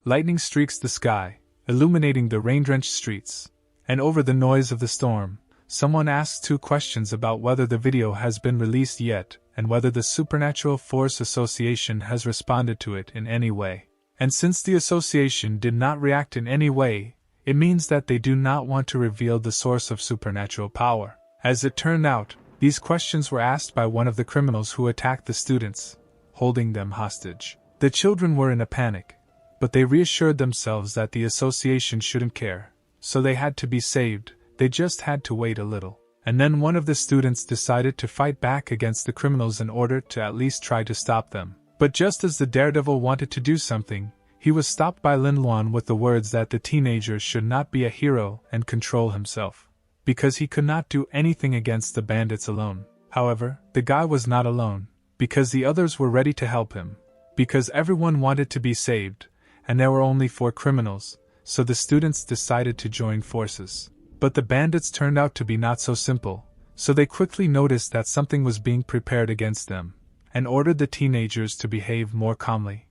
Lightning streaks the sky, illuminating the rain-drenched streets. And over the noise of the storm, someone asks 2 questions about whether the video has been released yet and whether the Supernatural Force Association has responded to it in any way. And since the association did not react in any way, it means that they do not want to reveal the source of supernatural power. As it turned out, these questions were asked by one of the criminals who attacked the students, holding them hostage. The children were in a panic, but they reassured themselves that the association shouldn't care, so they had to be saved. They just had to wait a little. And then one of the students decided to fight back against the criminals in order to at least try to stop them. But just as the daredevil wanted to do something, he was stopped by Lin Luan with the words that the teenager should not be a hero and control himself, because he could not do anything against the bandits alone. However, the guy was not alone, because the others were ready to help him, because everyone wanted to be saved, and there were only 4 criminals, so the students decided to join forces. But the bandits turned out to be not so simple, so they quickly noticed that something was being prepared against them, and ordered the teenagers to behave more calmly.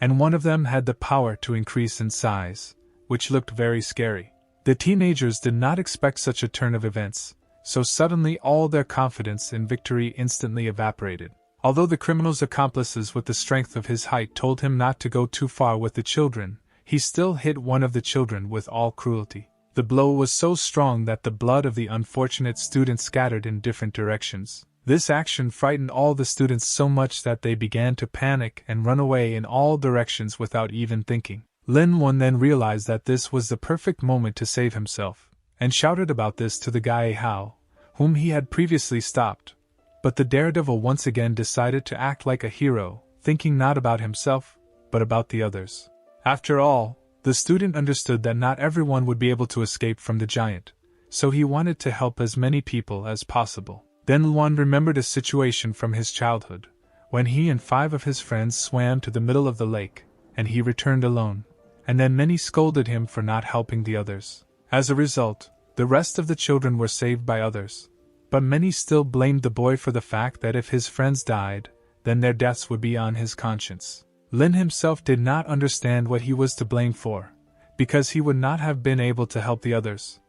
And one of them had the power to increase in size, which looked very scary. The teenagers did not expect such a turn of events, so suddenly all their confidence in victory instantly evaporated. Although the criminal's accomplices with the strength of his height told him not to go too far with the children, he still hit one of the children with all cruelty. The blow was so strong that the blood of the unfortunate student scattered in different directions. This action frightened all the students so much that they began to panic and run away in all directions without even thinking. Lin Wan then realized that this was the perfect moment to save himself, and shouted about this to the guy Hao, whom he had previously stopped. But the daredevil once again decided to act like a hero, thinking not about himself, but about the others. After all, the student understood that not everyone would be able to escape from the giant, so he wanted to help as many people as possible. Then Luan remembered a situation from his childhood, when he and 5 of his friends swam to the middle of the lake, and he returned alone, and then many scolded him for not helping the others. As a result, the rest of the children were saved by others, but many still blamed the boy for the fact that if his friends died, then their deaths would be on his conscience. Lin himself did not understand what he was to blame for, because he would not have been able to help the others,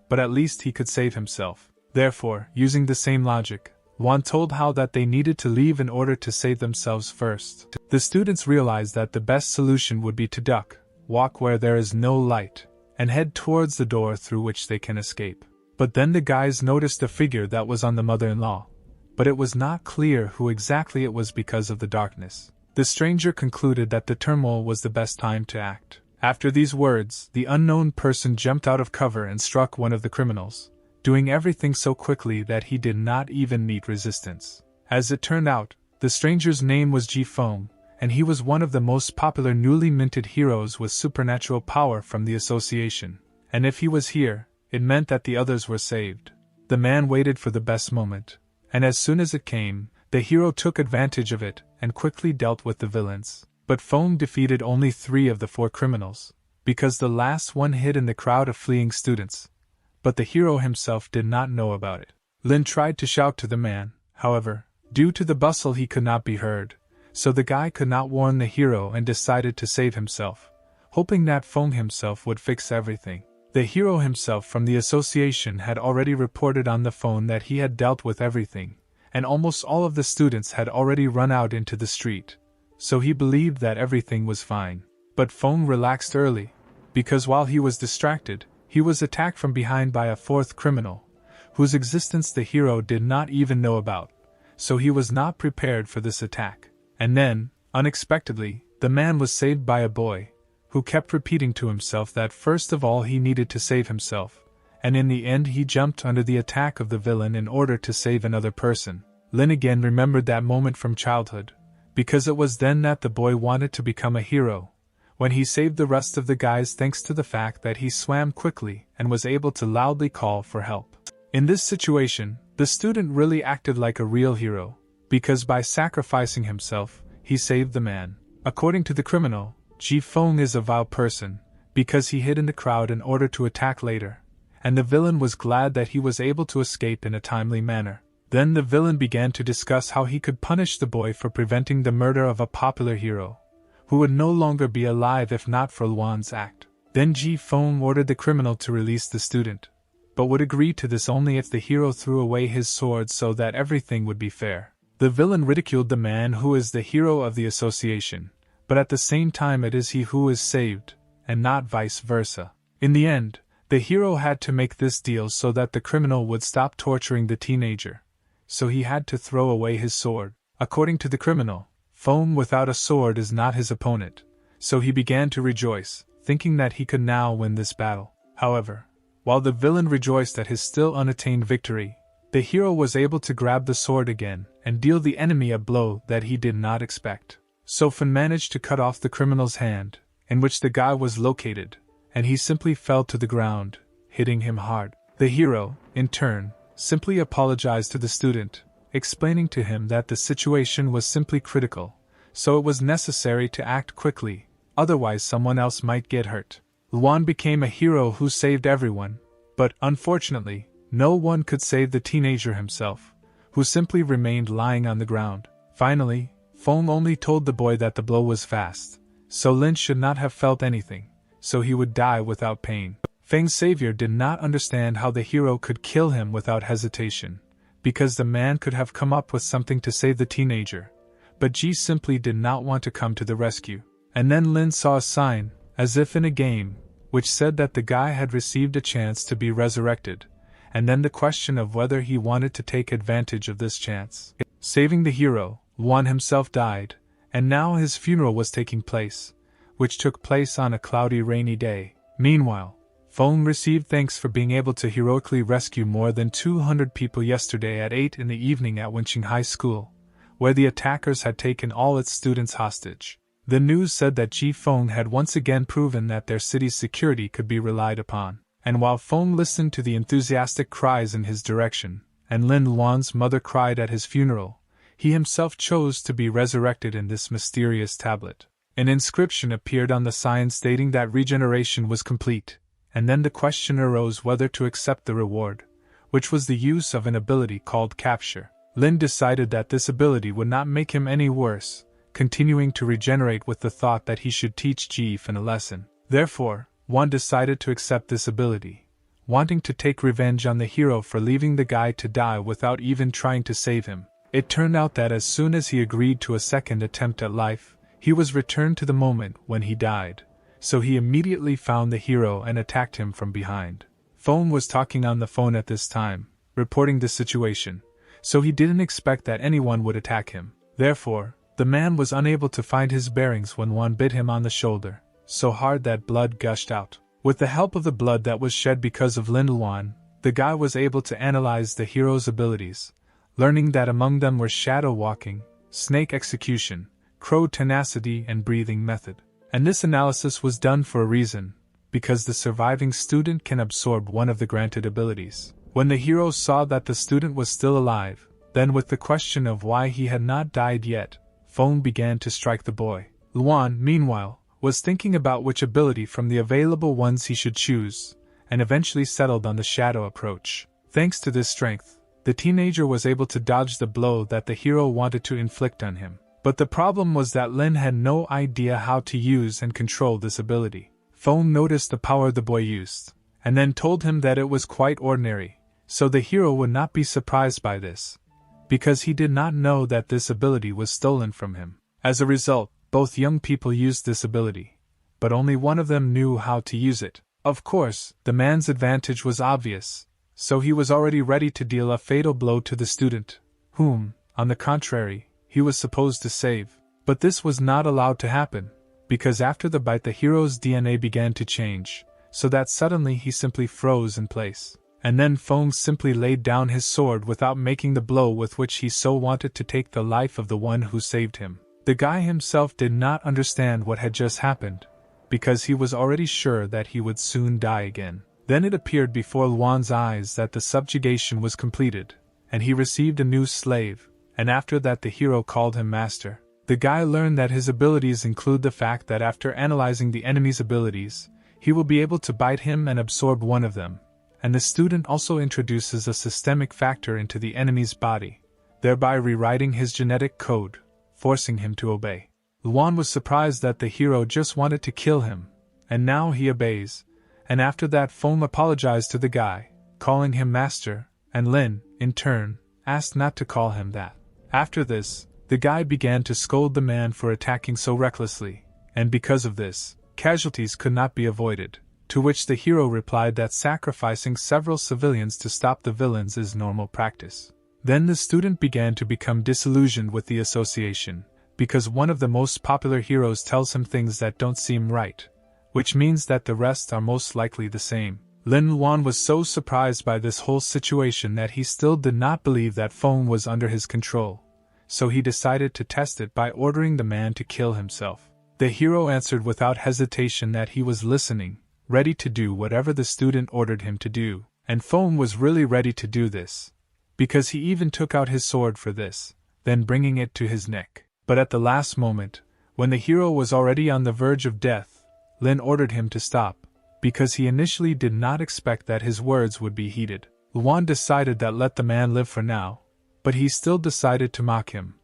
but at least he could save himself. Therefore, using the same logic, Wan told Hao that they needed to leave in order to save themselves first. The students realized that the best solution would be to duck, walk where there is no light, and head towards the door through which they can escape. But then the guys noticed a figure that was on the mother-in-law, but it was not clear who exactly it was because of the darkness. The stranger concluded that the turmoil was the best time to act. After these words, the unknown person jumped out of cover and struck one of the criminals, doing everything so quickly that he did not even meet resistance. As it turned out, the stranger's name was Ji Feng, and he was one of the most popular newly minted heroes with supernatural power from the association. And if he was here, it meant that the others were saved. The man waited for the best moment, and as soon as it came, the hero took advantage of it and quickly dealt with the villains. But Feng defeated only 3 of the 4 criminals, because the last one hid in the crowd of fleeing students. But the hero himself did not know about it. Lin tried to shout to the man, however, due to the bustle he could not be heard, so the guy could not warn the hero and decided to save himself, hoping that Feng himself would fix everything. The hero himself from the association had already reported on the phone that he had dealt with everything, and almost all of the students had already run out into the street, so he believed that everything was fine. But Feng relaxed early, because while he was distracted, he was attacked from behind by a 4th criminal, whose existence the hero did not even know about, so he was not prepared for this attack. And then, unexpectedly, the man was saved by a boy, who kept repeating to himself that first of all he needed to save himself, and in the end he jumped under the attack of the villain in order to save another person. Lin again remembered that moment from childhood, because it was then that the boy wanted to become a hero, when he saved the rest of the guys thanks to the fact that he swam quickly and was able to loudly call for help. In this situation, the student really acted like a real hero, because by sacrificing himself, he saved the man. According to the criminal, Ji Feng is a vile person, because he hid in the crowd in order to attack later, and the villain was glad that he was able to escape in a timely manner. Then the villain began to discuss how he could punish the boy for preventing the murder of a popular hero, who would no longer be alive if not for Luan's act. Then Ji Feng ordered the criminal to release the student, but would agree to this only if the hero threw away his sword so that everything would be fair. The villain ridiculed the man who is the hero of the association, but at the same time it is he who is saved, and not vice versa. In the end, the hero had to make this deal so that the criminal would stop torturing the teenager, so he had to throw away his sword. According to the criminal, Feng without a sword is not his opponent, so he began to rejoice, thinking that he could now win this battle. However, while the villain rejoiced at his still unattained victory, the hero was able to grab the sword again and deal the enemy a blow that he did not expect. So Feng managed to cut off the criminal's hand, in which the guy was located, and he simply fell to the ground, hitting him hard. The hero, in turn, simply apologized to the student, explaining to him that the situation was simply critical, so it was necessary to act quickly, otherwise someone else might get hurt. Luan became a hero who saved everyone, but, unfortunately, no one could save the teenager himself, who simply remained lying on the ground. Finally, Feng only told the boy that the blow was fast, so Lin should not have felt anything, so he would die without pain. Feng's savior did not understand how the hero could kill him without hesitation, because the man could have come up with something to save the teenager, but Ji simply did not want to come to the rescue. And then Lin saw a sign, as if in a game, which said that the guy had received a chance to be resurrected, and then the question of whether he wanted to take advantage of this chance. Saving the hero, Luan himself died, and now his funeral was taking place, which took place on a cloudy rainy day. Meanwhile, Feng received thanks for being able to heroically rescue more than 200 people yesterday at 8 in the evening at Wenqing High School, where the attackers had taken all its students hostage. The news said that Ji Feng had once again proven that their city's security could be relied upon, and while Feng listened to the enthusiastic cries in his direction, and Lin Luan's mother cried at his funeral, he himself chose to be resurrected in this mysterious tablet. An inscription appeared on the sign stating that regeneration was complete, and then the question arose whether to accept the reward, which was the use of an ability called capture. Lin decided that this ability would not make him any worse, continuing to regenerate with the thought that he should teach Ji Feng a lesson. Therefore, Wan decided to accept this ability, wanting to take revenge on the hero for leaving the guy to die without even trying to save him. It turned out that as soon as he agreed to a second attempt at life, he was returned to the moment when he died, so he immediately found the hero and attacked him from behind. Feng was talking on the phone at this time, reporting the situation, so he didn't expect that anyone would attack him. Therefore, the man was unable to find his bearings when one bit him on the shoulder, so hard that blood gushed out. With the help of the blood that was shed because of Lin Luan, the guy was able to analyze the hero's abilities, learning that among them were shadow walking, snake execution, crow tenacity and breathing method. And this analysis was done for a reason, because the surviving student can absorb one of the granted abilities. When the hero saw that the student was still alive, then with the question of why he had not died yet, Feng began to strike the boy. Luan, meanwhile, was thinking about which ability from the available ones he should choose, and eventually settled on the shadow approach. Thanks to this strength, the teenager was able to dodge the blow that the hero wanted to inflict on him. But the problem was that Lin had no idea how to use and control this ability. Feng noticed the power the boy used, and then told him that it was quite ordinary, so the hero would not be surprised by this, because he did not know that this ability was stolen from him. As a result, both young people used this ability, but only one of them knew how to use it. Of course, the man's advantage was obvious, so he was already ready to deal a fatal blow to the student, whom, on the contrary, he was supposed to save. But this was not allowed to happen, because after the bite the hero's DNA began to change, so that suddenly he simply froze in place. And then Feng simply laid down his sword without making the blow with which he so wanted to take the life of the one who saved him. The guy himself did not understand what had just happened, because he was already sure that he would soon die again. Then it appeared before Luan's eyes that the subjugation was completed, and he received a new slave, and after that the hero called him master. The guy learned that his abilities include the fact that after analyzing the enemy's abilities, he will be able to bite him and absorb one of them, and the student also introduces a systemic factor into the enemy's body, thereby rewriting his genetic code, forcing him to obey. Luan was surprised that the hero just wanted to kill him, and now he obeys. And after that, Foam apologized to the guy, calling him master, and Lin, in turn, asked not to call him that. After this, the guy began to scold the man for attacking so recklessly, and because of this, casualties could not be avoided, to which the hero replied that sacrificing several civilians to stop the villains is normal practice. Then the student began to become disillusioned with the association, because one of the most popular heroes tells him things that don't seem right, which means that the rest are most likely the same. Lin Luan was so surprised by this whole situation that he still did not believe that Foam was under his control, so he decided to test it by ordering the man to kill himself. The hero answered without hesitation that he was listening, ready to do whatever the student ordered him to do, and Foam was really ready to do this, because he even took out his sword for this, then bringing it to his neck. But at the last moment, when the hero was already on the verge of death, Lin ordered him to stop, because he initially did not expect that his words would be heeded. Luan decided that let the man live for now, but he still decided to mock him,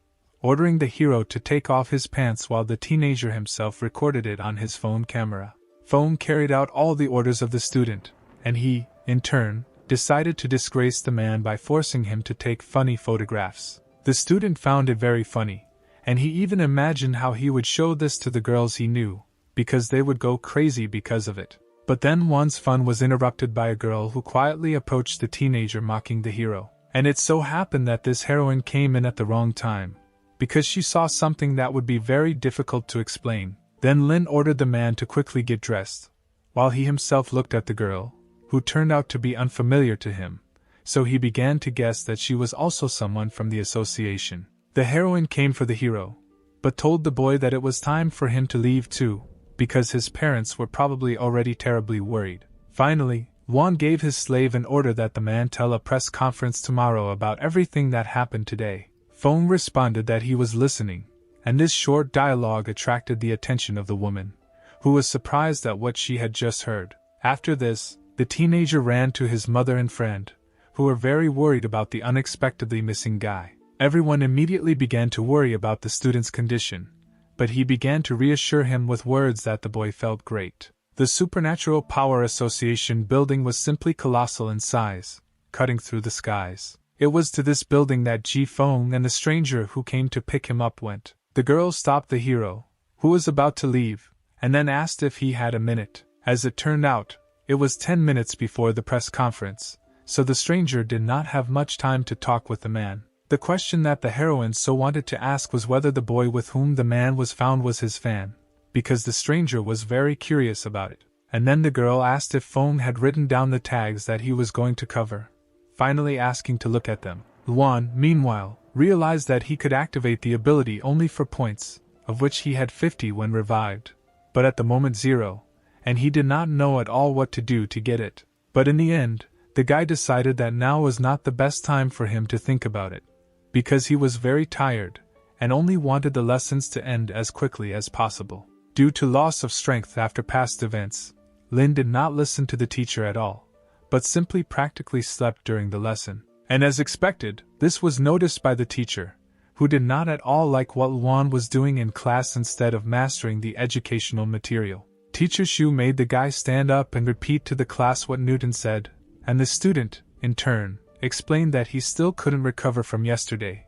ordering the hero to take off his pants while the teenager himself recorded it on his phone camera. Foam carried out all the orders of the student, and he, in turn, decided to disgrace the man by forcing him to take funny photographs. The student found it very funny, and he even imagined how he would show this to the girls he knew, because they would go crazy because of it. But then Juan's fun was interrupted by a girl who quietly approached the teenager mocking the hero. And it so happened that this heroine came in at the wrong time, because she saw something that would be very difficult to explain. Then Lin ordered the man to quickly get dressed, while he himself looked at the girl, who turned out to be unfamiliar to him, so he began to guess that she was also someone from the association. The heroine came for the hero, but told the boy that it was time for him to leave too, because his parents were probably already terribly worried. Finally, Juan gave his slave an order that the man tell a press conference tomorrow about everything that happened today. Foam responded that he was listening, and this short dialogue attracted the attention of the woman, who was surprised at what she had just heard. After this, the teenager ran to his mother and friend, who were very worried about the unexpectedly missing guy. Everyone immediately began to worry about the student's condition, but he began to reassure him with words that the boy felt great. The Supernatural Power Association building was simply colossal in size, cutting through the skies. It was to this building that Ji Feng and the stranger who came to pick him up went. The girl stopped the hero, who was about to leave, and then asked if he had a minute. As it turned out, it was 10 minutes before the press conference, so the stranger did not have much time to talk with the man. The question that the heroine so wanted to ask was whether the boy with whom the man was found was his fan, because the stranger was very curious about it. And then the girl asked if Foam had written down the tags that he was going to cover, finally asking to look at them. Luan, meanwhile, realized that he could activate the ability only for points, of which he had 50 when revived, but at the moment 0, and he did not know at all what to do to get it. But in the end, the guy decided that now was not the best time for him to think about it, because he was very tired, and only wanted the lessons to end as quickly as possible. Due to loss of strength after past events, Lin did not listen to the teacher at all, but simply practically slept during the lesson. And as expected, this was noticed by the teacher, who did not at all like what Luan was doing in class instead of mastering the educational material. Teacher Shu made the guy stand up and repeat to the class what Newton said, and the student, in turn, explained that he still couldn't recover from yesterday,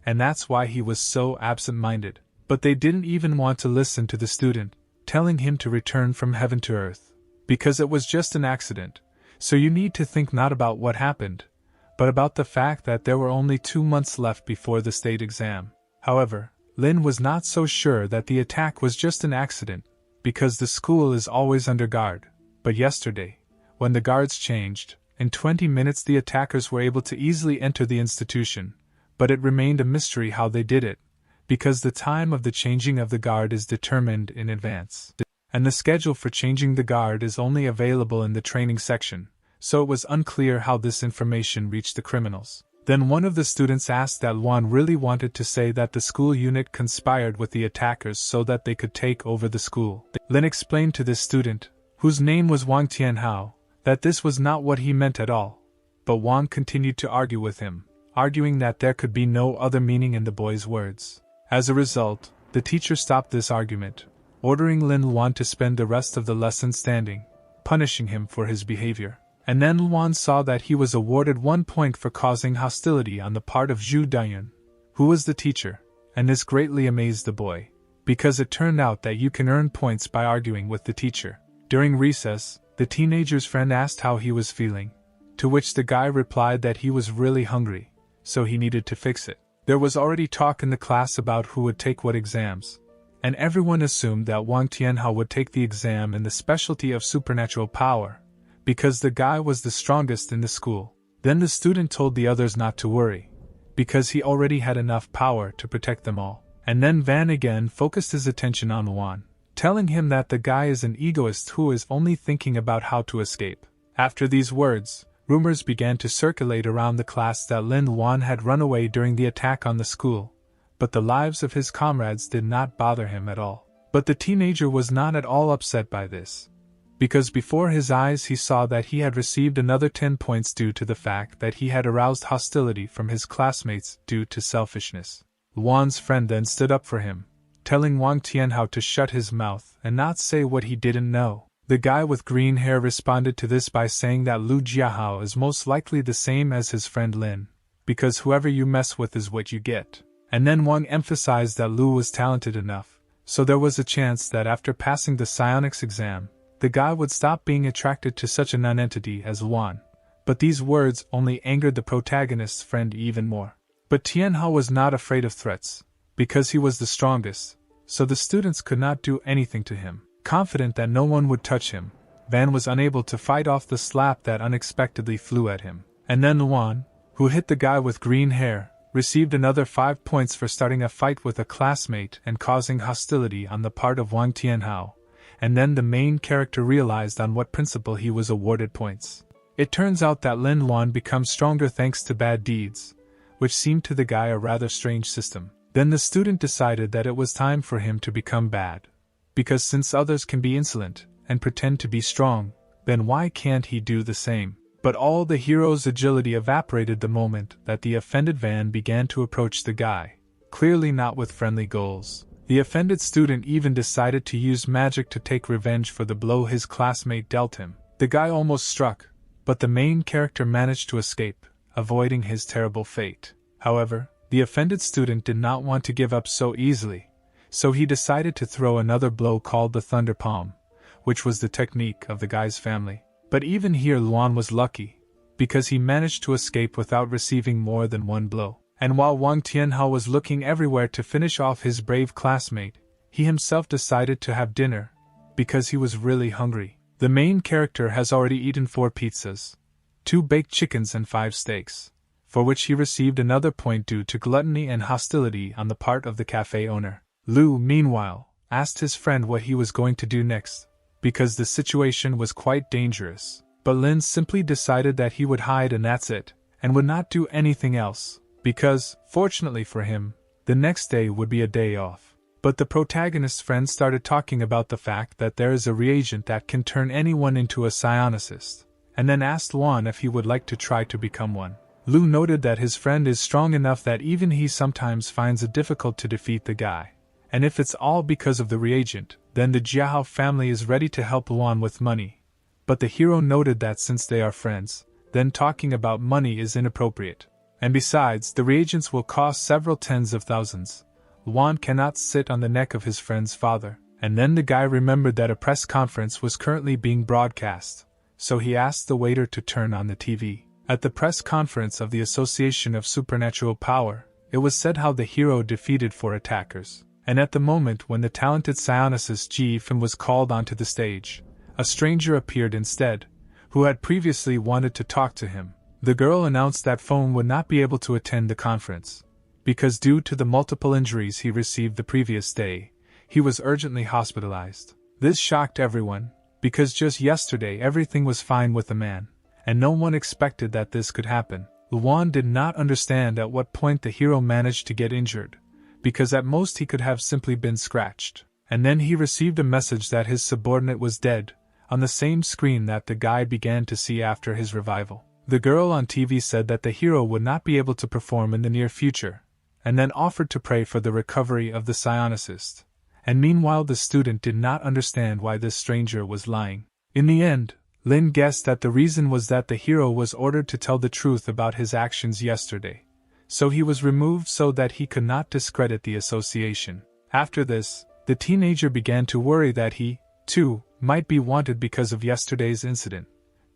and that's why he was so absent-minded. But they didn't even want to listen to the student, telling him to return from heaven to earth, because it was just an accident, so you need to think not about what happened, but about the fact that there were only 2 months left before the state exam. However, Lin was not so sure that the attack was just an accident, because the school is always under guard. But yesterday, when the guards changed, in 20 minutes the attackers were able to easily enter the institution, but it remained a mystery how they did it, because the time of the changing of the guard is determined in advance, and the schedule for changing the guard is only available in the training section, so it was unclear how this information reached the criminals. Then one of the students asked that Luan really wanted to say that the school unit conspired with the attackers so that they could take over the school. Lin explained to this student, whose name was Wang Tianhao, that this was not what he meant at all, but Wang continued to argue with him, arguing that there could be no other meaning in the boy's words. As a result, the teacher stopped this argument, ordering Lin Luan to spend the rest of the lesson standing, punishing him for his behavior. And then Luan saw that he was awarded 1 point for causing hostility on the part of Zhu Dayun, who was the teacher, and this greatly amazed the boy, because it turned out that you can earn points by arguing with the teacher. During recess, the teenager's friend asked how he was feeling, to which the guy replied that he was really hungry, so he needed to fix it. There was already talk in the class about who would take what exams, and everyone assumed that Wang Tianhao would take the exam in the specialty of supernatural power, because the guy was the strongest in the school. Then the student told the others not to worry, because he already had enough power to protect them all. And then Van again focused his attention on Luan, telling him that the guy is an egoist who is only thinking about how to escape. After these words, rumors began to circulate around the class that Lin Luan had run away during the attack on the school, but the lives of his comrades did not bother him at all. But the teenager was not at all upset by this, because before his eyes he saw that he had received another 10 points due to the fact that he had aroused hostility from his classmates due to selfishness. Luan's friend then stood up for him, telling Wang Tianhao to shut his mouth and not say what he didn't know. The guy with green hair responded to this by saying that Lu Jiahao is most likely the same as his friend Lin, because whoever you mess with is what you get. And then Wang emphasized that Lu was talented enough, so there was a chance that after passing the psionics exam, the guy would stop being attracted to such a nonentity as Luan. But these words only angered the protagonist's friend even more. But Tianhao was not afraid of threats, because he was the strongest, so the students could not do anything to him. Confident that no one would touch him, Van was unable to fight off the slap that unexpectedly flew at him. And then Luan, who hit the guy with green hair, received another 5 points for starting a fight with a classmate and causing hostility on the part of Wang Tianhao. And then the main character realized on what principle he was awarded points. It turns out that Lin Luan becomes stronger thanks to bad deeds, which seemed to the guy a rather strange system. Then the student decided that it was time for him to become bad, because since others can be insolent and pretend to be strong, then why can't he do the same? But all the hero's agility evaporated the moment that the offended Van began to approach the guy, clearly not with friendly goals. The offended student even decided to use magic to take revenge for the blow his classmate dealt him. The guy almost struck, but the main character managed to escape, avoiding his terrible fate. However, the offended student did not want to give up so easily, so he decided to throw another blow called the Thunder Palm, which was the technique of the guy's family. But even here Luan was lucky, because he managed to escape without receiving more than 1 blow. And while Wang Tianhao was looking everywhere to finish off his brave classmate, he himself decided to have dinner, because he was really hungry. The main character has already eaten 4 pizzas, 2 baked chickens and 5 steaks, for which he received another point due to gluttony and hostility on the part of the cafe owner. Lu, meanwhile, asked his friend what he was going to do next, because the situation was quite dangerous. But Lin simply decided that he would hide and that's it, and would not do anything else, because, fortunately for him, the next day would be a day off. But the protagonist's friend started talking about the fact that there is a reagent that can turn anyone into a psionicist, and then asked Luan if he would like to try to become one. Lu noted that his friend is strong enough that even he sometimes finds it difficult to defeat the guy, and if it's all because of the reagent, then the Jiahao family is ready to help Luan with money. But the hero noted that since they are friends, then talking about money is inappropriate. And besides, the reagents will cost several tens of thousands. Luan cannot sit on the neck of his friend's father. And then the guy remembered that a press conference was currently being broadcast, so he asked the waiter to turn on the TV. At the press conference of the Association of Supernatural Power, it was said how the hero defeated 4 attackers. And at the moment when the talented psionicist Ji Fin was called onto the stage, a stranger appeared instead, who had previously wanted to talk to him. The girl announced that Feng would not be able to attend the conference, because due to the multiple injuries he received the previous day, he was urgently hospitalized. This shocked everyone, because just yesterday everything was fine with the man, and no one expected that this could happen. Luan did not understand at what point the hero managed to get injured, because at most he could have simply been scratched. And then he received a message that his subordinate was dead, on the same screen that the guy began to see after his revival. The girl on TV said that the hero would not be able to perform in the near future, and then offered to pray for the recovery of the psionicist. And meanwhile the student did not understand why this stranger was lying. In the end, Lin guessed that the reason was that the hero was ordered to tell the truth about his actions yesterday, so he was removed so that he could not discredit the association. After this, the teenager began to worry that he, too, might be wanted because of yesterday's incident,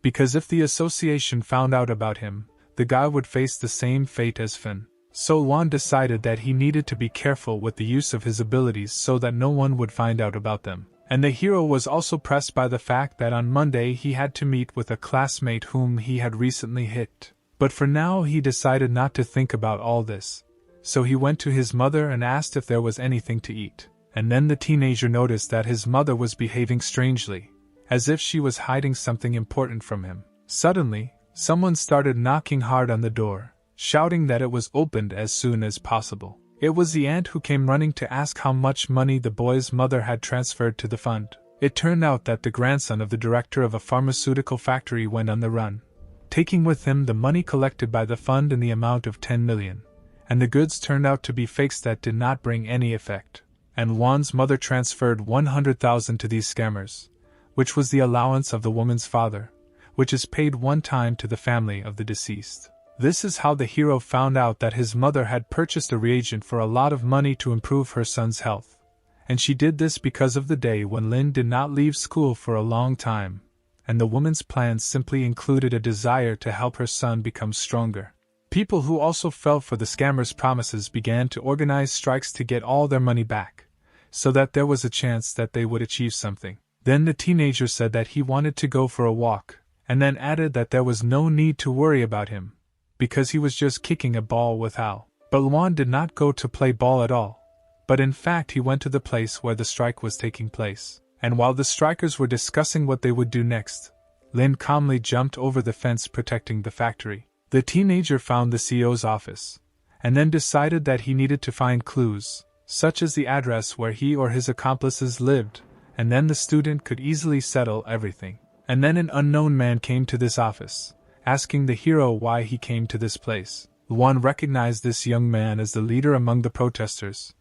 because if the association found out about him, the guy would face the same fate as Finn. So Juan decided that he needed to be careful with the use of his abilities so that no one would find out about them. And the hero was also pressed by the fact that on Monday he had to meet with a classmate whom he had recently hit. But for now he decided not to think about all this. So he went to his mother and asked if there was anything to eat. And then the teenager noticed that his mother was behaving strangely, as if she was hiding something important from him. Suddenly, someone started knocking hard on the door, shouting that it was opened as soon as possible. It was the aunt who came running to ask how much money the boy's mother had transferred to the fund. It turned out that the grandson of the director of a pharmaceutical factory went on the run, taking with him the money collected by the fund in the amount of 10 million, and the goods turned out to be fakes that did not bring any effect. And Juan's mother transferred 100,000 to these scammers, which was the allowance of the woman's father, which is paid one time to the family of the deceased. This is how the hero found out that his mother had purchased a reagent for a lot of money to improve her son's health. And she did this because of the day when Lin did not leave school for a long time, and the woman's plans simply included a desire to help her son become stronger. People who also fell for the scammers' promises began to organize strikes to get all their money back, so that there was a chance that they would achieve something. Then the teenager said that he wanted to go for a walk, and then added that there was no need to worry about him, because he was just kicking a ball with Al. But Luan did not go to play ball at all, but in fact he went to the place where the strike was taking place. And while the strikers were discussing what they would do next, Lin calmly jumped over the fence protecting the factory. The teenager found the CEO's office, and then decided that he needed to find clues, such as the address where he or his accomplices lived, and then the student could easily settle everything. And then an unknown man came to this office, asking the hero why he came to this place. Luan recognized this young man as the leader among the protesters,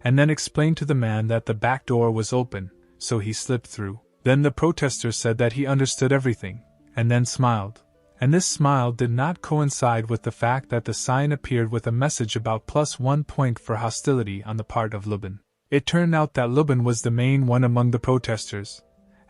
and then explained to the man that the back door was open, so he slipped through. Then the protester said that he understood everything, and then smiled. And this smile did not coincide with the fact that the sign appeared with a message about +1 point for hostility on the part of Lubin. It turned out that Lubin was the main one among the protesters,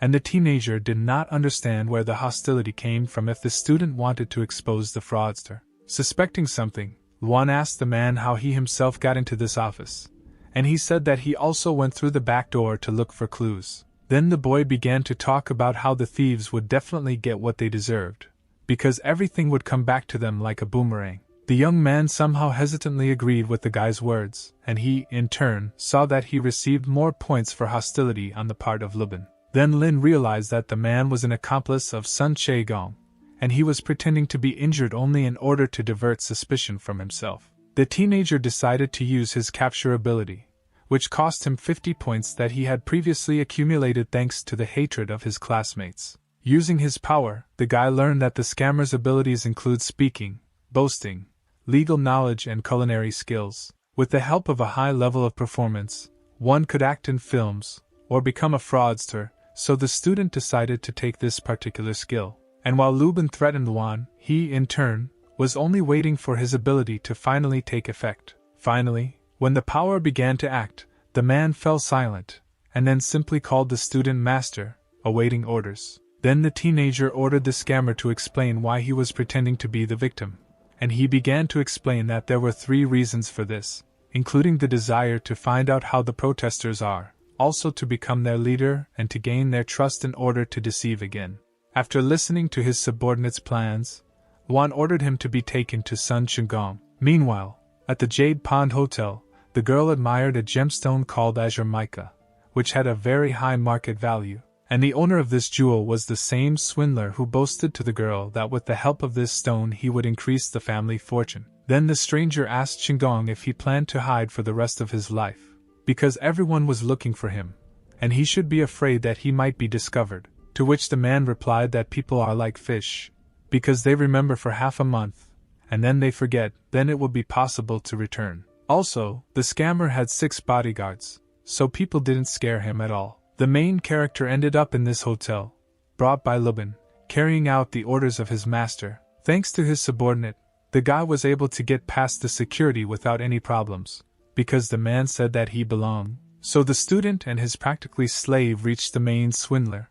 and the teenager did not understand where the hostility came from if the student wanted to expose the fraudster. Suspecting something, Luan asked the man how he himself got into this office, and he said that he also went through the back door to look for clues. Then the boy began to talk about how the thieves would definitely get what they deserved, because everything would come back to them like a boomerang. The young man somehow hesitantly agreed with the guy's words, and he, in turn, saw that he received more points for hostility on the part of Lubin. Then Lin realized that the man was an accomplice of Sun Che-gong, and he was pretending to be injured only in order to divert suspicion from himself. The teenager decided to use his capture ability, which cost him 50 points that he had previously accumulated thanks to the hatred of his classmates. Using his power, the guy learned that the scammer's abilities include speaking, boasting, legal knowledge and culinary skills. With the help of a high level of performance, one could act in films, or become a fraudster, so the student decided to take this particular skill. And while Lubin threatened Luan, he, in turn, was only waiting for his ability to finally take effect. Finally, when the power began to act, the man fell silent, and then simply called the student master, awaiting orders. Then the teenager ordered the scammer to explain why he was pretending to be the victim, and he began to explain that there were 3 reasons for this, including the desire to find out how the protesters are, also to become their leader and to gain their trust in order to deceive again. After listening to his subordinates' plans, Luan ordered him to be taken to Sun Che-gong. Meanwhile, at the Jade Pond Hotel, the girl admired a gemstone called Azure Mica, which had a very high market value, and the owner of this jewel was the same swindler who boasted to the girl that with the help of this stone he would increase the family fortune. Then the stranger asked Che-gong if he planned to hide for the rest of his life, because everyone was looking for him, and he should be afraid that he might be discovered, to which the man replied that people are like fish, because they remember for half a month, and then they forget, then it will be possible to return. Also, the scammer had 6 bodyguards, so people didn't scare him at all. The main character ended up in this hotel, brought by Lubin, carrying out the orders of his master. Thanks to his subordinate, the guy was able to get past the security without any problems, because the man said that he belonged. So the student and his practically slave reached the main swindler,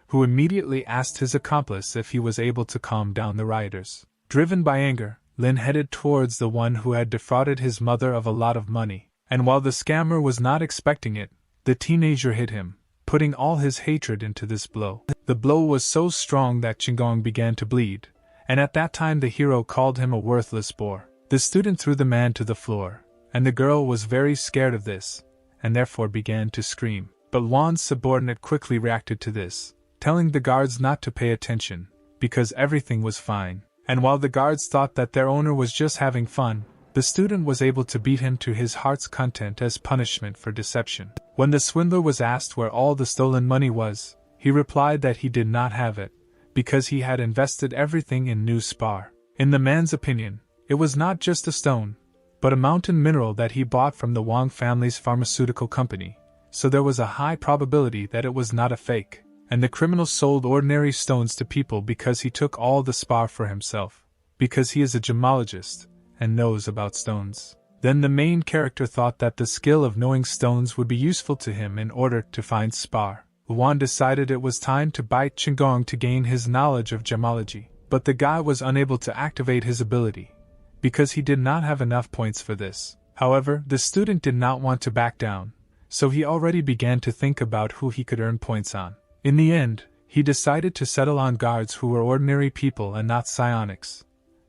who immediately asked his accomplice if he was able to calm down the rioters. Driven by anger, Lin headed towards the one who had defrauded his mother of a lot of money, and while the scammer was not expecting it, the teenager hit him, putting all his hatred into this blow. The blow was so strong that Qinggong began to bleed, and at that time the hero called him a worthless bore. The student threw the man to the floor, and the girl was very scared of this, and therefore began to scream. But Wan's subordinate quickly reacted to this, telling the guards not to pay attention, because everything was fine. And while the guards thought that their owner was just having fun, the student was able to beat him to his heart's content as punishment for deception. When the swindler was asked where all the stolen money was, he replied that he did not have it, because he had invested everything in new spar. In the man's opinion, it was not just a stone, but a mountain mineral that he bought from the Wang family's pharmaceutical company, so there was a high probability that it was not a fake. And the criminal sold ordinary stones to people because he took all the spar for himself, because he is a gemologist and knows about stones. Then the main character thought that the skill of knowing stones would be useful to him in order to find spar. Wan decided it was time to bite Qinggong to gain his knowledge of gemology, but the guy was unable to activate his ability, because he did not have enough points for this. However, the student did not want to back down, so he already began to think about who he could earn points on. In the end, he decided to settle on guards who were ordinary people and not psionics.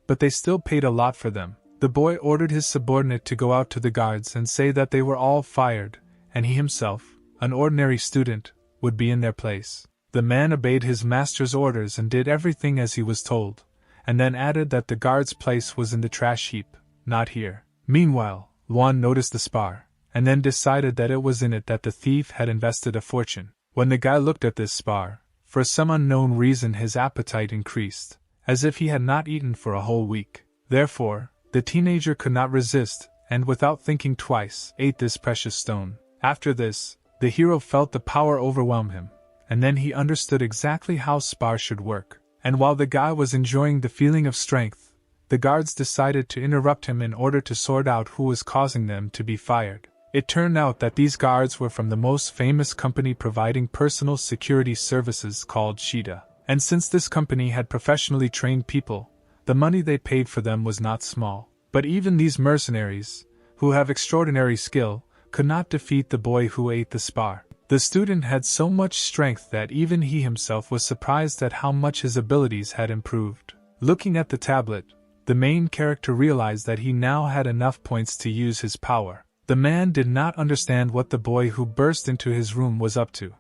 But they still paid a lot for them. The boy ordered his subordinate to go out to the guards and say that they were all fired, and he himself, an ordinary student, would be in their place. The man obeyed his master's orders and did everything as he was told, and then added that the guard's place was in the trash heap, not here. Meanwhile, Luan noticed the spar, and then decided that it was in it that the thief had invested a fortune. When the guy looked at this spar, for some unknown reason his appetite increased, as if he had not eaten for a whole week. Therefore, the teenager could not resist, and without thinking twice, ate this precious stone. After this, the hero felt the power overwhelm him, and then he understood exactly how spar should work. And while the guy was enjoying the feeling of strength, the guards decided to interrupt him in order to sort out who was causing them to be fired. It turned out that these guards were from the most famous company providing personal security services called Shida. And since this company had professionally trained people, the money they paid for them was not small. But even these mercenaries, who have extraordinary skill, could not defeat the boy who ate the spar. The student had so much strength that even he himself was surprised at how much his abilities had improved. Looking at the tablet, the main character realized that he now had enough points to use his power. The man did not understand what the boy who burst into his room was up to.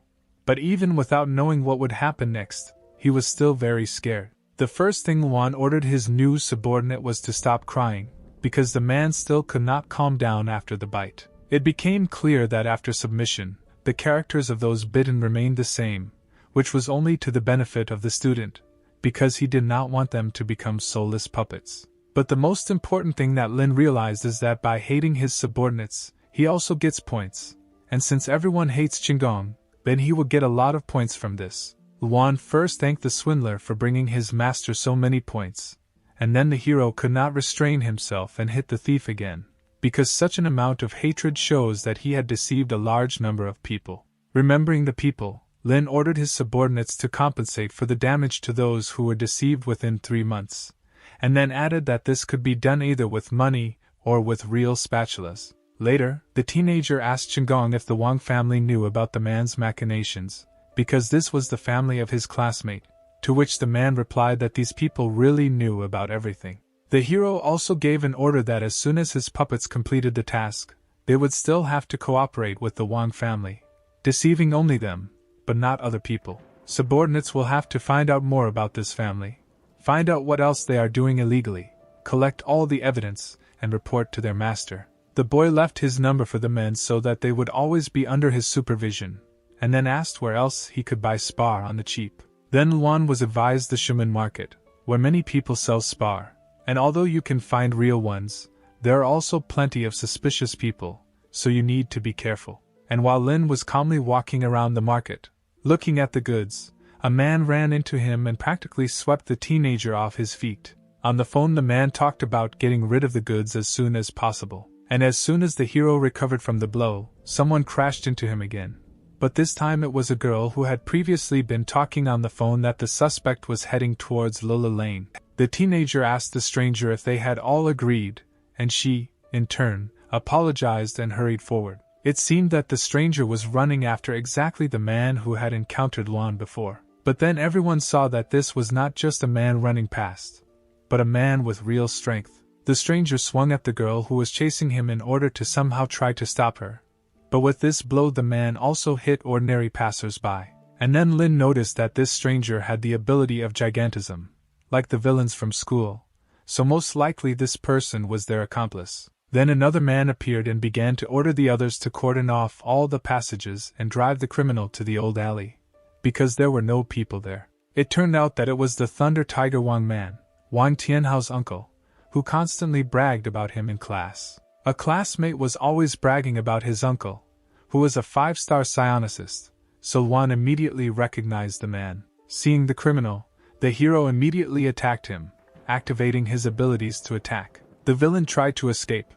But even without knowing what would happen next, he was still very scared. The first thing Luan ordered his new subordinate was to stop crying, because the man still could not calm down after the bite. It became clear that after submission, the characters of those bitten remained the same, which was only to the benefit of the student, because he did not want them to become soulless puppets. But the most important thing that Lin realized is that by hating his subordinates, he also gets points, and since everyone hates Qinggong, then he will get a lot of points from this. Luan first thanked the swindler for bringing his master so many points, and then the hero could not restrain himself and hit the thief again, because such an amount of hatred shows that he had deceived a large number of people. Remembering the people, Lin ordered his subordinates to compensate for the damage to those who were deceived within 3 months. And then added that this could be done either with money or with real spatulas. Later, the teenager asked Qinggong if the Wang family knew about the man's machinations, because this was the family of his classmate, to which the man replied that these people really knew about everything. The hero also gave an order that as soon as his puppets completed the task, they would still have to cooperate with the Wang family, deceiving only them, but not other people. Subordinates will have to find out more about this family, find out what else they are doing illegally, collect all the evidence, and report to their master. The boy left his number for the men so that they would always be under his supervision, and then asked where else he could buy spar on the cheap. Then Luan was advised the Shuman market, where many people sell spar, and although you can find real ones, there are also plenty of suspicious people, so you need to be careful. And while Lin was calmly walking around the market, looking at the goods, a man ran into him and practically swept the teenager off his feet. On the phone, the man talked about getting rid of the goods as soon as possible. And as soon as the hero recovered from the blow, someone crashed into him again. But this time it was a girl who had previously been talking on the phone that the suspect was heading towards Lola Lane. The teenager asked the stranger if they had all agreed, and she, in turn, apologized and hurried forward. It seemed that the stranger was running after exactly the man who had encountered Luan before. But then everyone saw that this was not just a man running past, but a man with real strength. The stranger swung at the girl who was chasing him in order to somehow try to stop her. But with this blow the man also hit ordinary passers-by. And then Lin noticed that this stranger had the ability of gigantism, like the villains from school, so most likely this person was their accomplice. Then another man appeared and began to order the others to cordon off all the passages and drive the criminal to the old alley, because there were no people there. It turned out that it was the Thunder Tiger Wang man, Wang Tianhao's uncle, who constantly bragged about him in class. A classmate was always bragging about his uncle, who was a 5-star psionicist, so Luan immediately recognized the man. Seeing the criminal, the hero immediately attacked him, activating his abilities to attack. The villain tried to escape,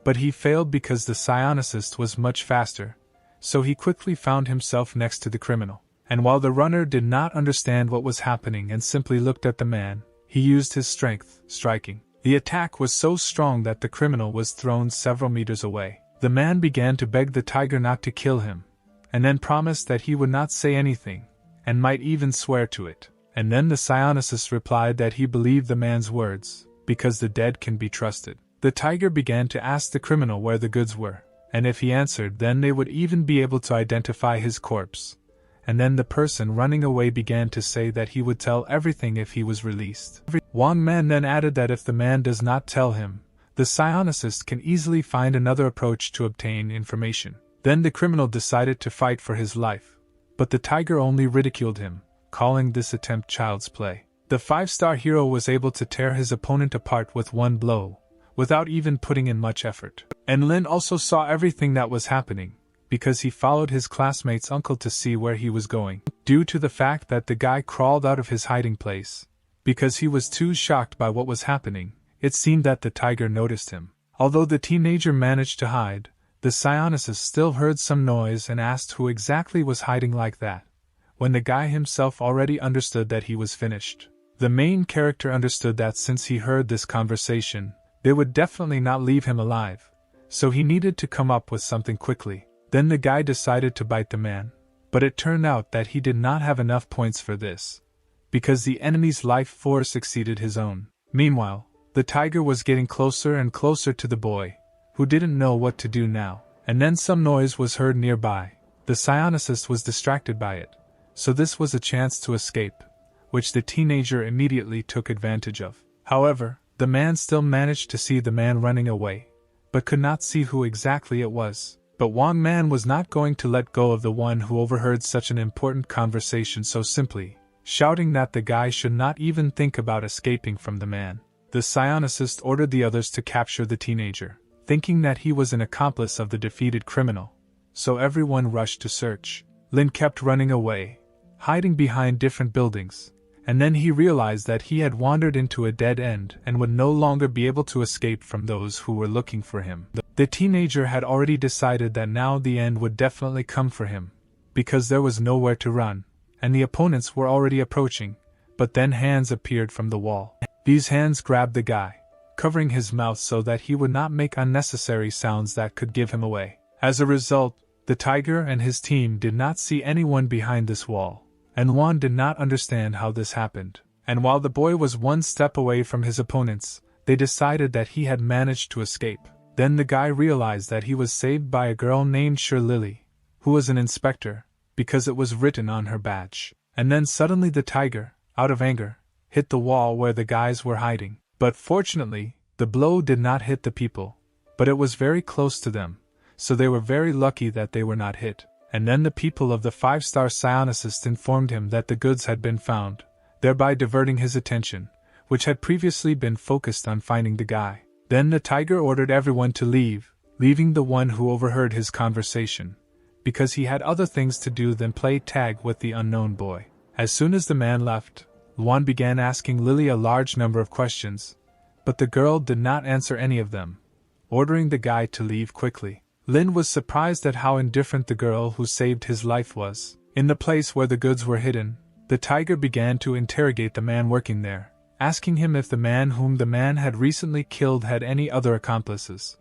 but he failed because the psionicist was much faster, so he quickly found himself next to the criminal. And while the runner did not understand what was happening and simply looked at the man, he used his strength, striking. The attack was so strong that the criminal was thrown several meters away. The man began to beg the tiger not to kill him, and then promised that he would not say anything, and might even swear to it. And then the psionicist replied that he believed the man's words, because the dead can be trusted. The tiger began to ask the criminal where the goods were, and if he answered then they would even be able to identify his corpse. And then the person running away began to say that he would tell everything if he was released. Wang Man then added that if the man does not tell him, the psionicist can easily find another approach to obtain information. Then the criminal decided to fight for his life, but the tiger only ridiculed him, calling this attempt child's play. The 5-star hero was able to tear his opponent apart with one blow, without even putting in much effort. And Lin also saw everything that was happening, because he followed his classmate's uncle to see where he was going. Due to the fact that the guy crawled out of his hiding place, because he was too shocked by what was happening, it seemed that the tiger noticed him. Although the teenager managed to hide, the psionicist still heard some noise and asked who exactly was hiding like that, when the guy himself already understood that he was finished. The main character understood that since he heard this conversation, they would definitely not leave him alive, so he needed to come up with something quickly. Then the guy decided to bite the man, but it turned out that he did not have enough points for this, because the enemy's life force exceeded his own. Meanwhile, the tiger was getting closer and closer to the boy, who didn't know what to do now. And then some noise was heard nearby. The psionicist was distracted by it, so this was a chance to escape, which the teenager immediately took advantage of. However, the man still managed to see the man running away, but could not see who exactly it was. But Wang Man was not going to let go of the one who overheard such an important conversation so simply, shouting that the guy should not even think about escaping from the man. The psionicist ordered the others to capture the teenager, thinking that he was an accomplice of the defeated criminal, so everyone rushed to search. Lin kept running away, hiding behind different buildings, and then he realized that he had wandered into a dead end and would no longer be able to escape from those who were looking for him. The teenager had already decided that now the end would definitely come for him, because there was nowhere to run, and the opponents were already approaching, but then hands appeared from the wall. These hands grabbed the guy, covering his mouth so that he would not make unnecessary sounds that could give him away. As a result, the tiger and his team did not see anyone behind this wall, and Luan did not understand how this happened. And while the boy was one step away from his opponents, they decided that he had managed to escape. Then the guy realized that he was saved by a girl named Sher Lily, who was an inspector, because it was written on her badge. And then suddenly the tiger, out of anger, hit the wall where the guys were hiding. But fortunately, the blow did not hit the people, but it was very close to them, so they were very lucky that they were not hit. And then the people of the 5-star psionicist informed him that the goods had been found, thereby diverting his attention, which had previously been focused on finding the guy. Then the tiger ordered everyone to leave, leaving the one who overheard his conversation, because he had other things to do than play tag with the unknown boy. As soon as the man left, Luan began asking Lily a large number of questions, but the girl did not answer any of them, ordering the guy to leave quickly. Lin was surprised at how indifferent the girl who saved his life was. In the place where the goods were hidden, the tiger began to interrogate the man working there, asking him if the man whom the man had recently killed had any other accomplices,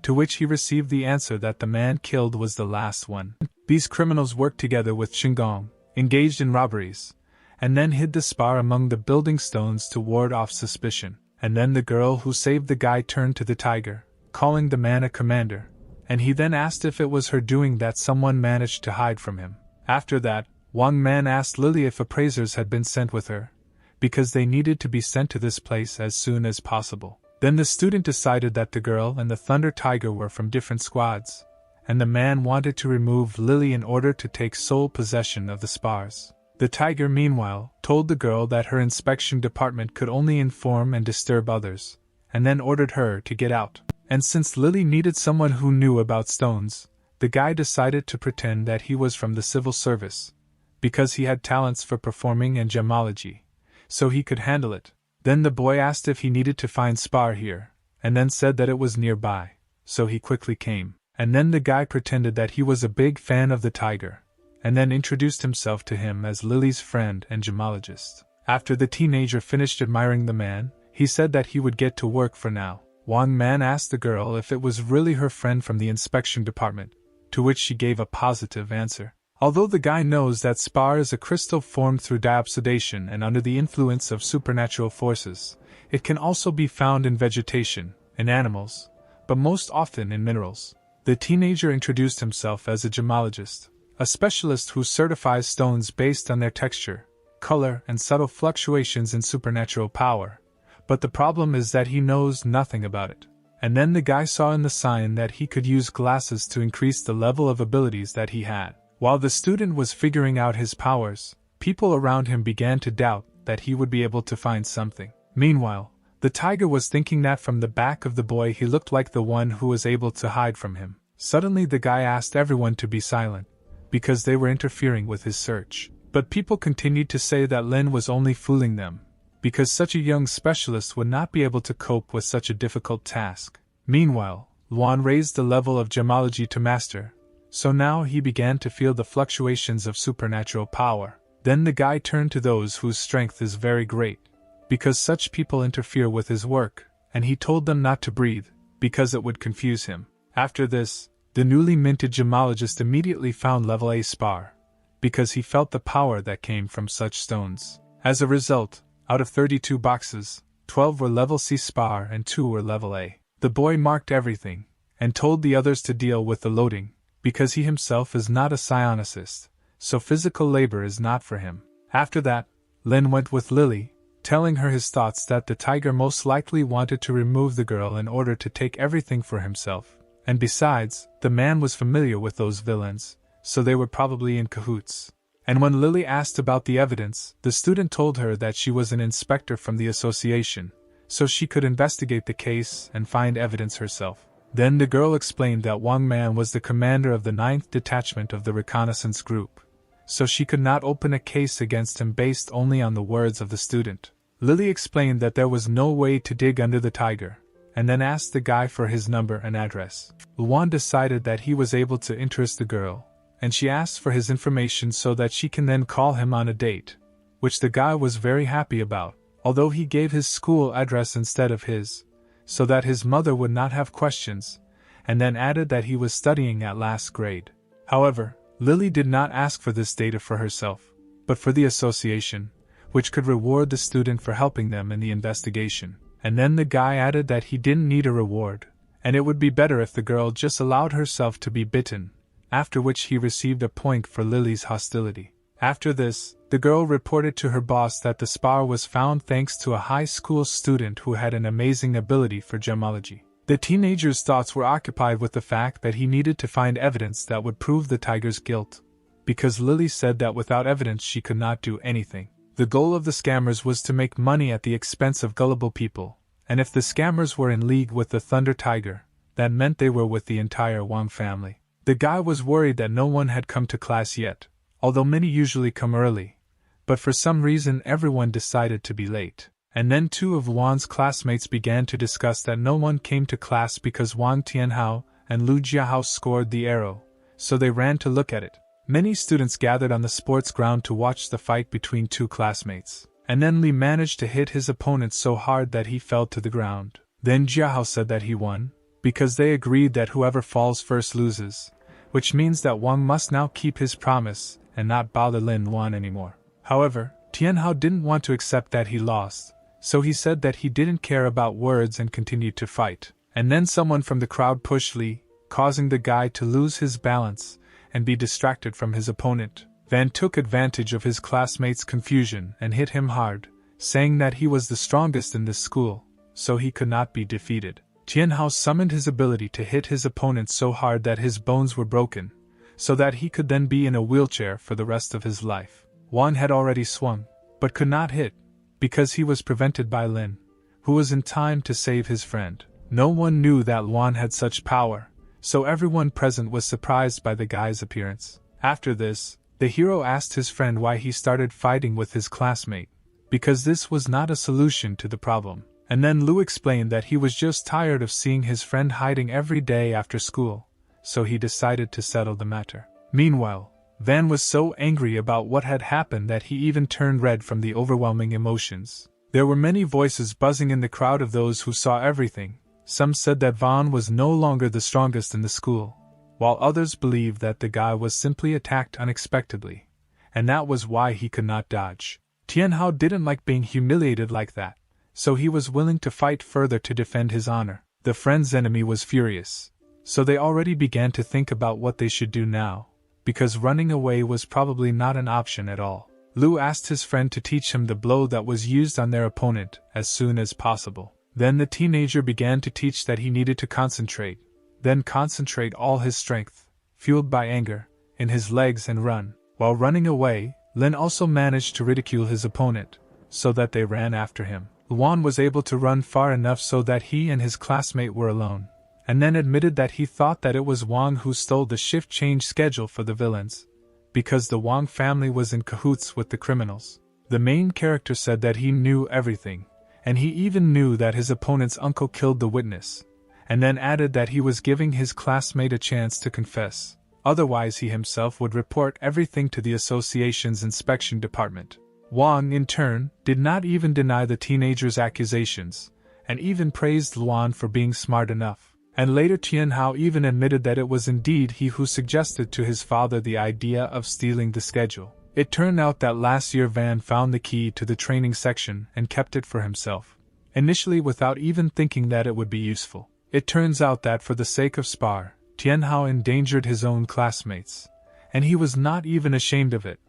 to which he received the answer that the man killed was the last one. These criminals worked together with Shinggong, engaged in robberies, and then hid the spar among the building stones to ward off suspicion. And then the girl who saved the guy turned to the tiger, calling the man a commander, and he then asked if it was her doing that someone managed to hide from him. After that, Wang Man asked Lily if appraisers had been sent with her, because they needed to be sent to this place as soon as possible. Then the student decided that the girl and the Thunder Tiger were from different squads, and the man wanted to remove Lily in order to take sole possession of the spars. The tiger, meanwhile, told the girl that her inspection department could only inform and disturb others, and then ordered her to get out. And since Lily needed someone who knew about stones, the guy decided to pretend that he was from the civil service, because he had talents for performing and gemology, so he could handle it. Then the boy asked if he needed to find spar here, and then said that it was nearby, so he quickly came. And then the guy pretended that he was a big fan of the tiger, and then introduced himself to him as Lily's friend and gemologist. After the teenager finished admiring the man, he said that he would get to work for now. Wang Man asked the girl if it was really her friend from the inspection department, to which she gave a positive answer. Although the guy knows that spar is a crystal formed through diobsidation and under the influence of supernatural forces, it can also be found in vegetation, in animals, but most often in minerals. The teenager introduced himself as a gemologist, a specialist who certifies stones based on their texture, color, and subtle fluctuations in supernatural power, but the problem is that he knows nothing about it. And then the guy saw in the sign that he could use glasses to increase the level of abilities that he had. While the student was figuring out his powers, people around him began to doubt that he would be able to find something. Meanwhile, the tiger was thinking that from the back of the boy he looked like the one who was able to hide from him. Suddenly the guy asked everyone to be silent, because they were interfering with his search. But people continued to say that Lin was only fooling them, because such a young specialist would not be able to cope with such a difficult task. Meanwhile, Luan raised the level of gemology to master, so now he began to feel the fluctuations of supernatural power. Then the guy turned to those whose strength is very great, because such people interfere with his work, and he told them not to breathe, because it would confuse him. After this, the newly minted gemologist immediately found level A spar, because he felt the power that came from such stones. As a result, out of 32 boxes, 12 were level C spar and 2 were level A. The boy marked everything, and told the others to deal with the loading, because he himself is not a psionicist, so physical labor is not for him. After that, Lin went with Lily, telling her his thoughts that the tiger most likely wanted to remove the girl in order to take everything for himself. And besides, the man was familiar with those villains, so they were probably in cahoots. And when Lily asked about the evidence, the student told her that she was an inspector from the association, so she could investigate the case and find evidence herself. Then the girl explained that Wang Man was the commander of the 9th detachment of the reconnaissance group, so she could not open a case against him based only on the words of the student. Lily explained that there was no way to dig under the tiger, and then asked the guy for his number and address. Luan decided that he was able to interest the girl, and she asked for his information so that she can then call him on a date, which the guy was very happy about, although he gave his school address instead of his, so that his mother would not have questions, and then added that he was studying at last grade. However, Lily did not ask for this data for herself, but for the association, which could reward the student for helping them in the investigation. And then the guy added that he didn't need a reward, and it would be better if the girl just allowed herself to be bitten, after which he received a point for Lily's hostility. After this, the girl reported to her boss that the spar was found thanks to a high school student who had an amazing ability for gemology. The teenager's thoughts were occupied with the fact that he needed to find evidence that would prove the tiger's guilt, because Lily said that without evidence she could not do anything. The goal of the scammers was to make money at the expense of gullible people, and if the scammers were in league with the Thunder Tiger, that meant they were with the entire Wang family. The guy was worried that no one had come to class yet, although many usually come early, but for some reason everyone decided to be late. And then two of Wan's classmates began to discuss that no one came to class because Wang Tianhao and Lu Jiahao scored the arrow, so they ran to look at it. Many students gathered on the sports ground to watch the fight between two classmates, and then Li managed to hit his opponent so hard that he fell to the ground. Then Jiahao said that he won, because they agreed that whoever falls first loses, which means that Wang must now keep his promise and not bother Lin Wan anymore. However, Tianhao didn't want to accept that he lost, so he said that he didn't care about words and continued to fight. And then someone from the crowd pushed Li, causing the guy to lose his balance and be distracted from his opponent. Van took advantage of his classmates' confusion and hit him hard, saying that he was the strongest in this school, so he could not be defeated. Tianhao summoned his ability to hit his opponent so hard that his bones were broken, so that he could then be in a wheelchair for the rest of his life. Wang had already swung, but could not hit, because he was prevented by Lin, who was in time to save his friend. No one knew that Wang had such power, so everyone present was surprised by the guy's appearance. After this, the hero asked his friend why he started fighting with his classmate, because this was not a solution to the problem. And then Lu explained that he was just tired of seeing his friend hiding every day after school, so he decided to settle the matter. Meanwhile, Van was so angry about what had happened that he even turned red from the overwhelming emotions. There were many voices buzzing in the crowd of those who saw everything. Some said that Van was no longer the strongest in the school, while others believed that the guy was simply attacked unexpectedly, and that was why he could not dodge. Tianhao didn't like being humiliated like that, so he was willing to fight further to defend his honor. The friend's enemy was furious, so they already began to think about what they should do now, because running away was probably not an option at all. Lu asked his friend to teach him the blow that was used on their opponent as soon as possible. Then the teenager began to teach that he needed to concentrate, then concentrate all his strength, fueled by anger, in his legs and run. While running away, Lin also managed to ridicule his opponent, so that they ran after him. Luan was able to run far enough so that he and his classmate were alone, and then admitted that he thought that it was Wang who stole the shift change schedule for the villains, because the Wang family was in cahoots with the criminals. The main character said that he knew everything, and he even knew that his opponent's uncle killed the witness, and then added that he was giving his classmate a chance to confess, otherwise he himself would report everything to the association's inspection department. Wang, in turn, did not even deny the teenager's accusations, and even praised Luan for being smart enough. And later Tianhao even admitted that it was indeed he who suggested to his father the idea of stealing the schedule. It turned out that last year Van found the key to the training section and kept it for himself, initially without even thinking that it would be useful. It turns out that for the sake of Spar, Tianhao endangered his own classmates, and he was not even ashamed of it,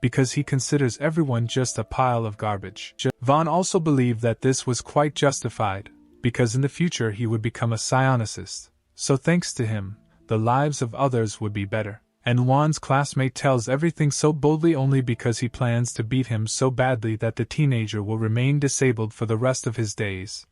because he considers everyone just a pile of garbage. Van also believed that this was quite justified, because in the future he would become a psionicist, so thanks to him, the lives of others would be better. And Wan's classmate tells everything so boldly only because he plans to beat him so badly that the teenager will remain disabled for the rest of his days,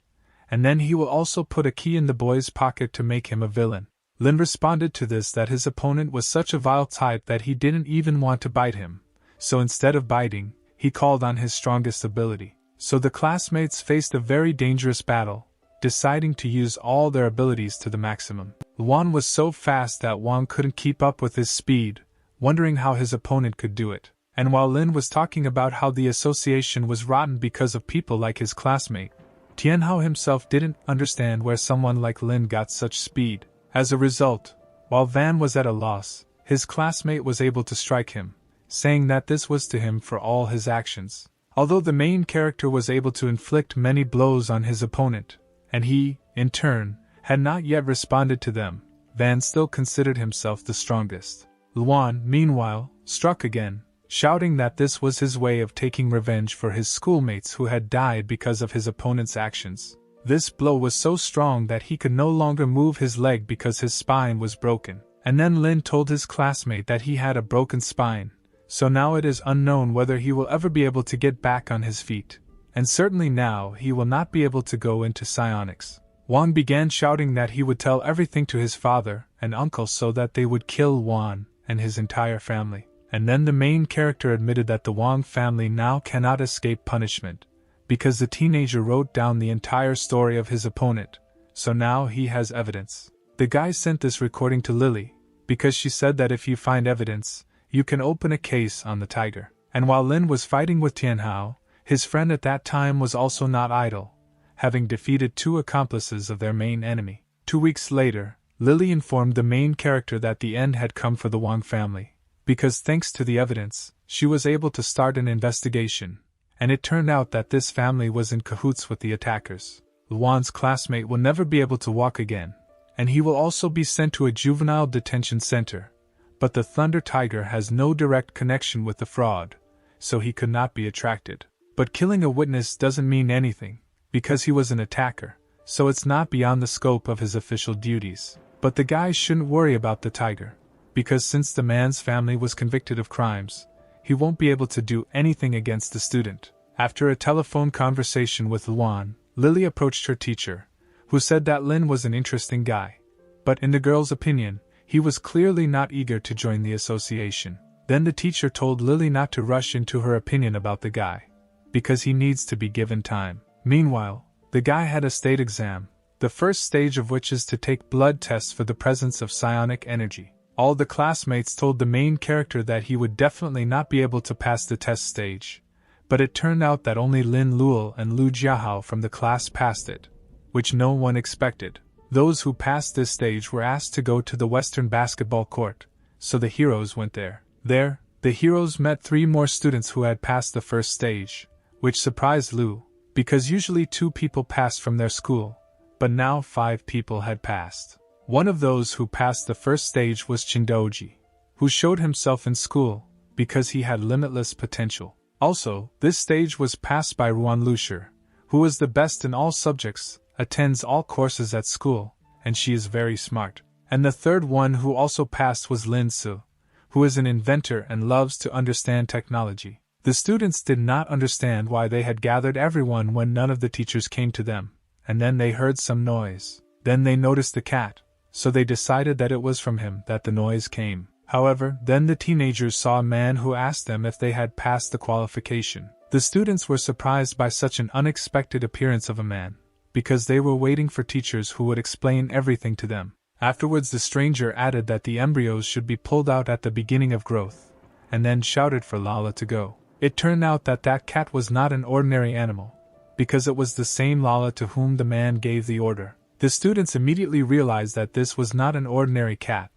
and then he will also put a key in the boy's pocket to make him a villain. Lin responded to this that his opponent was such a vile type that he didn't even want to bite him, so instead of biting, he called on his strongest ability. So the classmates faced a very dangerous battle, deciding to use all their abilities to the maximum. Luan was so fast that Wang couldn't keep up with his speed, wondering how his opponent could do it. And while Lin was talking about how the association was rotten because of people like his classmate, Tianhao himself didn't understand where someone like Lin got such speed. As a result, while Van was at a loss, his classmate was able to strike him, saying that this was to him for all his actions. Although the main character was able to inflict many blows on his opponent, and he, in turn, had not yet responded to them, Van still considered himself the strongest. Luan, meanwhile, struck again, shouting that this was his way of taking revenge for his schoolmates who had died because of his opponent's actions. This blow was so strong that he could no longer move his leg because his spine was broken. And then Lin told his classmate that he had a broken spine, so now it is unknown whether he will ever be able to get back on his feet. and certainly now he will not be able to go into psionics. Juan began shouting that he would tell everything to his father and uncle so that they would kill Juan and his entire family. And then the main character admitted that the Wang family now cannot escape punishment, because the teenager wrote down the entire story of his opponent, so now he has evidence. The guy sent this recording to Lily, because she said that if you find evidence, you can open a case on the tiger. And while Lin was fighting with Tianhao, his friend at that time was also not idle, having defeated 2 accomplices of their main enemy. 2 weeks later, Lily informed the main character that the end had come for the Wang family, because thanks to the evidence, she was able to start an investigation, and it turned out that this family was in cahoots with the attackers. Luan's classmate will never be able to walk again, and he will also be sent to a juvenile detention center, but the Thunder Tiger has no direct connection with the fraud, so he could not be attracted. But killing a witness doesn't mean anything, because he was an attacker, so it's not beyond the scope of his official duties. But the guy shouldn't worry about the tiger, because since the man's family was convicted of crimes, he won't be able to do anything against the student. After a telephone conversation with Luan, Lily approached her teacher, who said that Lin was an interesting guy, but in the girl's opinion, he was clearly not eager to join the association. Then the teacher told Lily not to rush into her opinion about the guy, because he needs to be given time. Meanwhile, the guy had a state exam, the first stage of which is to take blood tests for the presence of psionic energy. All the classmates told the main character that he would definitely not be able to pass the test stage, but it turned out that only Lin Luo and Lu Jiahao from the class passed it, which no one expected. Those who passed this stage were asked to go to the Western basketball court, so the heroes went there. There, the heroes met 3 more students who had passed the first stage, which surprised Lu, because usually 2 people passed from their school, but now 5 people had passed. One of those who passed the first stage was Chindoji, who showed himself in school, because he had limitless potential. Also, this stage was passed by Ruan Lusher, who is the best in all subjects, attends all courses at school, and she is very smart. And the third one who also passed was Lin Su, who is an inventor and loves to understand technology. The students did not understand why they had gathered everyone when none of the teachers came to them, and then they heard some noise. Then they noticed the cat, so they decided that it was from him that the noise came. However, then the teenagers saw a man who asked them if they had passed the qualification. The students were surprised by such an unexpected appearance of a man, because they were waiting for teachers who would explain everything to them. Afterwards the stranger added that the embryos should be pulled out at the beginning of growth, and then shouted for Lala to go. It turned out that that cat was not an ordinary animal, because it was the same Lala to whom the man gave the order. The students immediately realized that this was not an ordinary cat,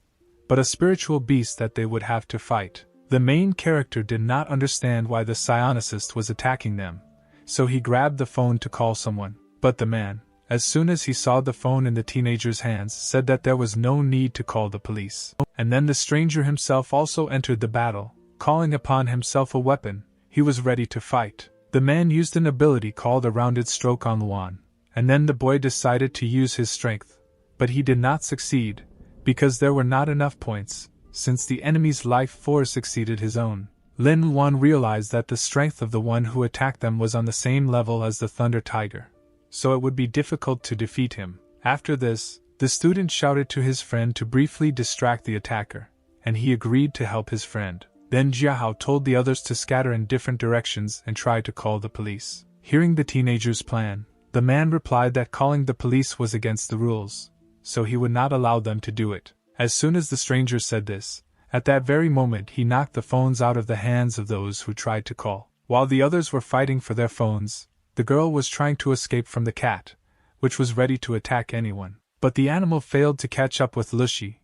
but a spiritual beast that they would have to fight. The main character did not understand why the psionicist was attacking them, so he grabbed the phone to call someone. But the man, as soon as he saw the phone in the teenager's hands, said that there was no need to call the police. And then the stranger himself also entered the battle, calling upon himself a weapon. He was ready to fight. The man used an ability called a rounded stroke on Luan, and then the boy decided to use his strength, but he did not succeed, because there were not enough points, since the enemy's life force exceeded his own. Lin Luan realized that the strength of the one who attacked them was on the same level as the Thunder Tiger, so it would be difficult to defeat him. After this, the student shouted to his friend to briefly distract the attacker, and he agreed to help his friend. Then Jiahao told the others to scatter in different directions and try to call the police. Hearing the teenager's plan, the man replied that calling the police was against the rules, so he would not allow them to do it. As soon as the stranger said this, at that very moment he knocked the phones out of the hands of those who tried to call. While the others were fighting for their phones, the girl was trying to escape from the cat, which was ready to attack anyone. But the animal failed to catch up with Lushi,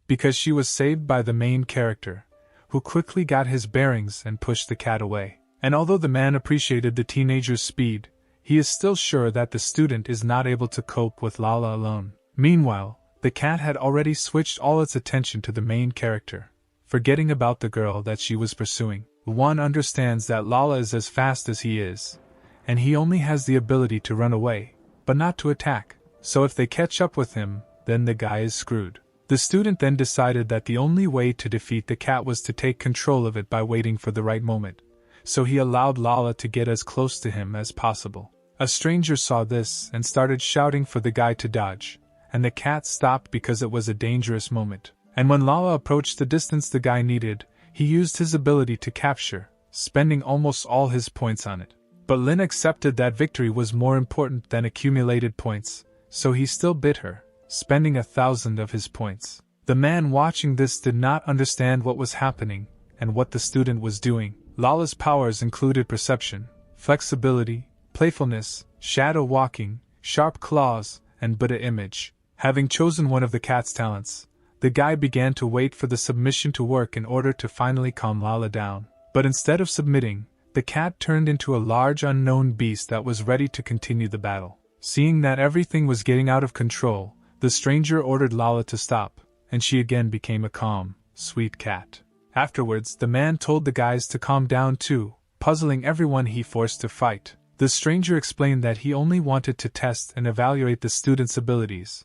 because she was saved by the main character, who quickly got his bearings and pushed the cat away. And although the man appreciated the teenager's speed, he is still sure that the student is not able to cope with Lala alone. Meanwhile, the cat had already switched all its attention to the main character, forgetting about the girl that she was pursuing. One understands that Lala is as fast as he is, and he only has the ability to run away, but not to attack, so if they catch up with him, then the guy is screwed. The student then decided that the only way to defeat the cat was to take control of it by waiting for the right moment, so he allowed Lala to get as close to him as possible. A stranger saw this and started shouting for the guy to dodge, and the cat stopped because it was a dangerous moment. And when Lala approached the distance the guy needed, he used his ability to capture, spending almost all his points on it. But Lin accepted that victory was more important than accumulated points, so he still bit her, spending 1,000 of his points. The man watching this did not understand what was happening and what the student was doing. Lala's powers included perception, flexibility, playfulness, shadow walking, sharp claws, and Buddha image. Having chosen one of the cat's talents, the guy began to wait for the submission to work in order to finally calm Lala down. But instead of submitting, the cat turned into a large unknown beast that was ready to continue the battle. Seeing that everything was getting out of control, the stranger ordered Lala to stop, and she again became a calm, sweet cat. Afterwards, the man told the guys to calm down too, puzzling everyone he forced to fight. The stranger explained that he only wanted to test and evaluate the students' abilities,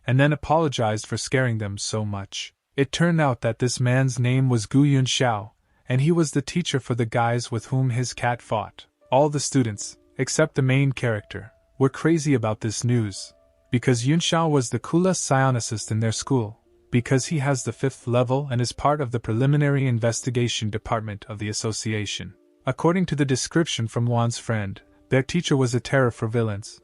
and then apologized for scaring them so much. It turned out that this man's name was Gu Yunxiao, and he was the teacher for the guys with whom his cat fought. All the students, except the main character, were crazy about this news, because Yunxiao was the coolest psionicist in their school, because he has the 5th level and is part of the preliminary investigation department of the association. According to the description from Wan's friend, their teacher was a terror for villains,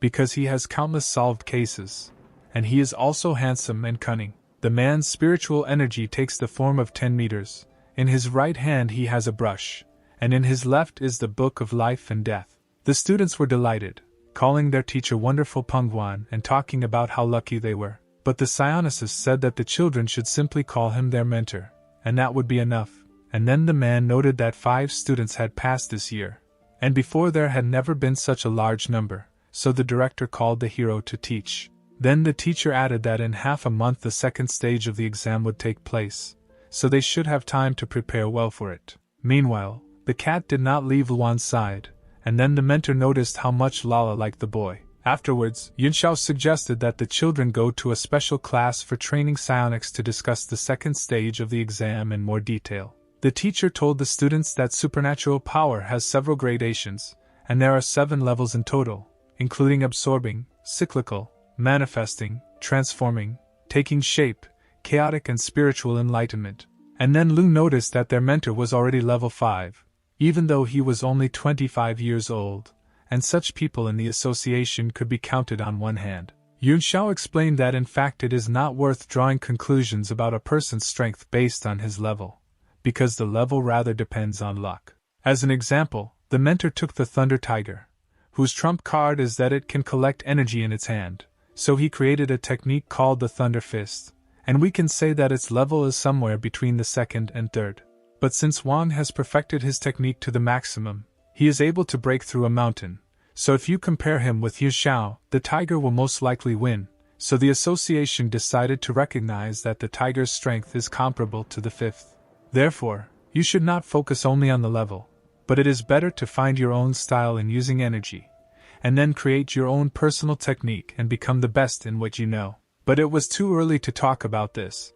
because he has countless solved cases, and he is also handsome and cunning. The man's spiritual energy takes the form of 10 meters. In his right hand he has a brush, and in his left is the Book of Life and Death. The students were delighted, calling their teacher Wonderful Pengguan and talking about how lucky they were. But the psionicist said that the children should simply call him their mentor, and that would be enough. And then the man noted that 5 students had passed this year, and before there had never been such a large number, so the director called the hero to teach. Then the teacher added that in half a month the second stage of the exam would take place, so they should have time to prepare well for it. Meanwhile, the cat did not leave Luan's side, and then the mentor noticed how much Lala liked the boy. Afterwards, Yunxiao suggested that the children go to a special class for training psionics to discuss the second stage of the exam in more detail. The teacher told the students that supernatural power has several gradations, and there are 7 levels in total, including absorbing, cyclical, manifesting, transforming, taking shape, chaotic and spiritual enlightenment. And then Lu noticed that their mentor was already level 5, even though he was only 25 years old, and such people in the association could be counted on one hand. Yunxiao explained that in fact it is not worth drawing conclusions about a person's strength based on his level, because the level rather depends on luck. As an example, the mentor took the Thunder Tiger, whose trump card is that it can collect energy in its hand, so he created a technique called the Thunder Fist, and we can say that its level is somewhere between the 2nd and 3rd. But since Wang has perfected his technique to the maximum, he is able to break through a mountain, so if you compare him with Yunxiao, the tiger will most likely win, so the association decided to recognize that the tiger's strength is comparable to the 5th. Therefore, you should not focus only on the level, but it is better to find your own style in using energy, and then create your own personal technique and become the best in what you know. But it was too early to talk about this,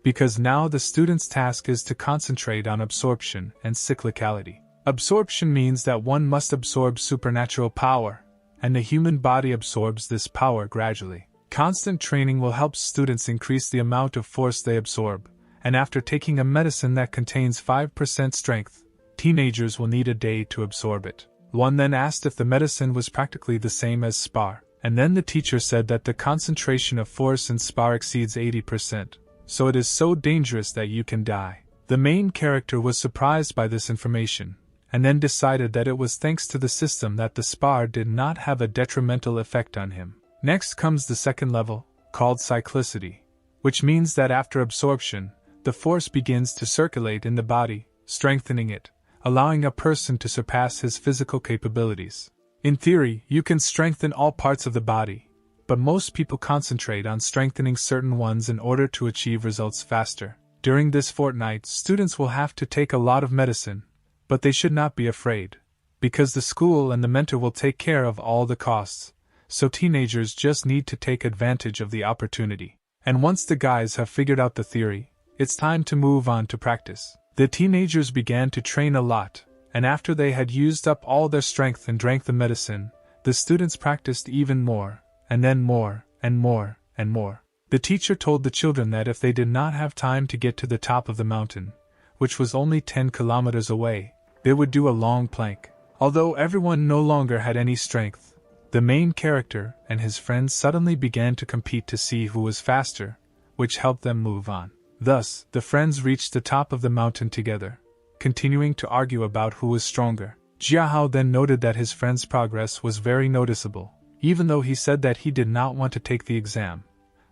because now the student's task is to concentrate on absorption and cyclicality. Absorption means that one must absorb supernatural power, and the human body absorbs this power gradually. Constant training will help students increase the amount of force they absorb, and after taking a medicine that contains 5% strength, teenagers will need a day to absorb it. One then asked if the medicine was practically the same as spar, and then the teacher said that the concentration of force in spar exceeds 80%, so it is so dangerous that you can die. The main character was surprised by this information, and then decided that it was thanks to the system that the spar did not have a detrimental effect on him. Next comes the second level, called cyclicity, which means that after absorption, the force begins to circulate in the body, strengthening it, allowing a person to surpass his physical capabilities. In theory, you can strengthen all parts of the body, but most people concentrate on strengthening certain ones in order to achieve results faster. During this fortnight, students will have to take a lot of medicine, but they should not be afraid, because the school and the mentor will take care of all the costs, so teenagers just need to take advantage of the opportunity. And once the guys have figured out the theory, it's time to move on to practice. The teenagers began to train a lot, and after they had used up all their strength and drank the medicine, the students practiced even more, and then more, and more, and more. The teacher told the children that if they did not have time to get to the top of the mountain, which was only 10 kilometers away, they would do a long plank. Although everyone no longer had any strength, the main character and his friends suddenly began to compete to see who was faster, which helped them move on. Thus, the friends reached the top of the mountain together, continuing to argue about who was stronger. Jiahao then noted that his friend's progress was very noticeable, even though he said that he did not want to take the exam.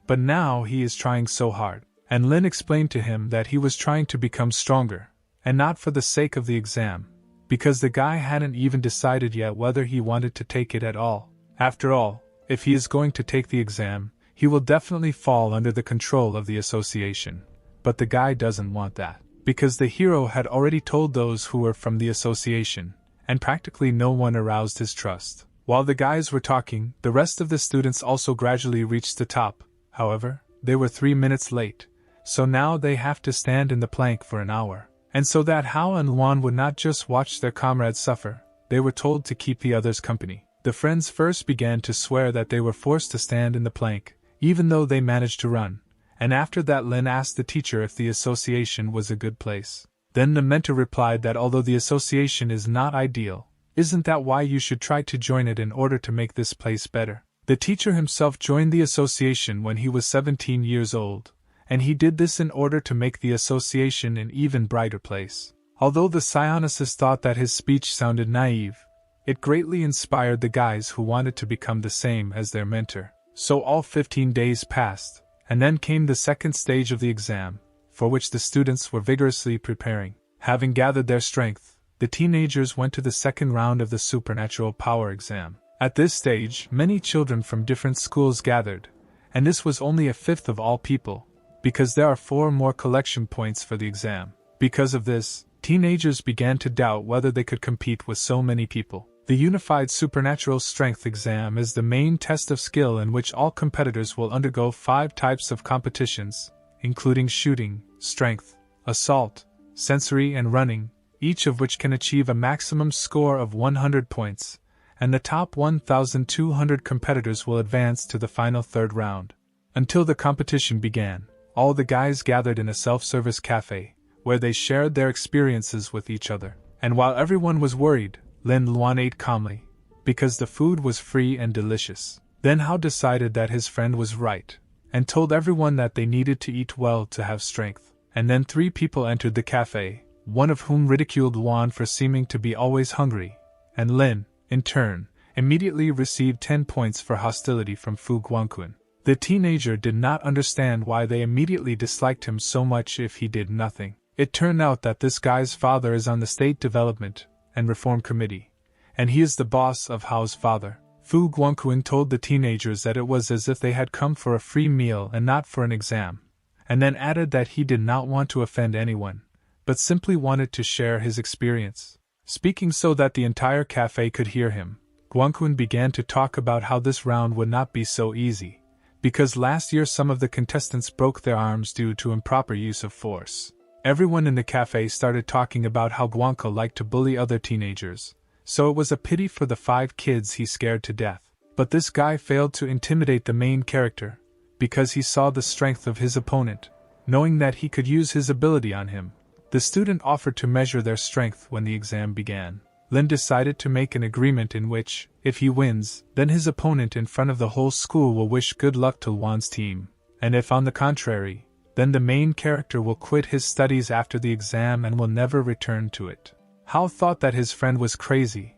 But now he is trying so hard. And Lin explained to him that he was trying to become stronger, and not for the sake of the exam, because the guy hadn't even decided yet whether he wanted to take it at all. After all, if he is going to take the exam, he will definitely fall under the control of the association. But the guy doesn't want that, because the hero had already told those who were from the association, and practically no one aroused his trust. While the guys were talking, the rest of the students also gradually reached the top. However, they were 3 minutes late, so now they have to stand in the plank for an hour. And so that Hao and Luan would not just watch their comrades suffer, they were told to keep the others company. The friends first began to swear that they were forced to stand in the plank, even though they managed to run, and after that Lin asked the teacher if the association was a good place. Then the mentor replied that although the association is not ideal, isn't that why you should try to join it in order to make this place better? The teacher himself joined the association when he was 17 years old, and he did this in order to make the association an even brighter place. Although the psionicist thought that his speech sounded naive, it greatly inspired the guys who wanted to become the same as their mentor. So all 15 days passed, and then came the second stage of the exam, for which the students were vigorously preparing. Having gathered their strength, the teenagers went to the second round of the supernatural power exam. At this stage, many children from different schools gathered, and this was only a fifth of all people, because there are 4 more collection points for the exam. Because of this, teenagers began to doubt whether they could compete with so many people. The Unified Supernatural Strength exam is the main test of skill in which all competitors will undergo 5 types of competitions, including shooting, strength, assault, sensory and running, each of which can achieve a maximum score of 100 points. And the top 1,200 competitors will advance to the final third round. Until the competition began, all the guys gathered in a self-service cafe, where they shared their experiences with each other. And while everyone was worried, Lin Luan ate calmly, because the food was free and delicious. Then Hao decided that his friend was right, and told everyone that they needed to eat well to have strength. And then 3 people entered the cafe, one of whom ridiculed Luan for seeming to be always hungry, and Lin, in turn, immediately received 10 points for hostility from Fu Guangqun. The teenager did not understand why they immediately disliked him so much if he did nothing. It turned out that this guy's father is on the State Development and Reform Committee, and he is the boss of Hao's father. Fu Guangqun told the teenagers that it was as if they had come for a free meal and not for an exam, and then added that he did not want to offend anyone, but simply wanted to share his experience. Speaking so that the entire cafe could hear him, Guangqun began to talk about how this round would not be so easy, because last year some of the contestants broke their arms due to improper use of force. Everyone in the cafe started talking about how Guangqun liked to bully other teenagers, so it was a pity for the 5 kids he scared to death. But this guy failed to intimidate the main character, because he saw the strength of his opponent, knowing that he could use his ability on him. The student offered to measure their strength when the exam began. Lin decided to make an agreement in which, if he wins, then his opponent in front of the whole school will wish good luck to Luan's team, and if on the contrary, then the main character will quit his studies after the exam and will never return to it. Hao thought that his friend was crazy,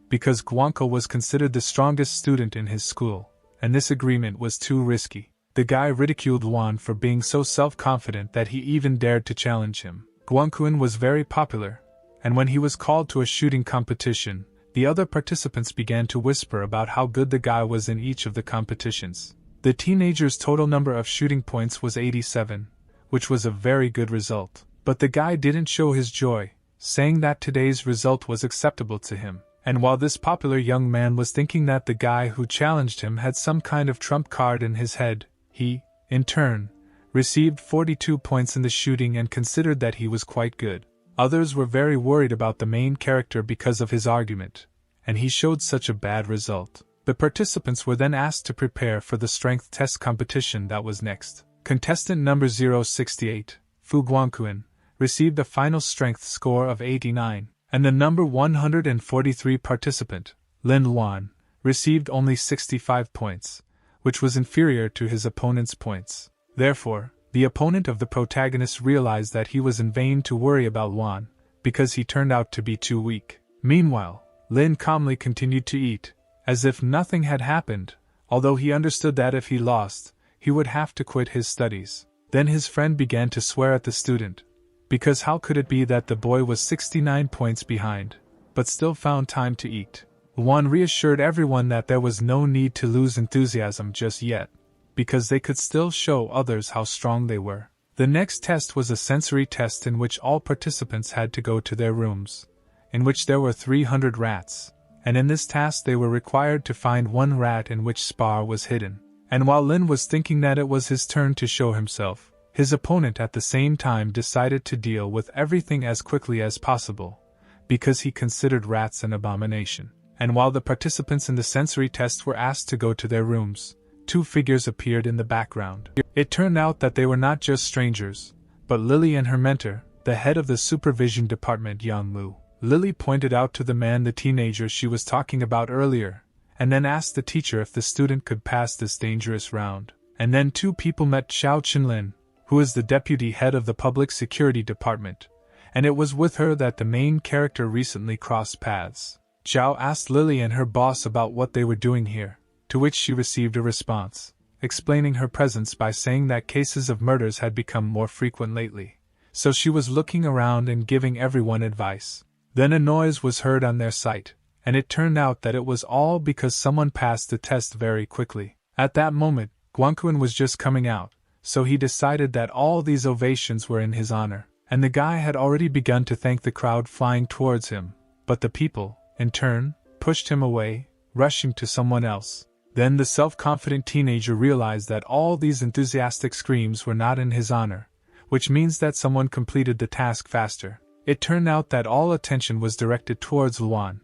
because Guangqun was considered the strongest student in his school, and this agreement was too risky. The guy ridiculed Luan for being so self-confident that he even dared to challenge him. Guangqun was very popular, and when he was called to a shooting competition, the other participants began to whisper about how good the guy was in each of the competitions. The teenager's total number of shooting points was 87, which was a very good result. But the guy didn't show his joy, saying that today's result was acceptable to him. And while this popular young man was thinking that the guy who challenged him had some kind of trump card in his head, he, in turn, received 42 points in the shooting and considered that he was quite good. Others were very worried about the main character because of his argument, and he showed such a bad result. The participants were then asked to prepare for the strength test competition that was next. Contestant number 068, Fu Guangquan, received a final strength score of 89, and the number 143 participant, Lin Luan, received only 65 points, which was inferior to his opponent's points. Therefore, the opponent of the protagonist realized that he was in vain to worry about Luan, because he turned out to be too weak. Meanwhile, Lin calmly continued to eat, as if nothing had happened, although he understood that if he lost, he would have to quit his studies. Then his friend began to swear at the student, because how could it be that the boy was 69 points behind, but still found time to eat? Luan reassured everyone that there was no need to lose enthusiasm just yet, because they could still show others how strong they were. The next test was a sensory test in which all participants had to go to their rooms, in which there were 300 rats, and in this task they were required to find one rat in which spar was hidden. And while Lin was thinking that it was his turn to show himself, his opponent at the same time decided to deal with everything as quickly as possible, because he considered rats an abomination. And while the participants in the sensory test were asked to go to their rooms, two figures appeared in the background. It turned out that they were not just strangers, but Lily and her mentor, the head of the supervision department, Yang Lu. Lily pointed out to the man the teenager she was talking about earlier, and then asked the teacher if the student could pass this dangerous round. And then two people met Xiao Qinlin, who is the deputy head of the public security department, and it was with her that the main character recently crossed paths. Xiao asked Lily and her boss about what they were doing here, to which she received a response, explaining her presence by saying that cases of murders had become more frequent lately, so she was looking around and giving everyone advice. Then a noise was heard on their site, and it turned out that it was all because someone passed the test very quickly. At that moment, Guangquan was just coming out, so he decided that all these ovations were in his honor, and the guy had already begun to thank the crowd flying towards him, but the people, in turn, pushed him away, rushing to someone else. Then the self-confident teenager realized that all these enthusiastic screams were not in his honor, which means that someone completed the task faster. It turned out that all attention was directed towards Luan,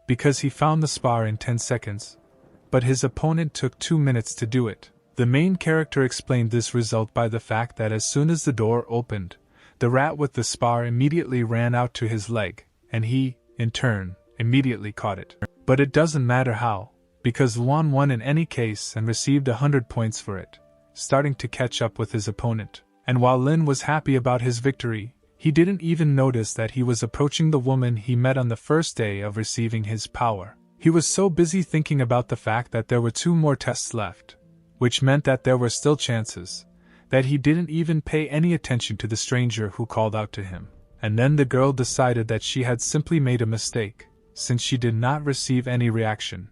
because he found the spar in 10 seconds, but his opponent took 2 minutes to do it. The main character explained this result by the fact that as soon as the door opened, the rat with the spar immediately ran out to his leg, and he, in turn, immediately caught it. But it doesn't matter how, because Luan won in any case and received 100 points for it, starting to catch up with his opponent. And while Lin was happy about his victory, he didn't even notice that he was approaching the woman he met on the first day of receiving his power. He was so busy thinking about the fact that there were 2 more tests left, which meant that there were still chances, that he didn't even pay any attention to the stranger who called out to him. And then the girl decided that she had simply made a mistake, since she did not receive any reaction.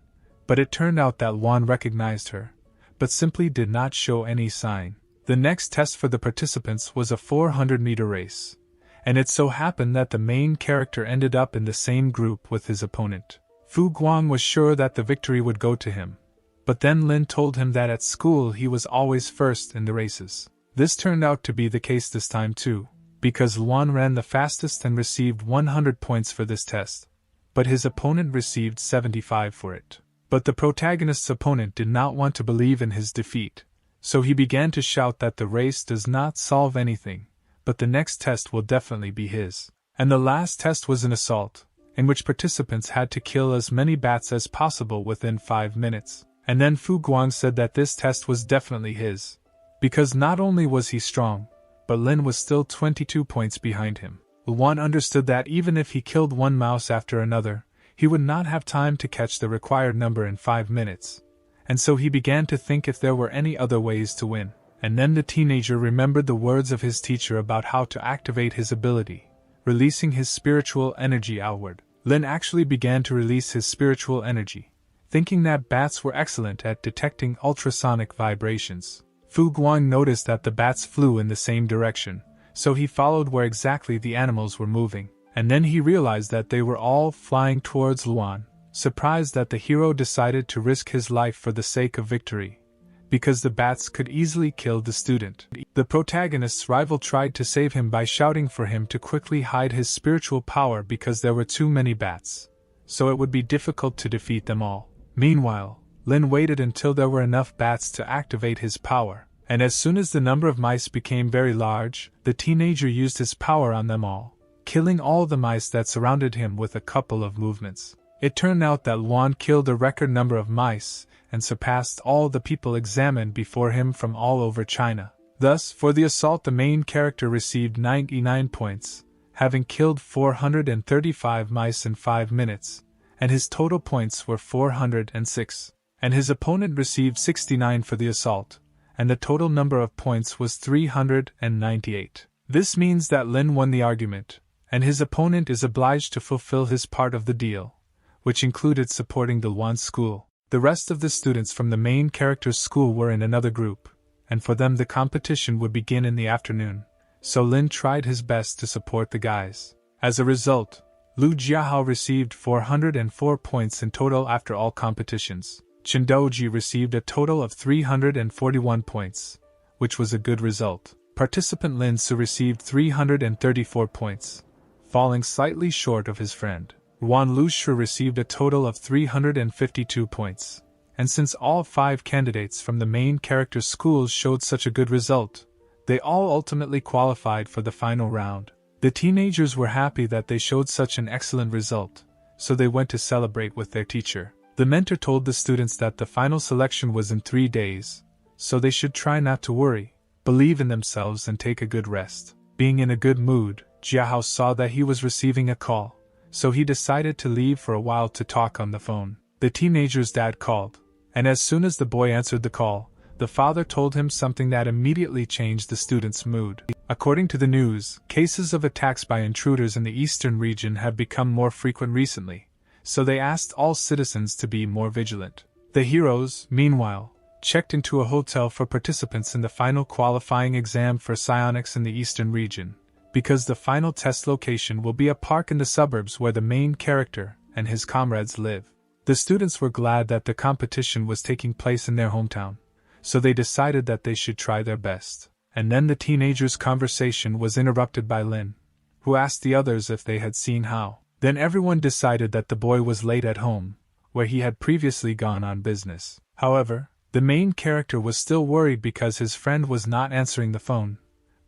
But it turned out that Luan recognized her, but simply did not show any sign. The next test for the participants was a 400-meter race, and it so happened that the main character ended up in the same group with his opponent. Fu Guang was sure that the victory would go to him, but then Lin told him that at school he was always first in the races. This turned out to be the case this time too, because Luan ran the fastest and received 100 points for this test, but his opponent received 75 for it. But the protagonist's opponent did not want to believe in his defeat, so he began to shout that the race does not solve anything, but the next test will definitely be his. And the last test was an assault, in which participants had to kill as many bats as possible within 5 minutes. And then Fu Guang said that this test was definitely his, because not only was he strong, but Lin was still 22 points behind him. Luan understood that even if he killed one mouse after another, he would not have time to catch the required number in 5 minutes, and so he began to think if there were any other ways to win. And then the teenager remembered the words of his teacher about how to activate his ability, releasing his spiritual energy outward. Lin actually began to release his spiritual energy, thinking that bats were excellent at detecting ultrasonic vibrations. Fu Guang noticed that the bats flew in the same direction, so he followed where exactly the animals were moving, and then he realized that they were all flying towards Luan. Surprised that the hero decided to risk his life for the sake of victory, because the bats could easily kill the student. The protagonist's rival tried to save him by shouting for him to quickly hide his spiritual power because there were too many bats, so it would be difficult to defeat them all. Meanwhile, Lin waited until there were enough bats to activate his power, and as soon as the number of mice became very large, the teenager used his power on them all, killing all the mice that surrounded him with a couple of movements. It turned out that Luan killed a record number of mice, and surpassed all the people examined before him from all over China. Thus, for the assault the main character received 99 points, having killed 435 mice in 5 minutes, and his total points were 406. And his opponent received 69 for the assault, and the total number of points was 398. This means that Lin won the argument, and his opponent is obliged to fulfill his part of the deal, which included supporting the Luan school. The rest of the students from the main character's school were in another group, and for them the competition would begin in the afternoon, so Lin tried his best to support the guys. As a result, Lu Jiahao received 404 points in total after all competitions. Chendoji received a total of 341 points, which was a good result. Participant Lin Su received 334 points, falling slightly short of his friend. Wan Lushu received a total of 352 points, and since all 5 candidates from the main character's schools showed such a good result, they all ultimately qualified for the final round. The teenagers were happy that they showed such an excellent result, so they went to celebrate with their teacher. The mentor told the students that the final selection was in 3 days, so they should try not to worry, believe in themselves and take a good rest. Being in a good mood, Jiahao saw that he was receiving a call, so he decided to leave for a while to talk on the phone. The teenager's dad called, and as soon as the boy answered the call, the father told him something that immediately changed the student's mood. According to the news, cases of attacks by intruders in the eastern region have become more frequent recently, so they asked all citizens to be more vigilant. The heroes, meanwhile, checked into a hotel for participants in the final qualifying exam for psionics in the eastern region, because the final test location will be a park in the suburbs where the main character and his comrades live. The students were glad that the competition was taking place in their hometown, so they decided that they should try their best. And then the teenagers' conversation was interrupted by Lin, who asked the others if they had seen Hao. Then everyone decided that the boy was late at home, where he had previously gone on business. However, the main character was still worried because his friend was not answering the phone,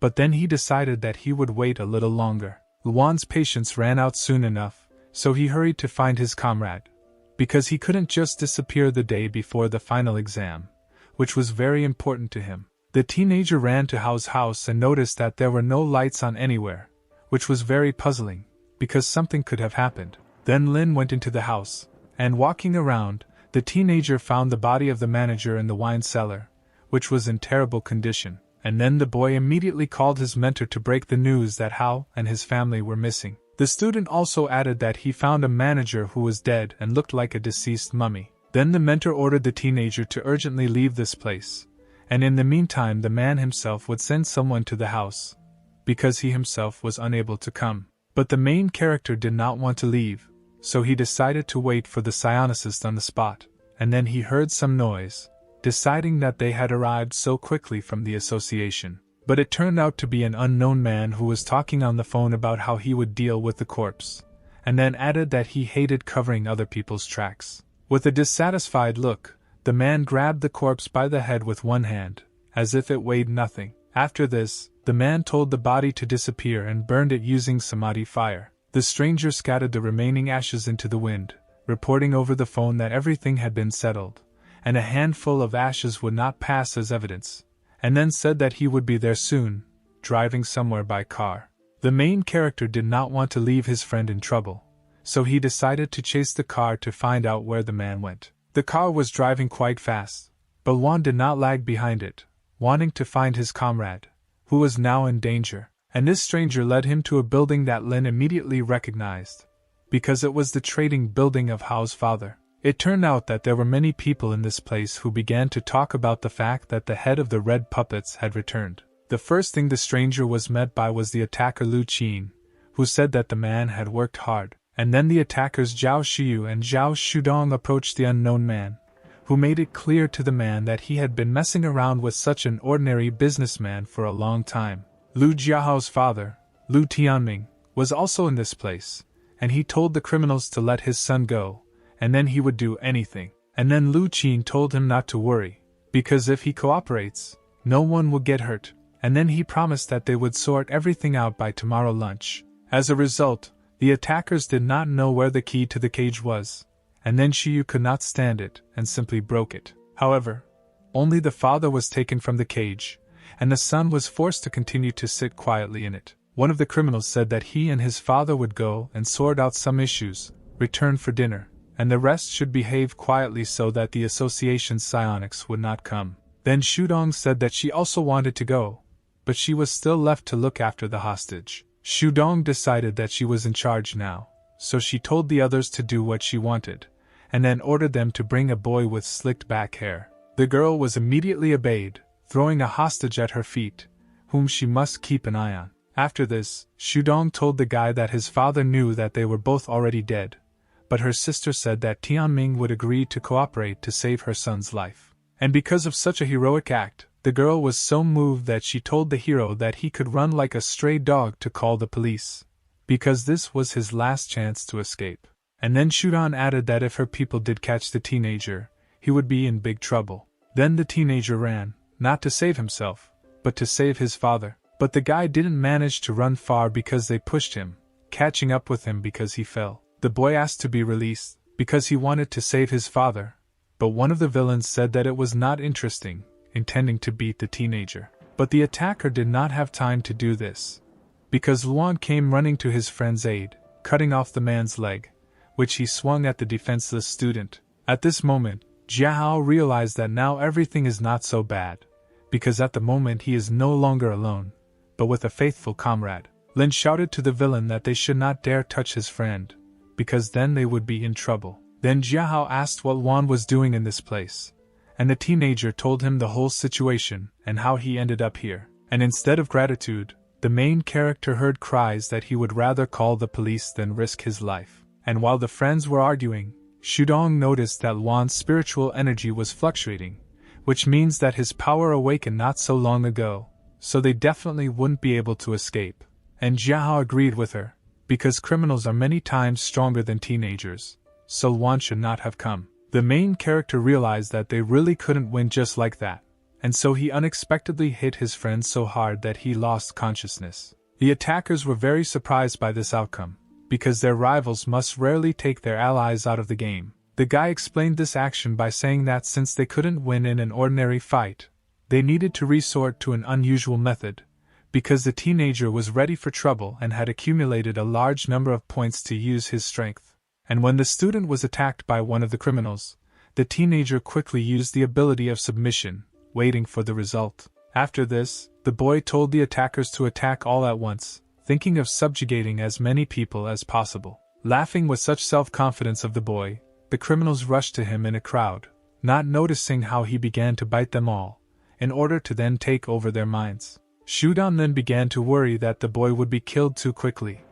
but then he decided that he would wait a little longer. Luan's patience ran out soon enough, so he hurried to find his comrade, because he couldn't just disappear the day before the final exam, which was very important to him. The teenager ran to Hao's house and noticed that there were no lights on anywhere, which was very puzzling, because something could have happened. Then Lin went into the house, and walking around, the teenager found the body of the manager in the wine cellar, which was in terrible condition. And then the boy immediately called his mentor to break the news that Hao and his family were missing. The student also added that he found a manager who was dead and looked like a deceased mummy. Then the mentor ordered the teenager to urgently leave this place, and in the meantime the man himself would send someone to the house, because he himself was unable to come. But the main character did not want to leave, so he decided to wait for the psionicist on the spot, and then he heard some noise, deciding that they had arrived so quickly from the association. But it turned out to be an unknown man who was talking on the phone about how he would deal with the corpse, and then added that he hated covering other people's tracks. With a dissatisfied look, the man grabbed the corpse by the head with one hand, as if it weighed nothing. After this, the man told the body to disappear and burned it using samadhi fire. The stranger scattered the remaining ashes into the wind, reporting over the phone that everything had been settled, and a handful of ashes would not pass as evidence, and then said that he would be there soon, driving somewhere by car. The main character did not want to leave his friend in trouble, so he decided to chase the car to find out where the man went. The car was driving quite fast, but Juan did not lag behind it, wanting to find his comrade, who was now in danger, and this stranger led him to a building that Lin immediately recognized, because it was the trading building of Hao's father. It turned out that there were many people in this place who began to talk about the fact that the head of the red puppets had returned. The first thing the stranger was met by was the attacker Lu Qin, who said that the man had worked hard, and then the attackers Zhao Xiu and Zhao Shudong approached the unknown man, who made it clear to the man that he had been messing around with such an ordinary businessman for a long time. Lu Jiahao's father, Lu Tianming, was also in this place, and he told the criminals to let his son go, and then he would do anything. And then Lu Qin told him not to worry, because if he cooperates, no one will get hurt, and then he promised that they would sort everything out by tomorrow lunch. As a result, the attackers did not know where the key to the cage was, and then Shiyu could not stand it and simply broke it. However, only the father was taken from the cage, and the son was forced to continue to sit quietly in it. One of the criminals said that he and his father would go and sort out some issues, return for dinner, and the rest should behave quietly so that the association's psionics would not come. Then Shudong said that she also wanted to go, but she was still left to look after the hostage. Shudong decided that she was in charge now, so she told the others to do what she wanted, and then ordered them to bring a boy with slicked back hair. The girl was immediately obeyed, throwing a hostage at her feet, whom she must keep an eye on. After this, Shudong told the guy that his father knew that they were both already dead, but her sister said that Tianming would agree to cooperate to save her son's life. And because of such a heroic act, the girl was so moved that she told the hero that he could run like a stray dog to call the police, because this was his last chance to escape. And then Shudong added that if her people did catch the teenager, he would be in big trouble. Then the teenager ran, not to save himself, but to save his father. But the guy didn't manage to run far because they pushed him, catching up with him because he fell. The boy asked to be released, because he wanted to save his father, but one of the villains said that it was not interesting, intending to beat the teenager. But the attacker did not have time to do this, because Luan came running to his friend's aid, cutting off the man's leg, which he swung at the defenseless student. At this moment, Jiahao realized that now everything is not so bad, because at the moment he is no longer alone, but with a faithful comrade. Lin shouted to the villain that they should not dare touch his friend, because then they would be in trouble. Then Jiahao asked what Luan was doing in this place, and the teenager told him the whole situation and how he ended up here. And instead of gratitude, the main character heard cries that he would rather call the police than risk his life. And while the friends were arguing, Shudong noticed that Luan's spiritual energy was fluctuating, which means that his power awakened not so long ago, so they definitely wouldn't be able to escape. And Jiahao agreed with her, because criminals are many times stronger than teenagers, so Luan should not have come. The main character realized that they really couldn't win just like that, and so he unexpectedly hit his friend so hard that he lost consciousness. The attackers were very surprised by this outcome, because their rivals must rarely take their allies out of the game. The guy explained this action by saying that since they couldn't win in an ordinary fight, they needed to resort to an unusual method, because the teenager was ready for trouble and had accumulated a large number of points to use his strength. And when the student was attacked by one of the criminals, the teenager quickly used the ability of submission, waiting for the result. After this, the boy told the attackers to attack all at once, thinking of subjugating as many people as possible. Laughing with such self-confidence of the boy, the criminals rushed to him in a crowd, not noticing how he began to bite them all, in order to then take over their minds. Shudong then began to worry that the boy would be killed too quickly,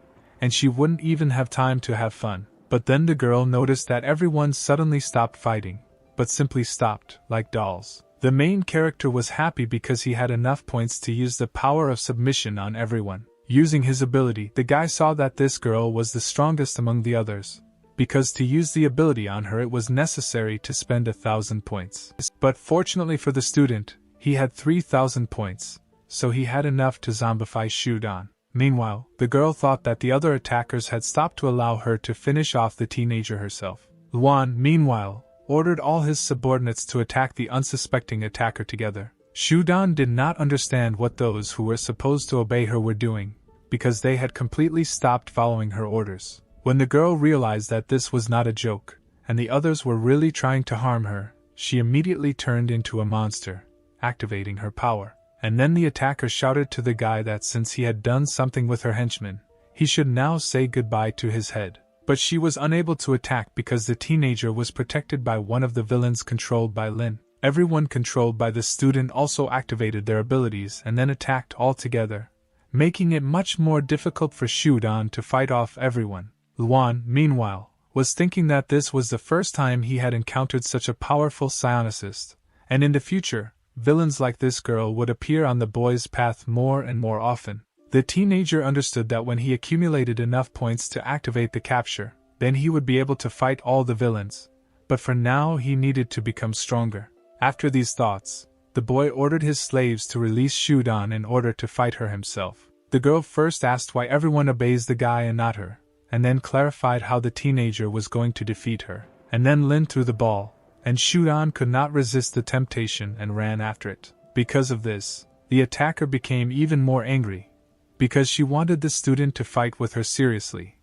and she wouldn't even have time to have fun. But then the girl noticed that everyone suddenly stopped fighting, but simply stopped, like dolls. The main character was happy because he had enough points to use the power of submission on everyone. Using his ability, the guy saw that this girl was the strongest among the others, because to use the ability on her it was necessary to spend 1,000 points. But fortunately for the student, he had 3,000 points, so he had enough to zombify Shudong. Meanwhile, the girl thought that the other attackers had stopped to allow her to finish off the teenager herself. Luan, meanwhile, ordered all his subordinates to attack the unsuspecting attacker together. Shudong did not understand what those who were supposed to obey her were doing, because they had completely stopped following her orders. When the girl realized that this was not a joke, and the others were really trying to harm her, she immediately turned into a monster, activating her power. And then the attacker shouted to the guy that since he had done something with her henchman, he should now say goodbye to his head. But she was unable to attack because the teenager was protected by one of the villains controlled by Lin. Everyone controlled by the student also activated their abilities and then attacked all together, making it much more difficult for Shudong to fight off everyone. Luan, meanwhile, was thinking that this was the first time he had encountered such a powerful psionicist, and in the future, villains like this girl would appear on the boy's path more and more often. The teenager understood that when he accumulated enough points to activate the capture, then he would be able to fight all the villains, but for now he needed to become stronger. After these thoughts, the boy ordered his slaves to release Showdown in order to fight her himself. The girl first asked why everyone obeys the guy and not her, and then clarified how the teenager was going to defeat her. And then Lin threw the ball, and Showdown could not resist the temptation and ran after it. Because of this, the attacker became even more angry, because she wanted the student to fight with her seriously,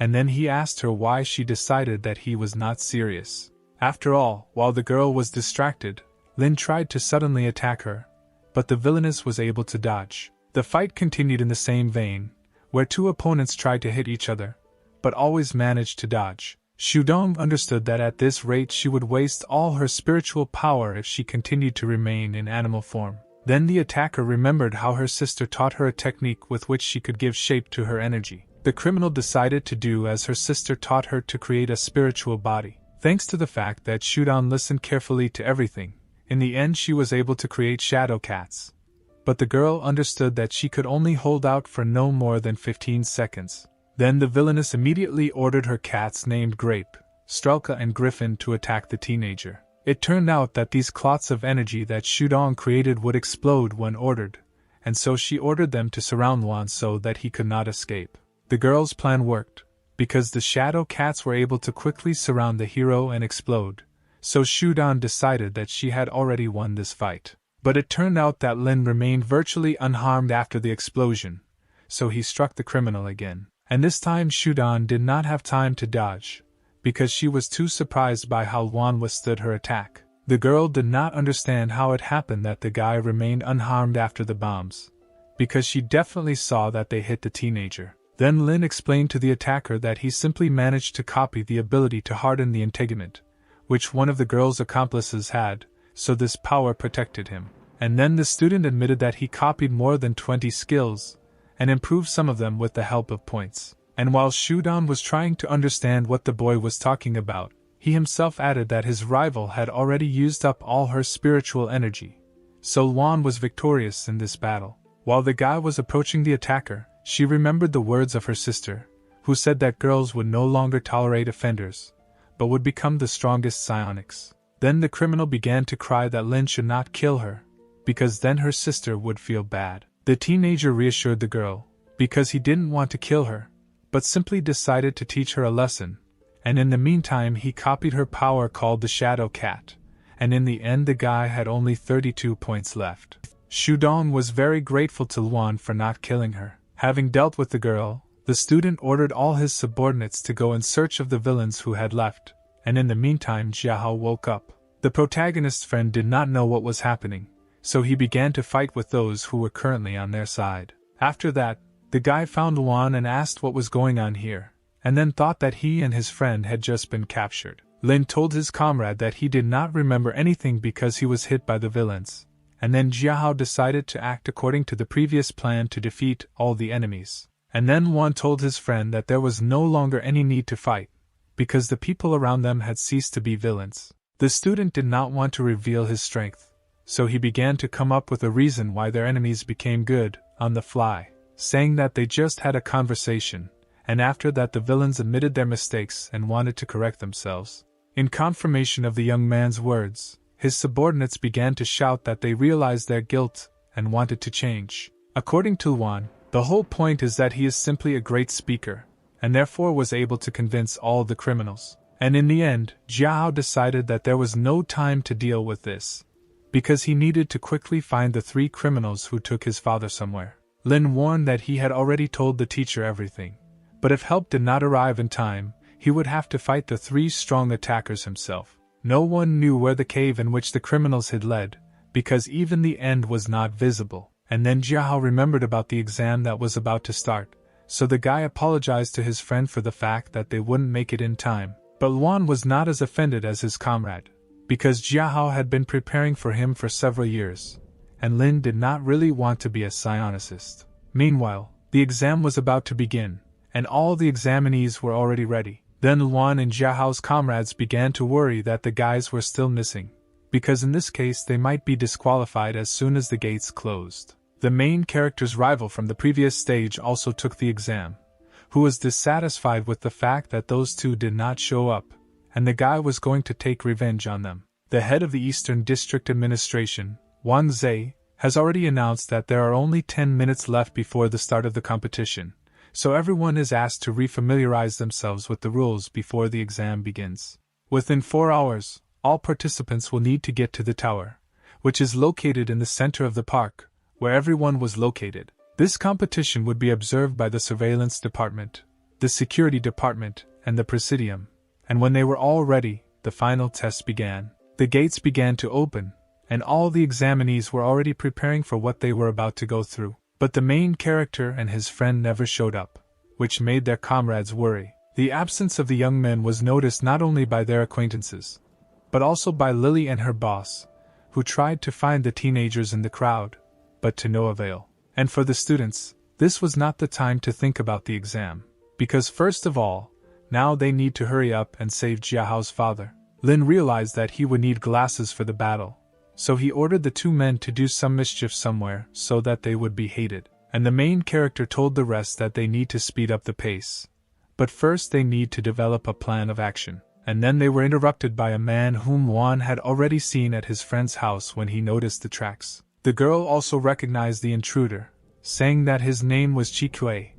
and then he asked her why she decided that he was not serious. After all, while the girl was distracted, Lin tried to suddenly attack her, but the villainess was able to dodge. The fight continued in the same vein, where two opponents tried to hit each other, but always managed to dodge. Shudong understood that at this rate she would waste all her spiritual power if she continued to remain in animal form. Then the attacker remembered how her sister taught her a technique with which she could give shape to her energy. The criminal decided to do as her sister taught her to create a spiritual body. Thanks to the fact that Shudong listened carefully to everything, in the end she was able to create shadow cats. But the girl understood that she could only hold out for no more than 15 seconds. Then the villainess immediately ordered her cats named Grape, Strelka and Griffin to attack the teenager. It turned out that these clots of energy that Shudong created would explode when ordered, and so she ordered them to surround Wan so that he could not escape. The girl's plan worked, because the shadow cats were able to quickly surround the hero and explode, so Shudong decided that she had already won this fight. But it turned out that Lin remained virtually unharmed after the explosion, so he struck the criminal again. And this time Shudong did not have time to dodge, because she was too surprised by how Wan withstood her attack. The girl did not understand how it happened that the guy remained unharmed after the bombs, because she definitely saw that they hit the teenager. Then Lin explained to the attacker that he simply managed to copy the ability to harden the integument, which one of the girl's accomplices had, so this power protected him. And then the student admitted that he copied more than 20 skills, and improved some of them with the help of points. And while Shudong was trying to understand what the boy was talking about, he himself added that his rival had already used up all her spiritual energy. So Wan was victorious in this battle. While the guy was approaching the attacker, she remembered the words of her sister, who said that girls would no longer tolerate offenders, but would become the strongest psionics. Then the criminal began to cry that Lin should not kill her, because then her sister would feel bad. The teenager reassured the girl, because he didn't want to kill her, but simply decided to teach her a lesson, and in the meantime he copied her power called the Shadow Cat, and in the end the guy had only 32 points left. Shudong was very grateful to Luan for not killing her. Having dealt with the girl, the student ordered all his subordinates to go in search of the villains who had left, and in the meantime Jiahao woke up. The protagonist's friend did not know what was happening, so he began to fight with those who were currently on their side. After that, the guy found Luan and asked what was going on here, and then thought that he and his friend had just been captured. Lin told his comrade that he did not remember anything because he was hit by the villains, and then Jiahao decided to act according to the previous plan to defeat all the enemies. And then Luan told his friend that there was no longer any need to fight, because the people around them had ceased to be villains. The student did not want to reveal his strength, so he began to come up with a reason why their enemies became good, on the fly, saying that they just had a conversation, and after that the villains admitted their mistakes and wanted to correct themselves. In confirmation of the young man's words, his subordinates began to shout that they realized their guilt and wanted to change. According to Luan, the whole point is that he is simply a great speaker, and therefore was able to convince all the criminals. And in the end, Jiahao decided that there was no time to deal with this, because he needed to quickly find the 3 criminals who took his father somewhere. Lin warned that he had already told the teacher everything, but if help did not arrive in time, he would have to fight the 3 strong attackers himself. No one knew where the cave in which the criminals had led, because even the end was not visible. And then Jiahao remembered about the exam that was about to start, so the guy apologized to his friend for the fact that they wouldn't make it in time. But Luan was not as offended as his comrade, because Jiahao had been preparing for him for several years, and Lin did not really want to be a psionicist. Meanwhile, the exam was about to begin, and all the examinees were already ready. Then Luan and Jiahao's comrades began to worry that the guys were still missing, because in this case they might be disqualified as soon as the gates closed. The main character's rival from the previous stage also took the exam, who was dissatisfied with the fact that those two did not show up, and the guy was going to take revenge on them. The head of the Eastern District Administration, Wang Zhe, has already announced that there are only 10 minutes left before the start of the competition, so everyone is asked to refamiliarize themselves with the rules before the exam begins. Within 4 hours, all participants will need to get to the tower, which is located in the center of the park, where everyone was located. This competition would be observed by the Surveillance Department, the Security Department, and the Presidium, and when they were all ready, the final test began. The gates began to open, and all the examinees were already preparing for what they were about to go through. But the main character and his friend never showed up, which made their comrades worry. The absence of the young men was noticed not only by their acquaintances, but also by Lily and her boss, who tried to find the teenagers in the crowd, but to no avail. And for the students, this was not the time to think about the exam, because first of all, now they need to hurry up and save Jiahao's father. Lin realized that he would need glasses for the battle, so he ordered the two men to do some mischief somewhere so that they would be hated, and the main character told the rest that they need to speed up the pace. But first they need to develop a plan of action. And then they were interrupted by a man whom Juan had already seen at his friend's house when he noticed the tracks. The girl also recognized the intruder, saying that his name was Qikui,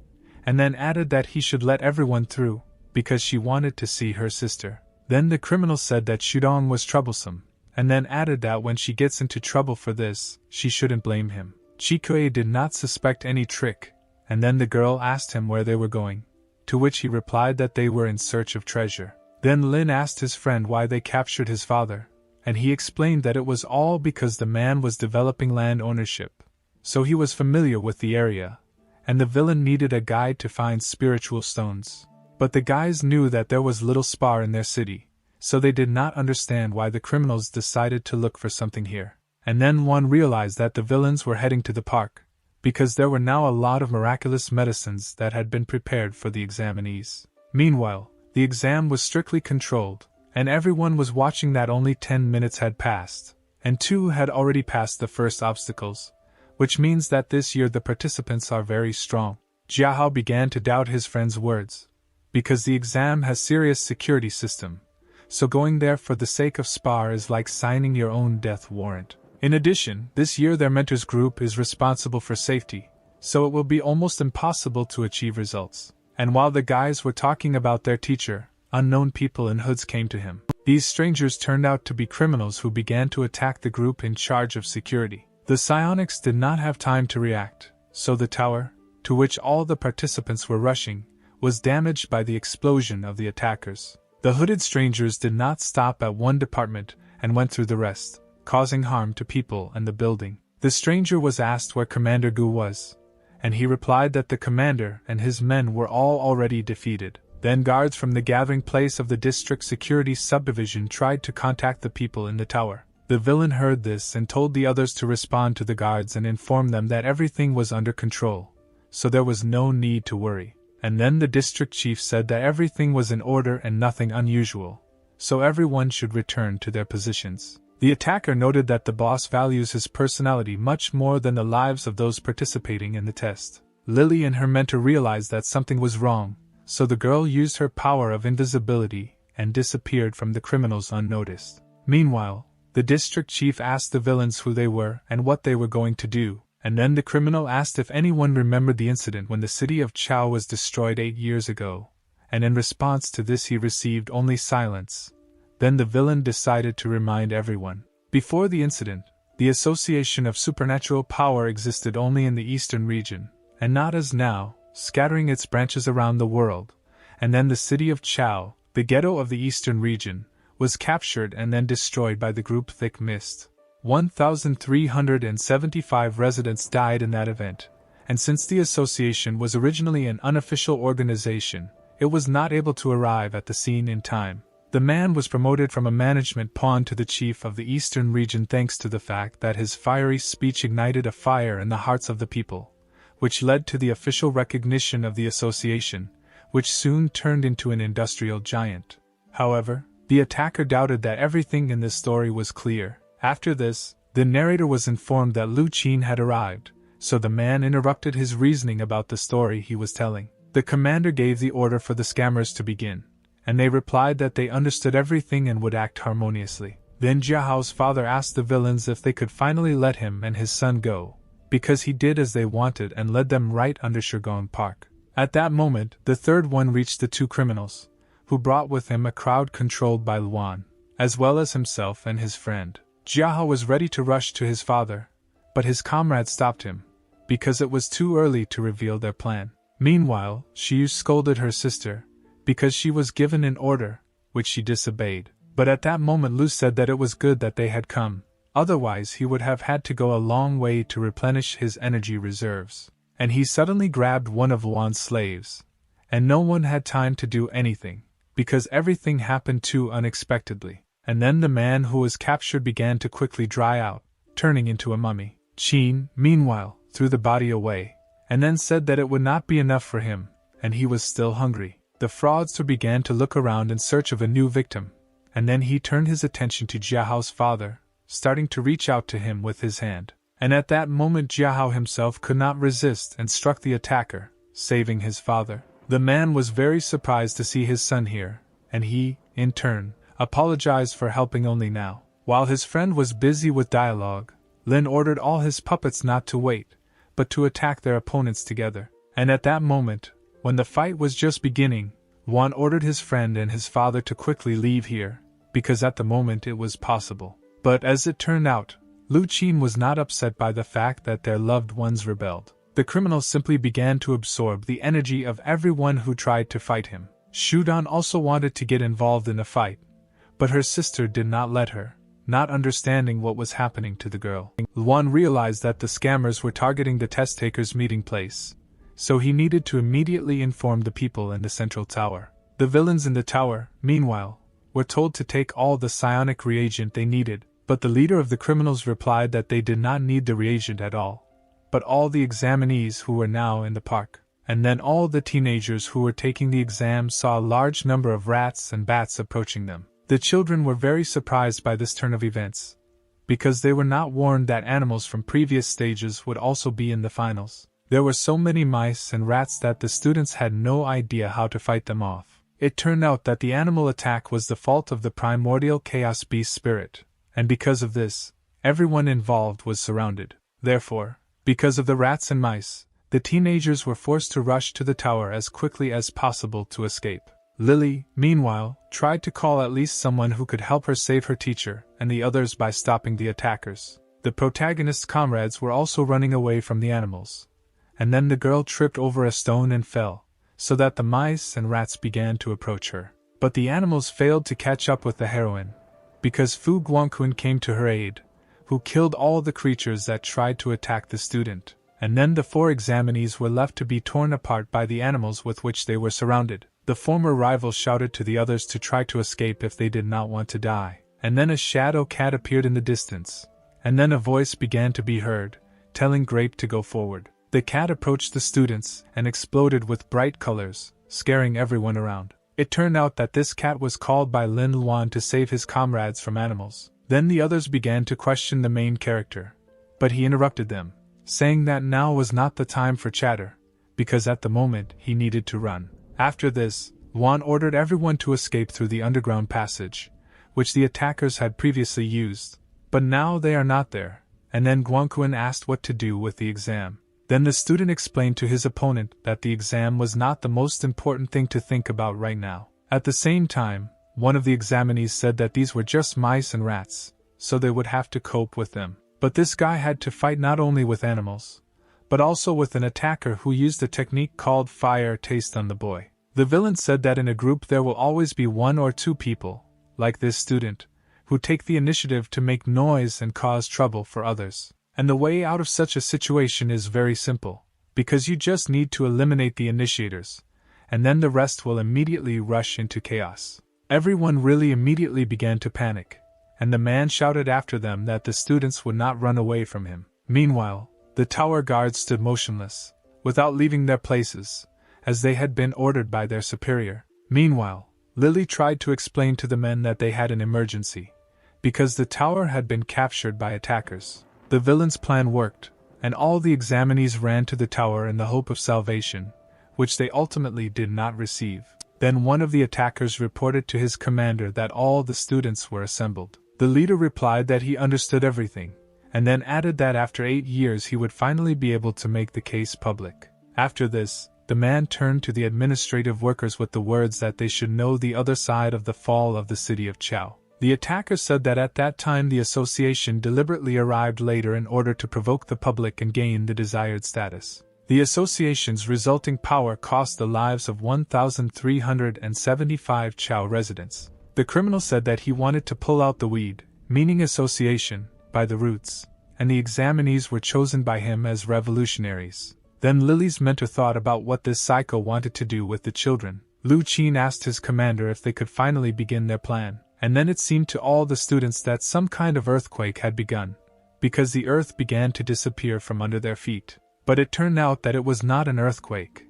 and then added that he should let everyone through, because she wanted to see her sister. Then the criminal said that Shudong was troublesome, and then added that when she gets into trouble for this, she shouldn't blame him. Qikui did not suspect any trick, and then the girl asked him where they were going, to which he replied that they were in search of treasure. Then Lin asked his friend why they captured his father, and he explained that it was all because the man was developing land ownership, so he was familiar with the area, and the villain needed a guide to find spiritual stones. But the guys knew that there was little spar in their city, so they did not understand why the criminals decided to look for something here. And then one realized that the villains were heading to the park, because there were now a lot of miraculous medicines that had been prepared for the examinees. Meanwhile, the exam was strictly controlled, and everyone was watching that only 10 minutes had passed, and 2 had already passed the first obstacles, which means that this year the participants are very strong. Jiahao began to doubt his friend's words, because the exam has serious security system, so going there for the sake of spar is like signing your own death warrant. In addition, this year their mentors group is responsible for safety, so it will be almost impossible to achieve results. And while the guys were talking about their teacher, unknown people in hoods came to him. These strangers turned out to be criminals who began to attack the group in charge of security. The Psionics did not have time to react, so the tower, to which all the participants were rushing, was damaged by the explosion of the attackers. The hooded strangers did not stop at one department and went through the rest, causing harm to people and the building. The stranger was asked where Commander Gu was, and he replied that the commander and his men were all already defeated. Then guards from the gathering place of the district security subdivision tried to contact the people in the tower. The villain heard this and told the others to respond to the guards and inform them that everything was under control, so there was no need to worry. And then the district chief said that everything was in order and nothing unusual, so everyone should return to their positions. The attacker noted that the boss values his personality much more than the lives of those participating in the test. Lily and her mentor realized that something was wrong, so the girl used her power of invisibility and disappeared from the criminals unnoticed. Meanwhile, the district chief asked the villains who they were and what they were going to do, and then the criminal asked if anyone remembered the incident when the city of Chao was destroyed 8 years ago, and in response to this he received only silence. Then the villain decided to remind everyone. Before the incident, the Association of Supernatural Power existed only in the eastern region, and not as now, scattering its branches around the world, and then the city of Chao, the ghetto of the eastern region, was captured and then destroyed by the group Thick Mist. 1,375 residents died in that event, and since the association was originally an unofficial organization, it was not able to arrive at the scene in time. The man was promoted from a management pawn to the chief of the eastern region thanks to the fact that his fiery speech ignited a fire in the hearts of the people, which led to the official recognition of the association, which soon turned into an industrial giant. However, the attacker doubted that everything in this story was clear. After this, the narrator was informed that Lu Qin had arrived, so the man interrupted his reasoning about the story he was telling. The commander gave the order for the scammers to begin, and they replied that they understood everything and would act harmoniously. Then Jiahao's father asked the villains if they could finally let him and his son go, because he did as they wanted and led them right under Shigong Park. At that moment, the third one reached the two criminals, who brought with him a crowd controlled by Luan, as well as himself and his friend. Jiahao was ready to rush to his father, but his comrade stopped him, because it was too early to reveal their plan. Meanwhile, Xiu scolded her sister, because she was given an order, which she disobeyed. But at that moment Lu said that it was good that they had come, otherwise he would have had to go a long way to replenish his energy reserves. And he suddenly grabbed one of Luan's slaves, and no one had time to do anything, because everything happened too unexpectedly. And then the man who was captured began to quickly dry out, turning into a mummy. Qin, meanwhile, threw the body away, and then said that it would not be enough for him, and he was still hungry. The fraudster began to look around in search of a new victim, and then he turned his attention to Jiahao's father, starting to reach out to him with his hand. And at that moment Jiahao himself could not resist and struck the attacker, saving his father. The man was very surprised to see his son here, and he, in turn, apologized for helping only now. While his friend was busy with dialogue, Lin ordered all his puppets not to wait, but to attack their opponents together. And at that moment, when the fight was just beginning, Wan ordered his friend and his father to quickly leave here, because at the moment it was possible. But as it turned out, Lu Qin was not upset by the fact that their loved ones rebelled. The criminals simply began to absorb the energy of everyone who tried to fight him. Shudan also wanted to get involved in the fight, but her sister did not let her, not understanding what was happening to the girl. Luan realized that the scammers were targeting the test-takers' meeting place, so he needed to immediately inform the people in the central tower. The villains in the tower, meanwhile, were told to take all the psionic reagent they needed, but the leader of the criminals replied that they did not need the reagent at all, but all the examinees who were now in the park. And then all the teenagers who were taking the exam saw a large number of rats and bats approaching them. The children were very surprised by this turn of events, because they were not warned that animals from previous stages would also be in the finals. There were so many mice and rats that the students had no idea how to fight them off. It turned out that the animal attack was the fault of the primordial chaos beast spirit, and because of this, everyone involved was surrounded. Therefore, because of the rats and mice, the teenagers were forced to rush to the tower as quickly as possible to escape. Lily, meanwhile, tried to call at least someone who could help her save her teacher and the others by stopping the attackers. The protagonist's comrades were also running away from the animals, and then the girl tripped over a stone and fell, so that the mice and rats began to approach her. But the animals failed to catch up with the heroine, because Fu Guangqun came to her aid, who killed all the creatures that tried to attack the student, and then the 4 examinees were left to be torn apart by the animals with which they were surrounded. The former rivals shouted to the others to try to escape if they did not want to die, and then a shadow cat appeared in the distance, and then a voice began to be heard, telling Grape to go forward. The cat approached the students and exploded with bright colors, scaring everyone around. It turned out that this cat was called by Lin Luan to save his comrades from animals. Then the others began to question the main character, but he interrupted them, saying that now was not the time for chatter, because at the moment he needed to run. After this, Luan ordered everyone to escape through the underground passage, which the attackers had previously used, but now they are not there, and then Guangqun asked what to do with the exam. Then the student explained to his opponent that the exam was not the most important thing to think about right now. At the same time, one of the examinees said that these were just mice and rats, so they would have to cope with them. But this guy had to fight not only with animals, but also with an attacker who used a technique called fire taste on the boy. The villain said that in a group there will always be 1 or 2 people, like this student, who take the initiative to make noise and cause trouble for others. And the way out of such a situation is very simple, because you just need to eliminate the initiators, and then the rest will immediately rush into chaos. Everyone really immediately began to panic, and the man shouted after them that the students would not run away from him. Meanwhile, the tower guards stood motionless, without leaving their places, as they had been ordered by their superior. Meanwhile, Lily tried to explain to the men that they had an emergency, because the tower had been captured by attackers. The villain's plan worked, and all the examinees ran to the tower in the hope of salvation, which they ultimately did not receive. Then one of the attackers reported to his commander that all the students were assembled. The leader replied that he understood everything, and then added that after 8 years he would finally be able to make the case public. After this, the man turned to the administrative workers with the words that they should know the other side of the fall of the city of Chao. The attacker said that at that time the association deliberately arrived later in order to provoke the public and gain the desired status. The association's resulting power cost the lives of 1,375 Chao residents. The criminal said that he wanted to pull out the weed, meaning association, by the roots, and the examinees were chosen by him as revolutionaries. Then Lily's mentor thought about what this psycho wanted to do with the children. Lu Qin asked his commander if they could finally begin their plan, and then it seemed to all the students that some kind of earthquake had begun, because the earth began to disappear from under their feet. But it turned out that it was not an earthquake,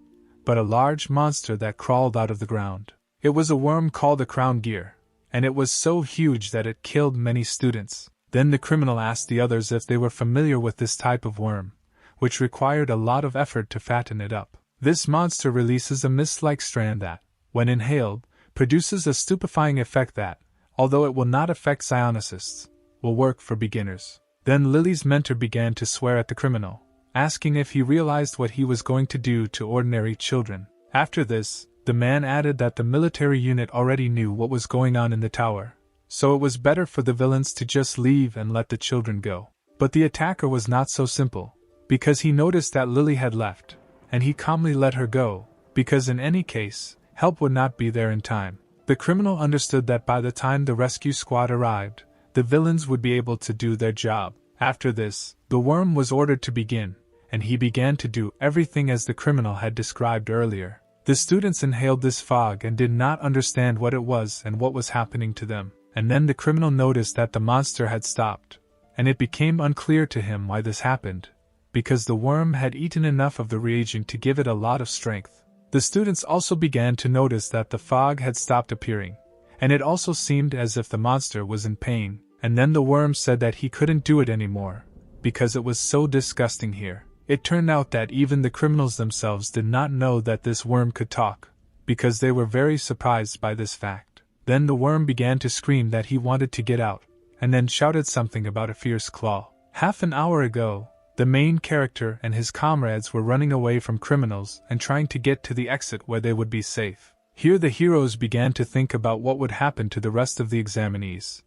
but a large monster that crawled out of the ground. It was a worm called a crown gear, and it was so huge that it killed many students. Then the criminal asked the others if they were familiar with this type of worm, which required a lot of effort to fatten it up. This monster releases a mist-like strand that, when inhaled, produces a stupefying effect that, although it will not affect psionicists, will work for beginners. Then Lily's mentor began to swear at the criminal, asking if he realized what he was going to do to ordinary children. After this, the man added that the military unit already knew what was going on in the tower, so it was better for the villains to just leave and let the children go. But the attacker was not so simple, because he noticed that Lily had left, and he calmly let her go, because in any case, help would not be there in time. The criminal understood that by the time the rescue squad arrived, the villains would be able to do their job. After this, the worm was ordered to begin, and he began to do everything as the criminal had described earlier. The students inhaled this fog and did not understand what it was and what was happening to them, and then the criminal noticed that the monster had stopped, and it became unclear to him why this happened, because the worm had eaten enough of the reagent to give it a lot of strength. The students also began to notice that the fog had stopped appearing, and it also seemed as if the monster was in pain, and then the worm said that he couldn't do it anymore, because it was so disgusting here. It turned out that even the criminals themselves did not know that this worm could talk, because they were very surprised by this fact. Then the worm began to scream that he wanted to get out, and then shouted something about a fierce claw. Half an hour ago, the main character and his comrades were running away from criminals and trying to get to the exit where they would be safe. Here the heroes began to think about what would happen to the rest of the examinees,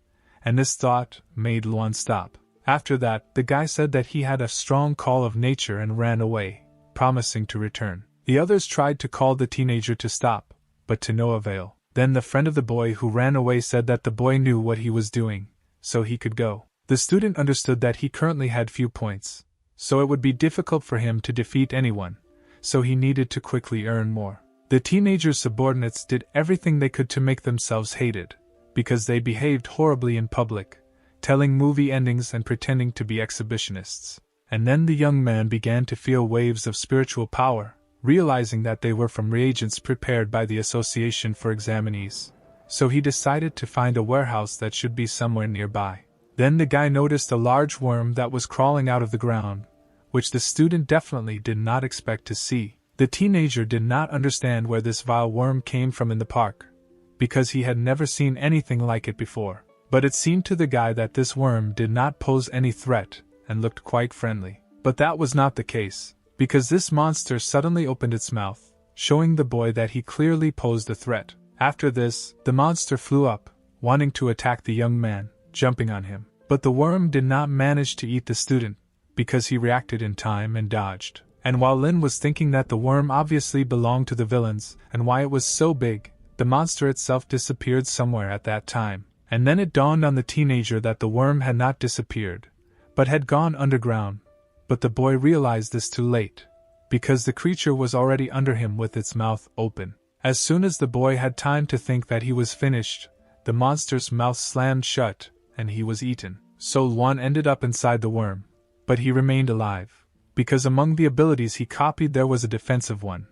and this thought made Luan stop. After that, the guy said that he had a strong call of nature and ran away, promising to return. The others tried to call the teenager to stop, but to no avail. Then the friend of the boy who ran away said that the boy knew what he was doing, so he could go. The student understood that he currently had few points, so it would be difficult for him to defeat anyone, so he needed to quickly earn more. The teenager's subordinates did everything they could to make themselves hated, because they behaved horribly in public, telling movie endings and pretending to be exhibitionists. And then the young man began to feel waves of spiritual power, realizing that they were from reagents prepared by the Association for Examinees. So he decided to find a warehouse that should be somewhere nearby. Then the guy noticed a large worm that was crawling out of the ground, which the student definitely did not expect to see. The teenager did not understand where this vile worm came from in the park, because he had never seen anything like it before. But it seemed to the guy that this worm did not pose any threat, and looked quite friendly. But that was not the case, because this monster suddenly opened its mouth, showing the boy that he clearly posed a threat. After this, the monster flew up, wanting to attack the young man, jumping on him. But the worm did not manage to eat the student, because he reacted in time and dodged. And while Lin was thinking that the worm obviously belonged to the villains, and why it was so big, the monster itself disappeared somewhere at that time. And then it dawned on the teenager that the worm had not disappeared, but had gone underground. But the boy realized this too late, because the creature was already under him with its mouth open. As soon as the boy had time to think that he was finished, the monster's mouth slammed shut, and he was eaten. So Luan ended up inside the worm, but he remained alive, because among the abilities he copied there was a defensive one,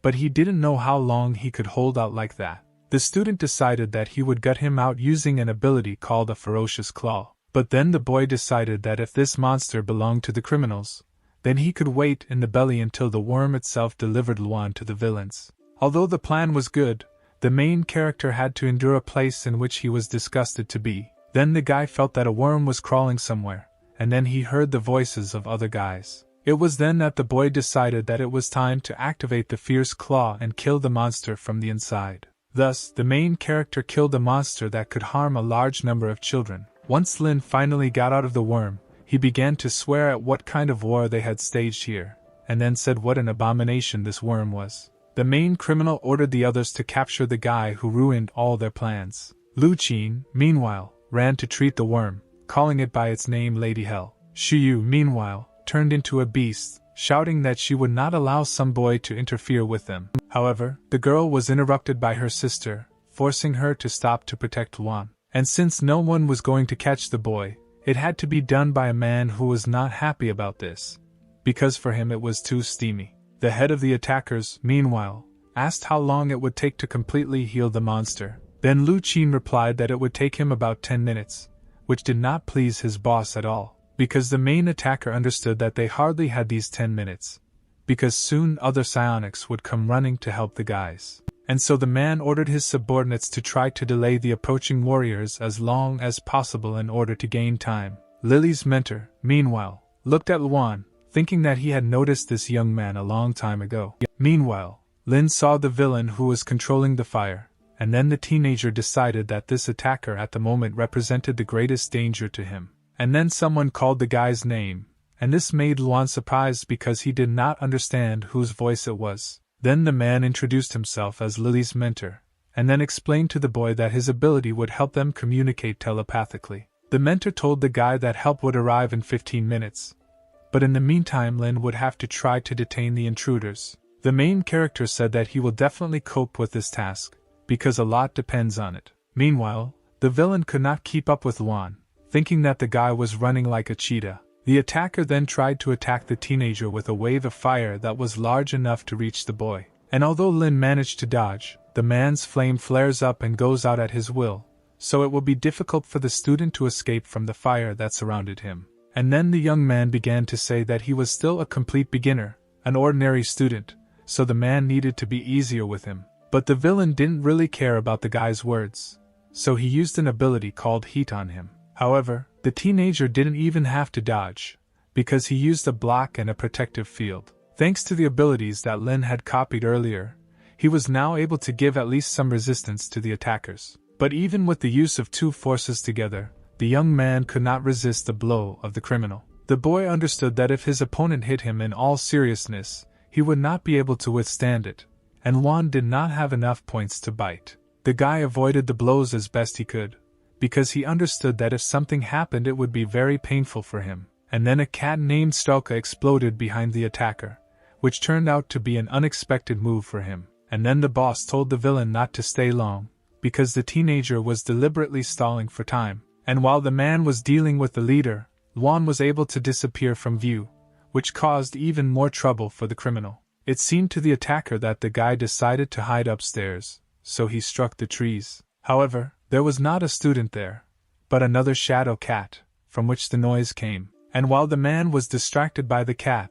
but he didn't know how long he could hold out like that. The student decided that he would gut him out using an ability called a ferocious claw. But then the boy decided that if this monster belonged to the criminals, then he could wait in the belly until the worm itself delivered Luan to the villains. Although the plan was good, the main character had to endure a place in which he was disgusted to be. Then the guy felt that a worm was crawling somewhere, and then he heard the voices of other guys. It was then that the boy decided that it was time to activate the fierce claw and kill the monster from the inside. Thus, the main character killed a monster that could harm a large number of children. Once Lin finally got out of the worm, he began to swear at what kind of war they had staged here, and then said what an abomination this worm was. The main criminal ordered the others to capture the guy who ruined all their plans. Lu Qin, meanwhile, ran to treat the worm, calling it by its name Lady Hell. Shiyu, meanwhile, turned into a beast, shouting that she would not allow some boy to interfere with them. However, the girl was interrupted by her sister, forcing her to stop to protect Luan. And since no one was going to catch the boy, it had to be done by a man who was not happy about this, because for him it was too steamy. The head of the attackers, meanwhile, asked how long it would take to completely heal the monster. Then Lu Qin replied that it would take him about 10 minutes, which did not please his boss at all, because the main attacker understood that they hardly had these 10 minutes, because soon other psionics would come running to help the guys. And so the man ordered his subordinates to try to delay the approaching warriors as long as possible in order to gain time. Lily's mentor, meanwhile, looked at Luan, thinking that he had noticed this young man a long time ago. Meanwhile, Lin saw the villain who was controlling the fire, and then the teenager decided that this attacker at the moment represented the greatest danger to him. And then someone called the guy's name, and this made Luan surprised because he did not understand whose voice it was. Then the man introduced himself as Lily's mentor, and then explained to the boy that his ability would help them communicate telepathically. The mentor told the guy that help would arrive in 15 minutes, but in the meantime Lin would have to try to detain the intruders. The main character said that he will definitely cope with this task, because a lot depends on it. Meanwhile, the villain could not keep up with Luan, thinking that the guy was running like a cheetah. The attacker then tried to attack the teenager with a wave of fire that was large enough to reach the boy. And although Lin managed to dodge, the man's flame flares up and goes out at his will, so it will be difficult for the student to escape from the fire that surrounded him. And then the young man began to say that he was still a complete beginner, an ordinary student, so the man needed to be easier with him. But the villain didn't really care about the guy's words, so he used an ability called Heat on him. However, the teenager didn't even have to dodge, because he used a block and a protective field. Thanks to the abilities that Lin had copied earlier, he was now able to give at least some resistance to the attackers. But even with the use of two forces together, the young man could not resist the blow of the criminal. The boy understood that if his opponent hit him in all seriousness, he would not be able to withstand it, and Luan did not have enough points to bite. The guy avoided the blows as best he could, because he understood that if something happened it would be very painful for him. And then a cat named Stalka exploded behind the attacker, which turned out to be an unexpected move for him. And then the boss told the villain not to stay long, because the teenager was deliberately stalling for time. And while the man was dealing with the leader, Luan was able to disappear from view, which caused even more trouble for the criminal. It seemed to the attacker that the guy decided to hide upstairs, so he struck the trees. However, there was not a student there, but another shadow cat, from which the noise came. And while the man was distracted by the cat,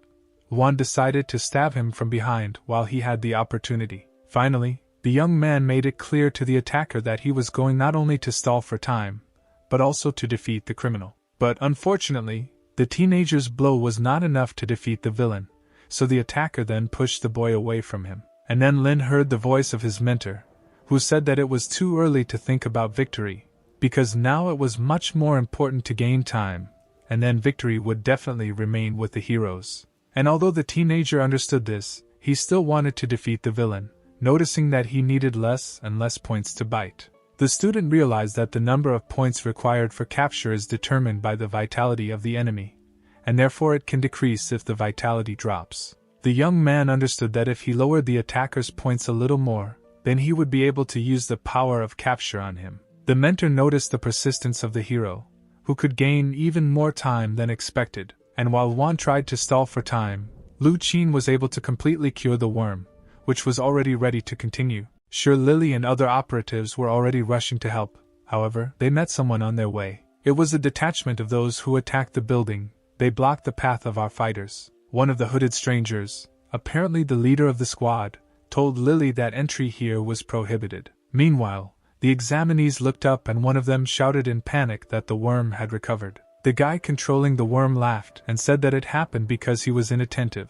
Luan decided to stab him from behind while he had the opportunity. Finally, the young man made it clear to the attacker that he was going not only to stall for time, but also to defeat the criminal. But unfortunately, the teenager's blow was not enough to defeat the villain, so the attacker then pushed the boy away from him. And then Lin heard the voice of his mentor, who said that it was too early to think about victory, because now it was much more important to gain time, and then victory would definitely remain with the heroes. And although the teenager understood this, he still wanted to defeat the villain, noticing that he needed less and less points to bite. The student realized that the number of points required for capture is determined by the vitality of the enemy, and therefore it can decrease if the vitality drops. The young man understood that if he lowered the attacker's points a little more, then he would be able to use the power of capture on him. The mentor noticed the persistence of the hero, who could gain even more time than expected, and while Luan tried to stall for time, Lu Qin was able to completely cure the worm, which was already ready to continue. Sure, Lily and other operatives were already rushing to help. However, they met someone on their way. It was a detachment of those who attacked the building. They blocked the path of our fighters. One of the hooded strangers, apparently the leader of the squad, told Lily that entry here was prohibited. Meanwhile, the examinees looked up and one of them shouted in panic that the worm had recovered. The guy controlling the worm laughed and said that it happened because he was inattentive.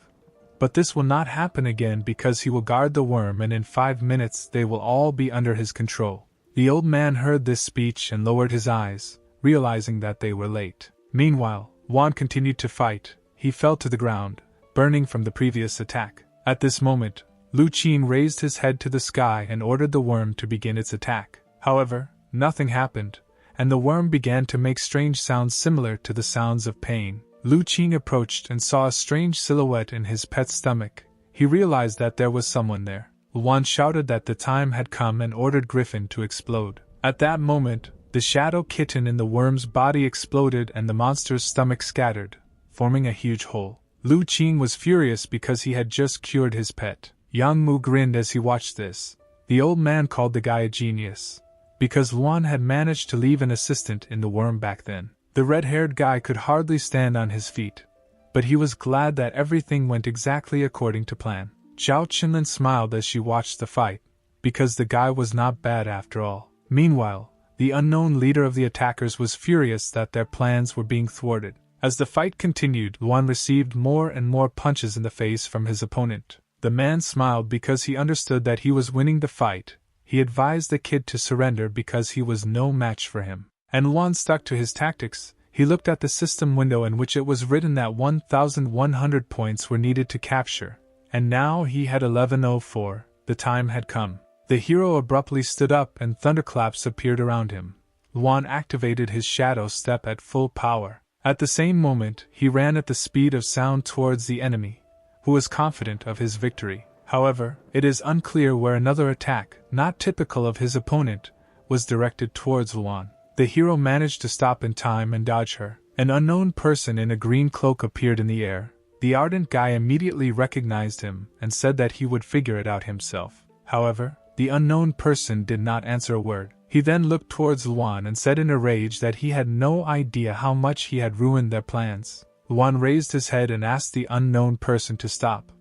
But this will not happen again because he will guard the worm and in 5 minutes they will all be under his control. The old man heard this speech and lowered his eyes, realizing that they were late. Meanwhile, Juan continued to fight. He fell to the ground, burning from the previous attack. At this moment, Lu Qin raised his head to the sky and ordered the worm to begin its attack. However, nothing happened, and the worm began to make strange sounds similar to the sounds of pain. Lu Qin approached and saw a strange silhouette in his pet's stomach. He realized that there was someone there. Juan shouted that the time had come and ordered Griffin to explode. At that moment, the shadow kitten in the worm's body exploded and the monster's stomach scattered, forming a huge hole. Lu Qin was furious because he had just cured his pet. Yang Mu grinned as he watched this. The old man called the guy a genius, because Luan had managed to leave an assistant in the worm back then. The red-haired guy could hardly stand on his feet, but he was glad that everything went exactly according to plan. Zhao Qinlin smiled as she watched the fight, because the guy was not bad after all. Meanwhile, the unknown leader of the attackers was furious that their plans were being thwarted. As the fight continued, Luan received more and more punches in the face from his opponent. The man smiled because he understood that he was winning the fight. He advised the kid to surrender because he was no match for him. And Luan stuck to his tactics. He looked at the system window in which it was written that 1,100 points were needed to capture, and now he had 1104. The time had come. The hero abruptly stood up and thunderclaps appeared around him. Luan activated his shadow step at full power. At the same moment, he ran at the speed of sound towards the enemy, who was confident of his victory. However, it is unclear where another attack, not typical of his opponent, was directed towards Luan. The hero managed to stop in time and dodge her. An unknown person in a green cloak appeared in the air. The ardent guy immediately recognized him and said that he would figure it out himself. However, the unknown person did not answer a word. He then looked towards Luan and said in a rage that he had no idea how much he had ruined their plans. Luan raised his head and asked the unknown person to stop.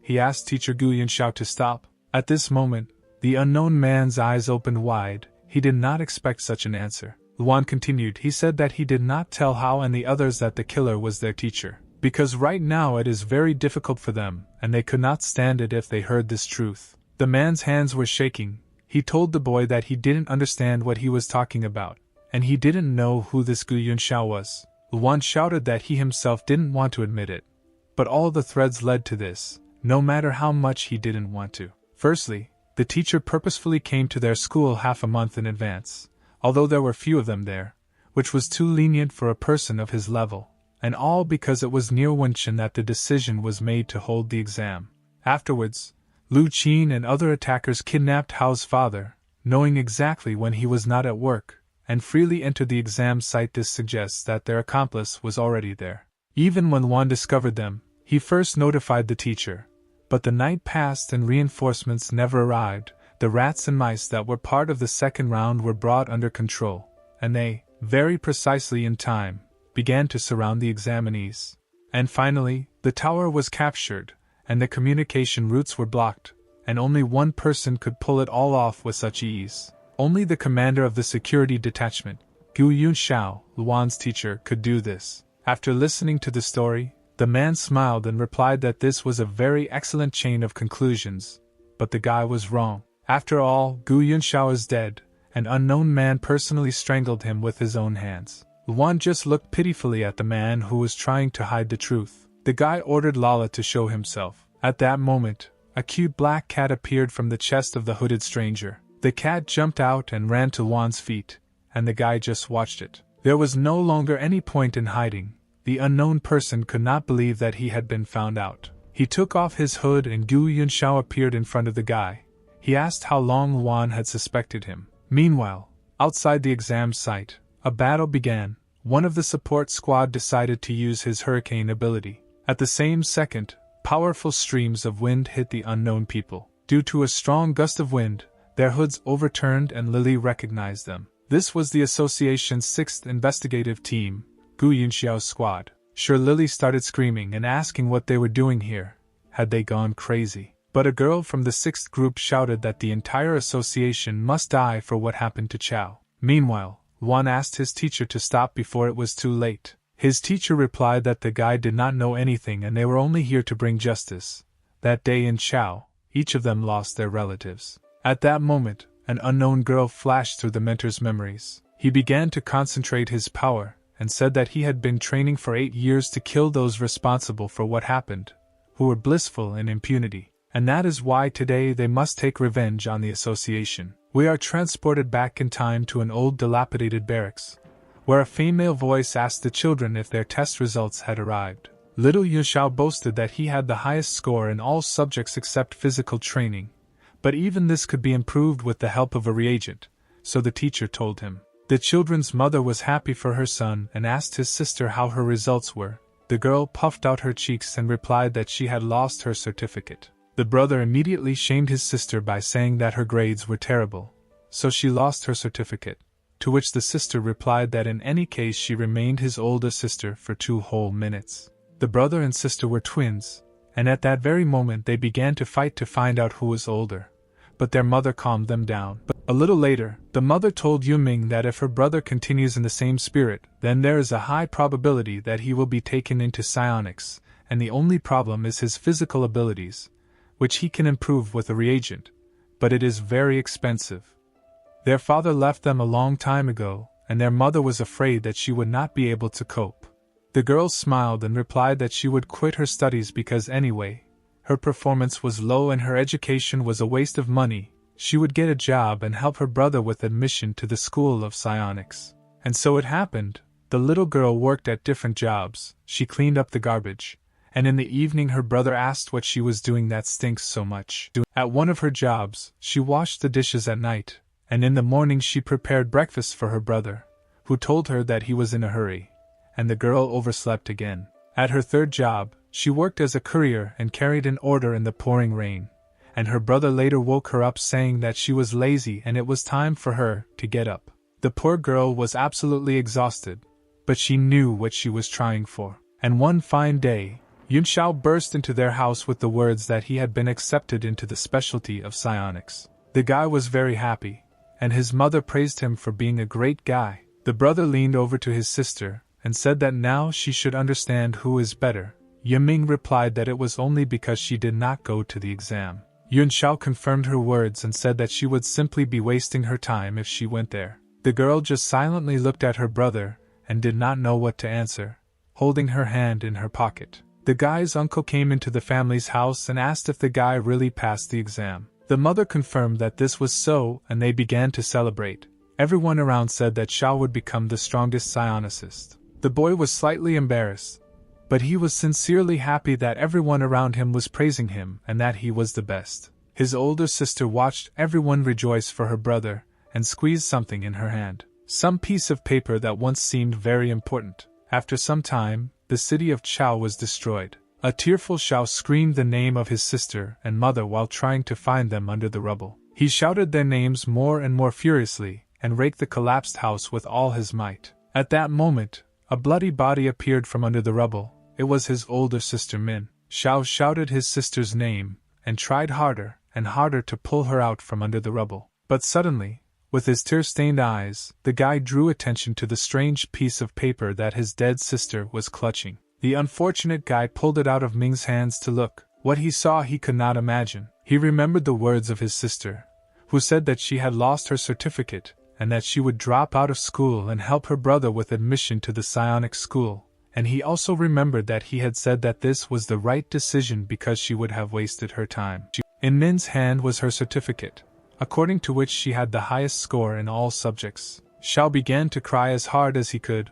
He asked teacher Gu Yunxiao to stop. At this moment, the unknown man's eyes opened wide. He did not expect such an answer. Luan continued. He said that he did not tell Hao and the others that the killer was their teacher, because right now it is very difficult for them, and they could not stand it if they heard this truth. The man's hands were shaking. He told the boy that he didn't understand what he was talking about, and he didn't know who this Gu Yunxiao was. Luan shouted that he himself didn't want to admit it, but all the threads led to this, no matter how much he didn't want to. Firstly, the teacher purposefully came to their school half a month in advance, although there were few of them there, which was too lenient for a person of his level, and all because it was near Wenchen that the decision was made to hold the exam. Afterwards, Lu Qin and other attackers kidnapped Hao's father, knowing exactly when he was not at work, and freely entered the exam site. This suggests that their accomplice was already there. Even when Luan discovered them, he first notified the teacher. But the night passed and reinforcements never arrived. The rats and mice that were part of the second round were brought under control, and they, very precisely in time, began to surround the examinees. And finally, the tower was captured, and the communication routes were blocked, and only one person could pull it all off with such ease. Only the commander of the security detachment, Gu Yunxiao, Luan's teacher, could do this. After listening to the story, the man smiled and replied that this was a very excellent chain of conclusions, but the guy was wrong. After all, Gu Yunxiao is dead. An unknown man personally strangled him with his own hands. Luan just looked pitifully at the man who was trying to hide the truth. The guy ordered Lala to show himself. At that moment, a cute black cat appeared from the chest of the hooded stranger. The cat jumped out and ran to Luan's feet, and the guy just watched it. There was no longer any point in hiding. The unknown person could not believe that he had been found out. He took off his hood and Gu Yunxiao appeared in front of the guy. He asked how long Luan had suspected him. Meanwhile, outside the exam site, a battle began. One of the support squad decided to use his hurricane ability. At the same second, Powerful streams of wind hit the unknown people. Due to a strong gust of wind, their hoods overturned and Lily recognized them. This was the association's 6th investigative team, Gu Yunxiao's squad. Sure, Lily started screaming and asking what they were doing here. Had they gone crazy? But a girl from the 6th group shouted that the entire association must die for what happened to Chao. Meanwhile, Juan asked his teacher to stop before it was too late. His teacher replied that the guy did not know anything and they were only here to bring justice. That day in Chao, each of them lost their relatives. At that moment, an unknown girl flashed through the mentor's memories. He began to concentrate his power, and said that he had been training for 8 years to kill those responsible for what happened, who were blissful in impunity. And that is why today they must take revenge on the association. We are transported back in time to an old dilapidated barracks, where a female voice asked the children if their test results had arrived. Little Yushao boasted that he had the highest score in all subjects except physical training, but even this could be improved with the help of a reagent, so the teacher told him. The children's mother was happy for her son and asked his sister how her results were. The girl puffed out her cheeks and replied that she had lost her certificate. The brother immediately shamed his sister by saying that her grades were terrible, so she lost her certificate, to which the sister replied that in any case she remained his older sister for 2 whole minutes. The brother and sister were twins, and at that very moment they began to fight to find out who was older. But their mother calmed them down. But a little later, the mother told Yuming that if her brother continues in the same spirit, then there is a high probability that he will be taken into psionics, and the only problem is his physical abilities, which he can improve with a reagent, but it is very expensive. Their father left them a long time ago, and their mother was afraid that she would not be able to cope. The girl smiled and replied that she would quit her studies because anyway, her performance was low and her education was a waste of money. She would get a job and help her brother with admission to the school of psionics. And so it happened. The little girl worked at different jobs. She cleaned up the garbage, and in the evening her brother asked what she was doing that stinks so much. At one of her jobs, she washed the dishes at night, and in the morning she prepared breakfast for her brother, who told her that he was in a hurry, and the girl overslept again. At her 3rd job, she worked as a courier and carried an order in the pouring rain, and her brother later woke her up saying that she was lazy and it was time for her to get up. The poor girl was absolutely exhausted, but she knew what she was trying for. And one fine day, Yunxiao burst into their house with the words that he had been accepted into the specialty of psionics. The guy was very happy, and his mother praised him for being a great guy. The brother leaned over to his sister and said that now she should understand who is better. Yiming replied that it was only because she did not go to the exam. Yunxiao confirmed her words and said that she would simply be wasting her time if she went there. The girl just silently looked at her brother and did not know what to answer, holding her hand in her pocket. The guy's uncle came into the family's house and asked if the guy really passed the exam. The mother confirmed that this was so, and they began to celebrate. Everyone around said that Xiao would become the strongest psionicist. The boy was slightly embarrassed, but he was sincerely happy that everyone around him was praising him and that he was the best. His older sister watched everyone rejoice for her brother and squeezed something in her hand. Some piece of paper that once seemed very important. After some time, the city of Chao was destroyed. A tearful Xiao screamed the name of his sister and mother while trying to find them under the rubble. He shouted their names more and more furiously and raked the collapsed house with all his might. At that moment, a bloody body appeared from under the rubble. It was his older sister Min. Xiao shouted his sister's name and tried harder and harder to pull her out from under the rubble. But suddenly, with his tear-stained eyes, the guy drew attention to the strange piece of paper that his dead sister was clutching. The unfortunate guy pulled it out of Ming's hands to look. What he saw he could not imagine. He remembered the words of his sister, who said that she had lost her certificate and that she would drop out of school and help her brother with admission to the psionic school. And he also remembered that he had said that this was the right decision because she would have wasted her time. In Min's hand was her certificate, according to which she had the highest score in all subjects. Xiao began to cry as hard as he could.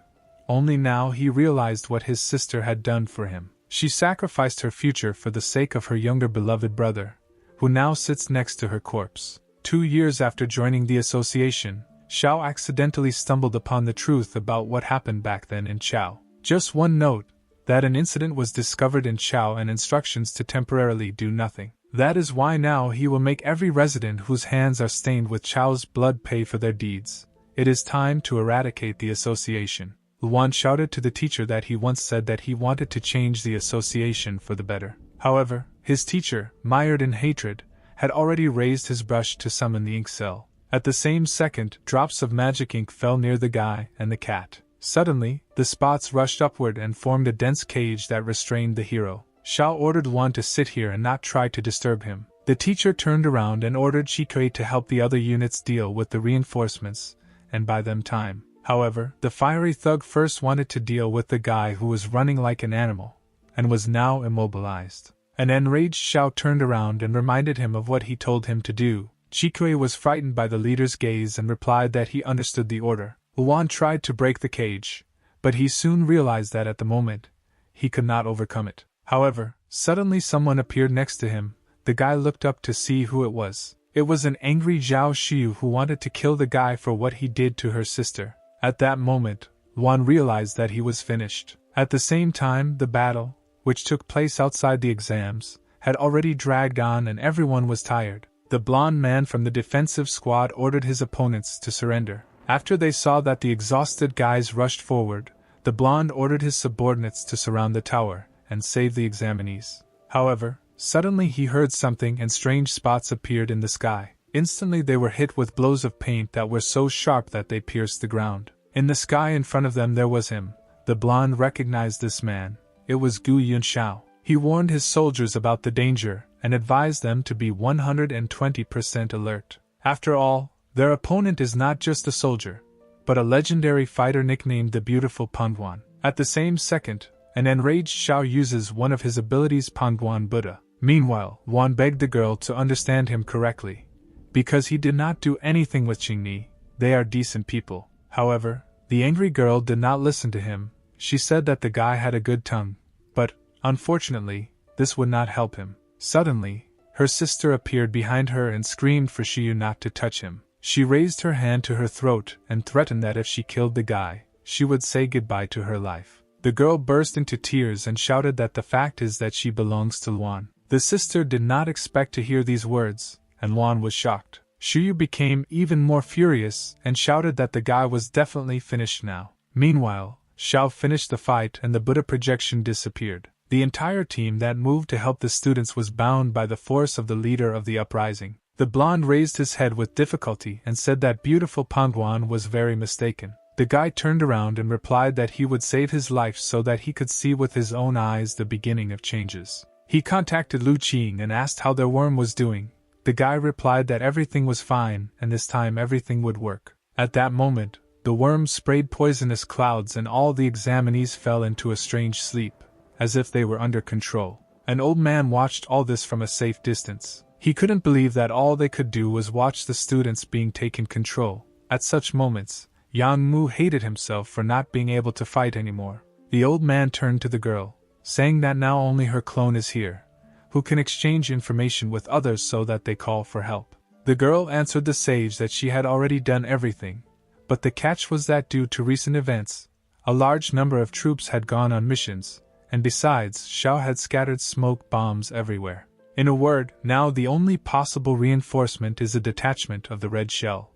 Only now he realized what his sister had done for him. She sacrificed her future for the sake of her younger beloved brother, who now sits next to her corpse. 2 years after joining the association, Xiao accidentally stumbled upon the truth about what happened back then in Chao. Just one note, that an incident was discovered in Chao and instructions to temporarily do nothing. That is why now he will make every resident whose hands are stained with Chao's blood pay for their deeds. It is time to eradicate the association. Luan shouted to the teacher that he once said that he wanted to change the association for the better. However, his teacher, mired in hatred, had already raised his brush to summon the ink cell. At the same second, drops of magic ink fell near the guy and the cat. Suddenly, the spots rushed upward and formed a dense cage that restrained the hero. Shao ordered Luan to sit here and not try to disturb him. The teacher turned around and ordered Chikui to help the other units deal with the reinforcements, and buy them time. However, the fiery thug first wanted to deal with the guy who was running like an animal, and was now immobilized. An enraged Shao turned around and reminded him of what he told him to do. Chikui was frightened by the leader's gaze and replied that he understood the order. Luan tried to break the cage, but he soon realized that at the moment, he could not overcome it. However, suddenly someone appeared next to him. The guy looked up to see who it was. It was an angry Zhao Xiu who wanted to kill the guy for what he did to her sister. At that moment, Luan realized that he was finished. At the same time, the battle, which took place outside the exams, had already dragged on and everyone was tired. The blonde man from the defensive squad ordered his opponents to surrender. After they saw that the exhausted guys rushed forward, the blonde ordered his subordinates to surround the tower and save the examinees. However, suddenly he heard something and strange spots appeared in the sky. Instantly they were hit with blows of paint that were so sharp that they pierced the ground. In the sky in front of them there was him. The blonde recognized this man. It was Gu Yunxiao. He warned his soldiers about the danger and advised them to be 120% alert. After all, their opponent is not just a soldier, but a legendary fighter nicknamed the Beautiful Pangwan. At the same second, an enraged Shao uses one of his abilities, Pangwan Buddha. Meanwhile, Luan begged the girl to understand him correctly, because he did not do anything with Qingni. They are decent people. However, the angry girl did not listen to him. She said that the guy had a good tongue, but, unfortunately, this would not help him. Suddenly, her sister appeared behind her and screamed for Xiu not to touch him. She raised her hand to her throat and threatened that if she killed the guy, she would say goodbye to her life. The girl burst into tears and shouted that the fact is that she belongs to Luan. The sister did not expect to hear these words, and Luan was shocked. Xiu became even more furious and shouted that the guy was definitely finished now. Meanwhile, Shao finished the fight and the Buddha projection disappeared. The entire team that moved to help the students was bound by the force of the leader of the uprising. The blonde raised his head with difficulty and said that Beautiful Pangwan was very mistaken. The guy turned around and replied that he would save his life so that he could see with his own eyes the beginning of changes. He contacted Lu Qing and asked how their worm was doing. The guy replied that everything was fine and this time everything would work. At that moment, the worm sprayed poisonous clouds and all the examinees fell into a strange sleep, as if they were under control. An old man watched all this from a safe distance. He couldn't believe that all they could do was watch the students being taken control. At such moments, Yang Mu hated himself for not being able to fight anymore. The old man turned to the girl, saying that now only her clone is here, who can exchange information with others so that they call for help. The girl answered the sage that she had already done everything, but the catch was that due to recent events, a large number of troops had gone on missions, and besides, Shao had scattered smoke bombs everywhere. In a word, now the only possible reinforcement is a detachment of the red shell.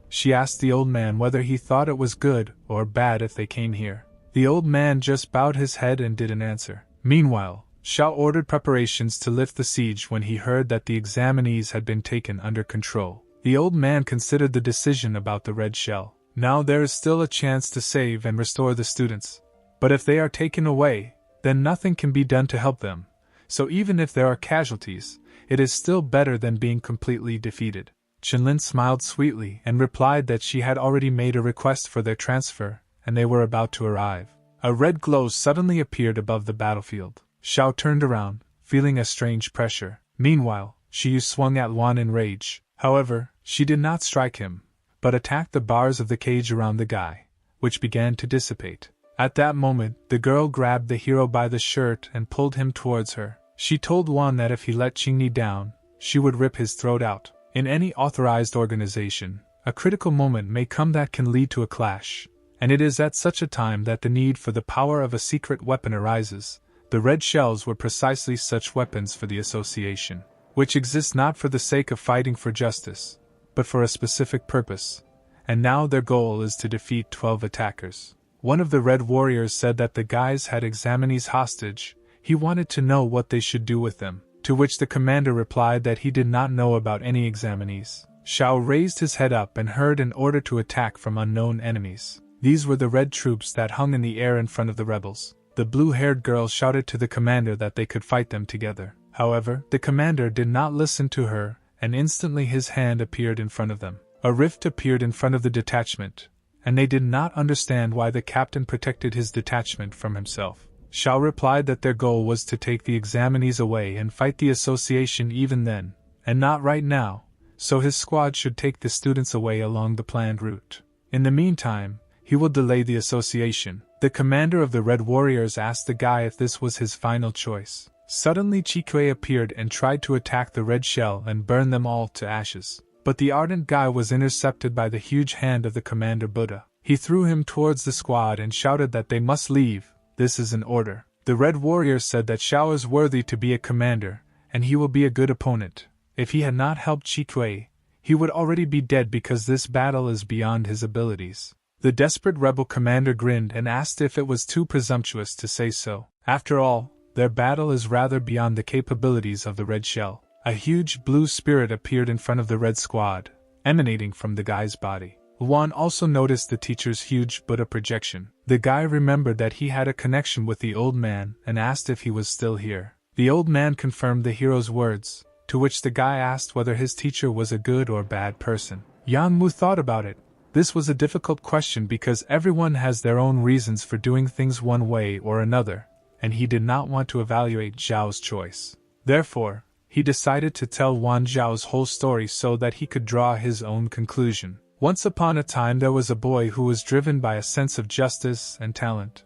She asked the old man whether he thought it was good or bad if they came here. The old man just bowed his head and didn't answer. Meanwhile, Shao ordered preparations to lift the siege when he heard that the examinees had been taken under control. The old man considered the decision about the red shell. Now there is still a chance to save and restore the students. But if they are taken away, then nothing can be done to help them. So even if there are casualties, it is still better than being completely defeated. Chenlin smiled sweetly and replied that she had already made a request for their transfer, and they were about to arrive. A red glow suddenly appeared above the battlefield. Shao turned around, feeling a strange pressure. Meanwhile, Xiu swung at Luan in rage. However, she did not strike him, but attacked the bars of the cage around the guy, which began to dissipate. At that moment, the girl grabbed the hero by the shirt and pulled him towards her. She told Luan that if he let Qingni down, she would rip his throat out. In any authorized organization, a critical moment may come that can lead to a clash, and it is at such a time that the need for the power of a secret weapon arises. The red shells were precisely such weapons for the association, which exists not for the sake of fighting for justice, but for a specific purpose, and now their goal is to defeat 12 attackers. One of the red warriors said that the guys had examinees hostage. He wanted to know what they should do with them, to which the commander replied that he did not know about any examinees. Shao raised his head up and heard an order to attack from unknown enemies. These were the red troops that hung in the air in front of the rebels. The blue-haired girl shouted to the commander that they could fight them together. However, the commander did not listen to her, and instantly his hand appeared in front of them. A rift appeared in front of the detachment, and they did not understand why the captain protected his detachment from himself. Shao replied that their goal was to take the examinees away and fight the association even then, and not right now, so his squad should take the students away along the planned route. In the meantime, he will delay the association. The commander of the Red Warriors asked the guy if this was his final choice. Suddenly Chikwe appeared and tried to attack the red shell and burn them all to ashes. But the ardent guy was intercepted by the huge hand of the commander Buddha. He threw him towards the squad and shouted that they must leave. This is an order. The Red Warrior said that Shao is worthy to be a commander, and he will be a good opponent. If he had not helped Chikwe, he would already be dead because this battle is beyond his abilities. The desperate rebel commander grinned and asked if it was too presumptuous to say so. After all, their battle is rather beyond the capabilities of the red shell. A huge blue spirit appeared in front of the red squad, emanating from the guy's body. Luan also noticed the teacher's huge Buddha projection. The guy remembered that he had a connection with the old man and asked if he was still here. The old man confirmed the hero's words, to which the guy asked whether his teacher was a good or bad person. Yang Mu thought about it. This was a difficult question because everyone has their own reasons for doing things one way or another, and he did not want to evaluate Zhao's choice. Therefore, he decided to tell Wan Zhao's whole story so that he could draw his own conclusion. Once upon a time there was a boy who was driven by a sense of justice and talent.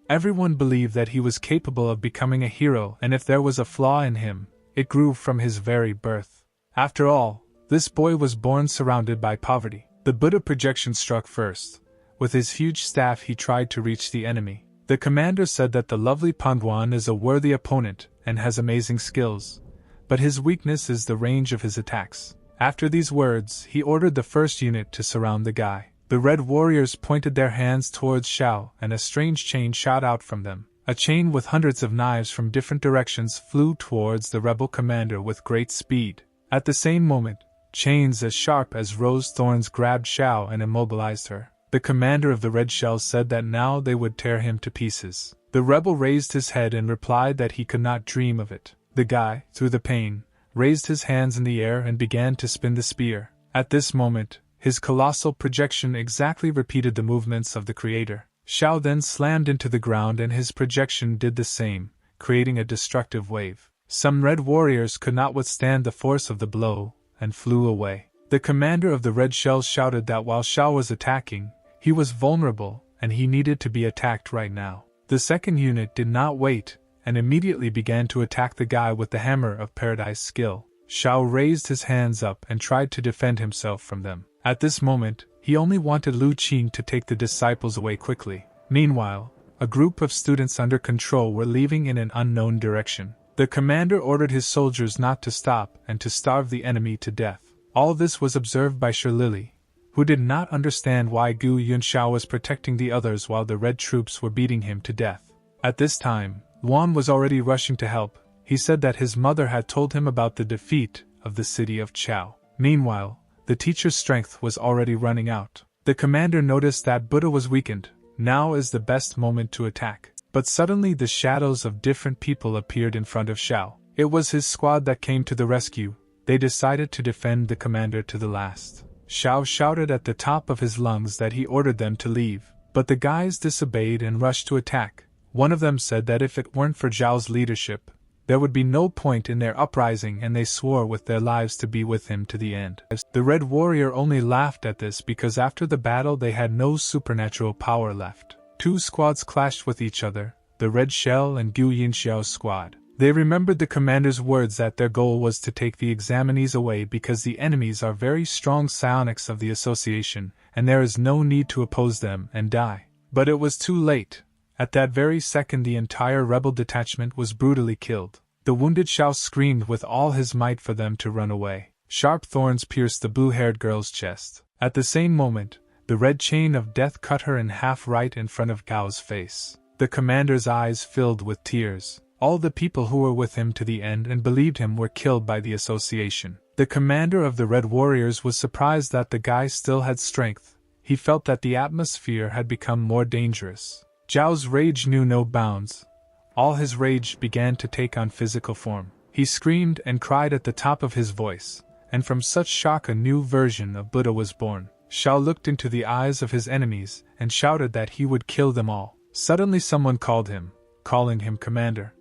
Everyone believed that he was capable of becoming a hero, and if there was a flaw in him, it grew from his very birth. After all, this boy was born surrounded by poverty. The Buddha projection struck first. With his huge staff he tried to reach the enemy. The commander said that the lovely Panduan is a worthy opponent and has amazing skills, but his weakness is the range of his attacks. After these words, he ordered the first unit to surround the guy. The red warriors pointed their hands towards Shao, and a strange chain shot out from them. A chain with hundreds of knives from different directions flew towards the rebel commander with great speed. At the same moment, chains as sharp as rose thorns grabbed Shao and immobilized her. The commander of the red shell said that now they would tear him to pieces. The rebel raised his head and replied that he could not dream of it. The guy, through the pain, raised his hands in the air and began to spin the spear. At this moment, his colossal projection exactly repeated the movements of the creator. Shao then slammed into the ground and his projection did the same, creating a destructive wave. Some red warriors could not withstand the force of the blow, and flew away. The commander of the red shells shouted that while Shao was attacking, he was vulnerable, and he needed to be attacked right now. The second unit did not wait, and immediately began to attack the guy with the hammer of paradise skill. Shao raised his hands up and tried to defend himself from them. At this moment, he only wanted Lu Qing to take the disciples away quickly. Meanwhile, a group of students under control were leaving in an unknown direction. The commander ordered his soldiers not to stop and to starve the enemy to death. All this was observed by Shilili, who did not understand why Gu Yunshao was protecting the others while the red troops were beating him to death. At this time, Luan was already rushing to help. He said that his mother had told him about the defeat of the city of Chao. Meanwhile, the teacher's strength was already running out. The commander noticed that Buddha was weakened. Now is the best moment to attack. But suddenly the shadows of different people appeared in front of Shao. It was his squad that came to the rescue. They decided to defend the commander to the last. Shao shouted at the top of his lungs that he ordered them to leave. But the guys disobeyed and rushed to attack. One of them said that if it weren't for Zhao's leadership, there would be no point in their uprising, and they swore with their lives to be with him to the end. The Red Warrior only laughed at this because after the battle they had no supernatural power left. Two squads clashed with each other, the Red Shell and Gu Yinxiao's squad. They remembered the commander's words that their goal was to take the examinees away because the enemies are very strong psionics of the association, and there is no need to oppose them and die. But it was too late. At that very second the entire rebel detachment was brutally killed. The wounded Shao screamed with all his might for them to run away. Sharp thorns pierced the blue-haired girl's chest. At the same moment, the red chain of death cut her in half right in front of Gao's face. The commander's eyes filled with tears. All the people who were with him to the end and believed him were killed by the association. The commander of the Red Warriors was surprised that the guy still had strength. He felt that the atmosphere had become more dangerous. Zhao's rage knew no bounds. All his rage began to take on physical form. He screamed and cried at the top of his voice, and from such shock a new version of Buddha was born. Shao looked into the eyes of his enemies and shouted that he would kill them all. Suddenly someone called him, calling him commander.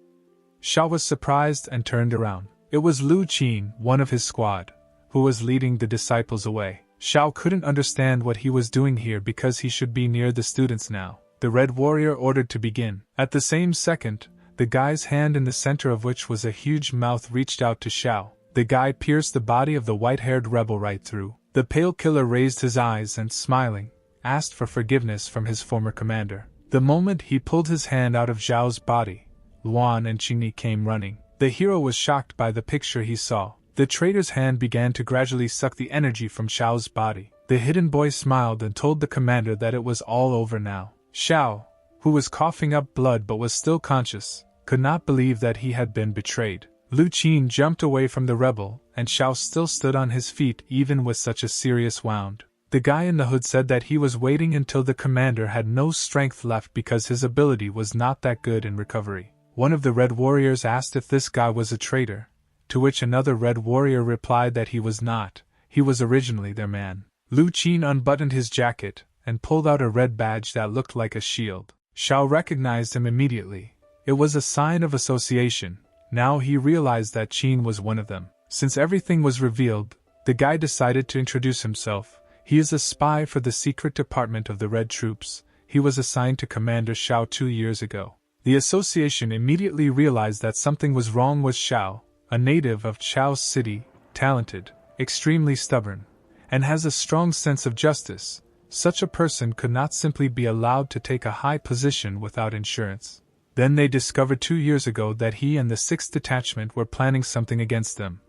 Shao was surprised and turned around. It was Lu Qin, one of his squad, who was leading the disciples away. Shao couldn't understand what he was doing here because he should be near the students now. The Red Warrior ordered to begin. At the same second, the guy's hand in the center of which was a huge mouth reached out to Shao. The guy pierced the body of the white-haired rebel right through. The pale killer raised his eyes and, smiling, asked for forgiveness from his former commander. The moment he pulled his hand out of Zhao's body, Luan and Qingyi came running. The hero was shocked by the picture he saw. The traitor's hand began to gradually suck the energy from Shao's body. The hidden boy smiled and told the commander that it was all over now. Shao, who was coughing up blood but was still conscious, could not believe that he had been betrayed. Lu Qin jumped away from the rebel, and Shao still stood on his feet even with such a serious wound. The guy in the hood said that he was waiting until the commander had no strength left because his ability was not that good in recovery. One of the Red Warriors asked if this guy was a traitor, to which another Red Warrior replied that he was not, he was originally their man. Lu Qin unbuttoned his jacket and pulled out a red badge that looked like a shield. Shao recognized him immediately. It was a sign of association. Now he realized that Qin was one of them. Since everything was revealed, the guy decided to introduce himself. He is a spy for the secret department of the Red Troops. He was assigned to Commander Shao 2 years ago. The association immediately realized that something was wrong with Shao, a native of Chao's city, talented, extremely stubborn, and has a strong sense of justice. Such a person could not simply be allowed to take a high position without insurance. Then they discovered 2 years ago that he and the 6th Detachment were planning something against them,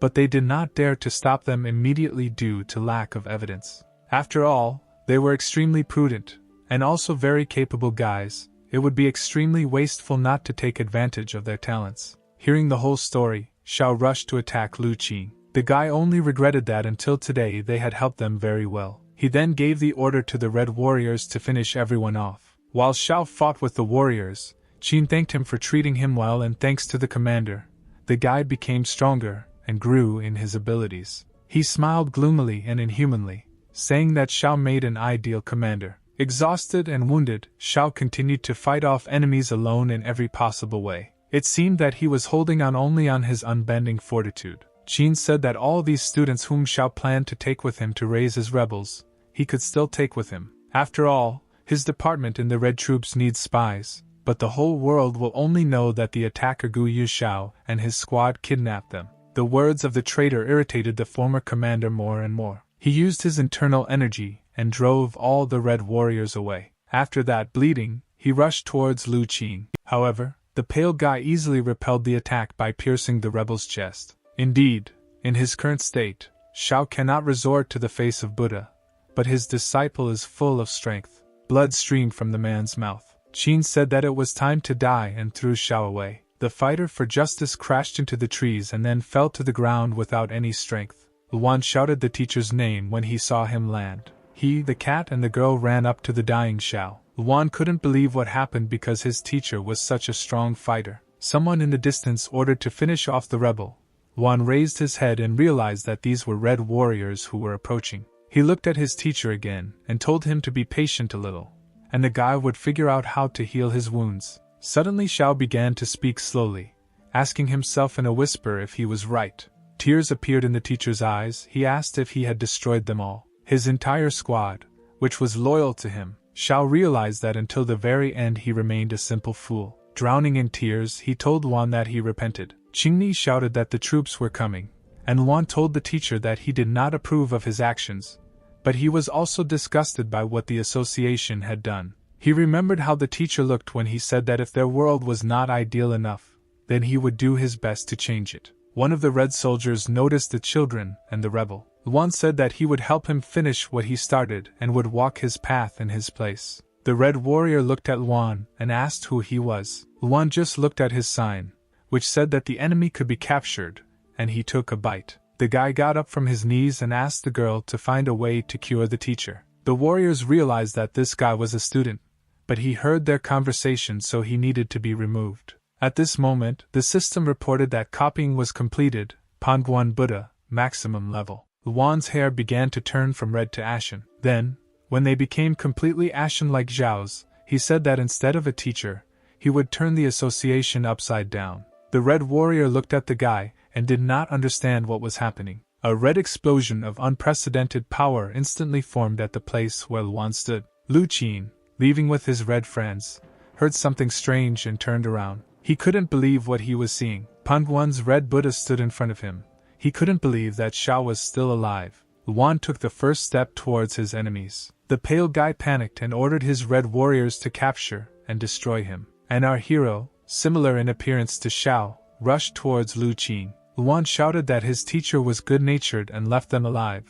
but they did not dare to stop them immediately due to lack of evidence. After all, they were extremely prudent, and also very capable guys. It would be extremely wasteful not to take advantage of their talents. Hearing the whole story, Shao rushed to attack Lu Qin. The guy only regretted that until today they had helped them very well. He then gave the order to the Red Warriors to finish everyone off. While Shao fought with the warriors, Qin thanked him for treating him well, and thanks to the commander, the guy became stronger and grew in his abilities. He smiled gloomily and inhumanly, saying that Shao made an ideal commander. Exhausted and wounded, Shao continued to fight off enemies alone in every possible way. It seemed that he was holding on only on his unbending fortitude. Qin said that all these students whom Shao planned to take with him to raise his rebels, he could still take with him. After all, his department in the Red Troops needs spies, but the whole world will only know that the attacker Gu Yu Shao and his squad kidnapped them. The words of the traitor irritated the former commander more and more. He used his internal energy and drove all the Red Warriors away. After that, bleeding, he rushed towards Lu Qin. However, the pale guy easily repelled the attack by piercing the rebel's chest. Indeed, in his current state, Shao cannot resort to the face of Buddha, but his disciple is full of strength. Blood streamed from the man's mouth. Qin said that it was time to die and threw Shao away. The fighter for justice crashed into the trees and then fell to the ground without any strength. Luan shouted the teacher's name when he saw him land. He, the cat, and the girl ran up to the dying Shao. Luan couldn't believe what happened because his teacher was such a strong fighter. Someone in the distance ordered to finish off the rebel. Luan raised his head and realized that these were Red Warriors who were approaching. He looked at his teacher again and told him to be patient a little, and the guy would figure out how to heal his wounds. Suddenly Shao began to speak slowly, asking himself in a whisper if he was right. Tears appeared in the teacher's eyes. He asked if he had destroyed them all. His entire squad, which was loyal to him. Shao realized that until the very end he remained a simple fool. Drowning in tears, he told Luan that he repented. Qingni shouted that the troops were coming, and Luan told the teacher that he did not approve of his actions, but he was also disgusted by what the association had done. He remembered how the teacher looked when he said that if their world was not ideal enough, then he would do his best to change it. One of the red soldiers noticed the children and the rebel. Luan said that he would help him finish what he started and would walk his path in his place. The red warrior looked at Luan and asked who he was. Luan just looked at his sign, which said that the enemy could be captured, and he took a bite. The guy got up from his knees and asked the girl to find a way to cure the teacher. The warriors realized that this guy was a student, but he heard their conversation, so he needed to be removed. At this moment, the system reported that copying was completed, Panguan Buddha, maximum level. Luan's hair began to turn from red to ashen. Then, when they became completely ashen like Zhao's, he said that instead of a teacher, he would turn the association upside down. The red warrior looked at the guy and did not understand what was happening. A red explosion of unprecedented power instantly formed at the place where Luan stood. Lu Qin, leaving with his red friends, heard something strange and turned around. He couldn't believe what he was seeing. Panguan's red Buddha stood in front of him. He couldn't believe that Xiao was still alive. Luan took the first step towards his enemies. The pale guy panicked and ordered his red warriors to capture and destroy him. And our hero, similar in appearance to Xiao, rushed towards Lu Qin. Luan shouted that his teacher was good-natured and left them alive,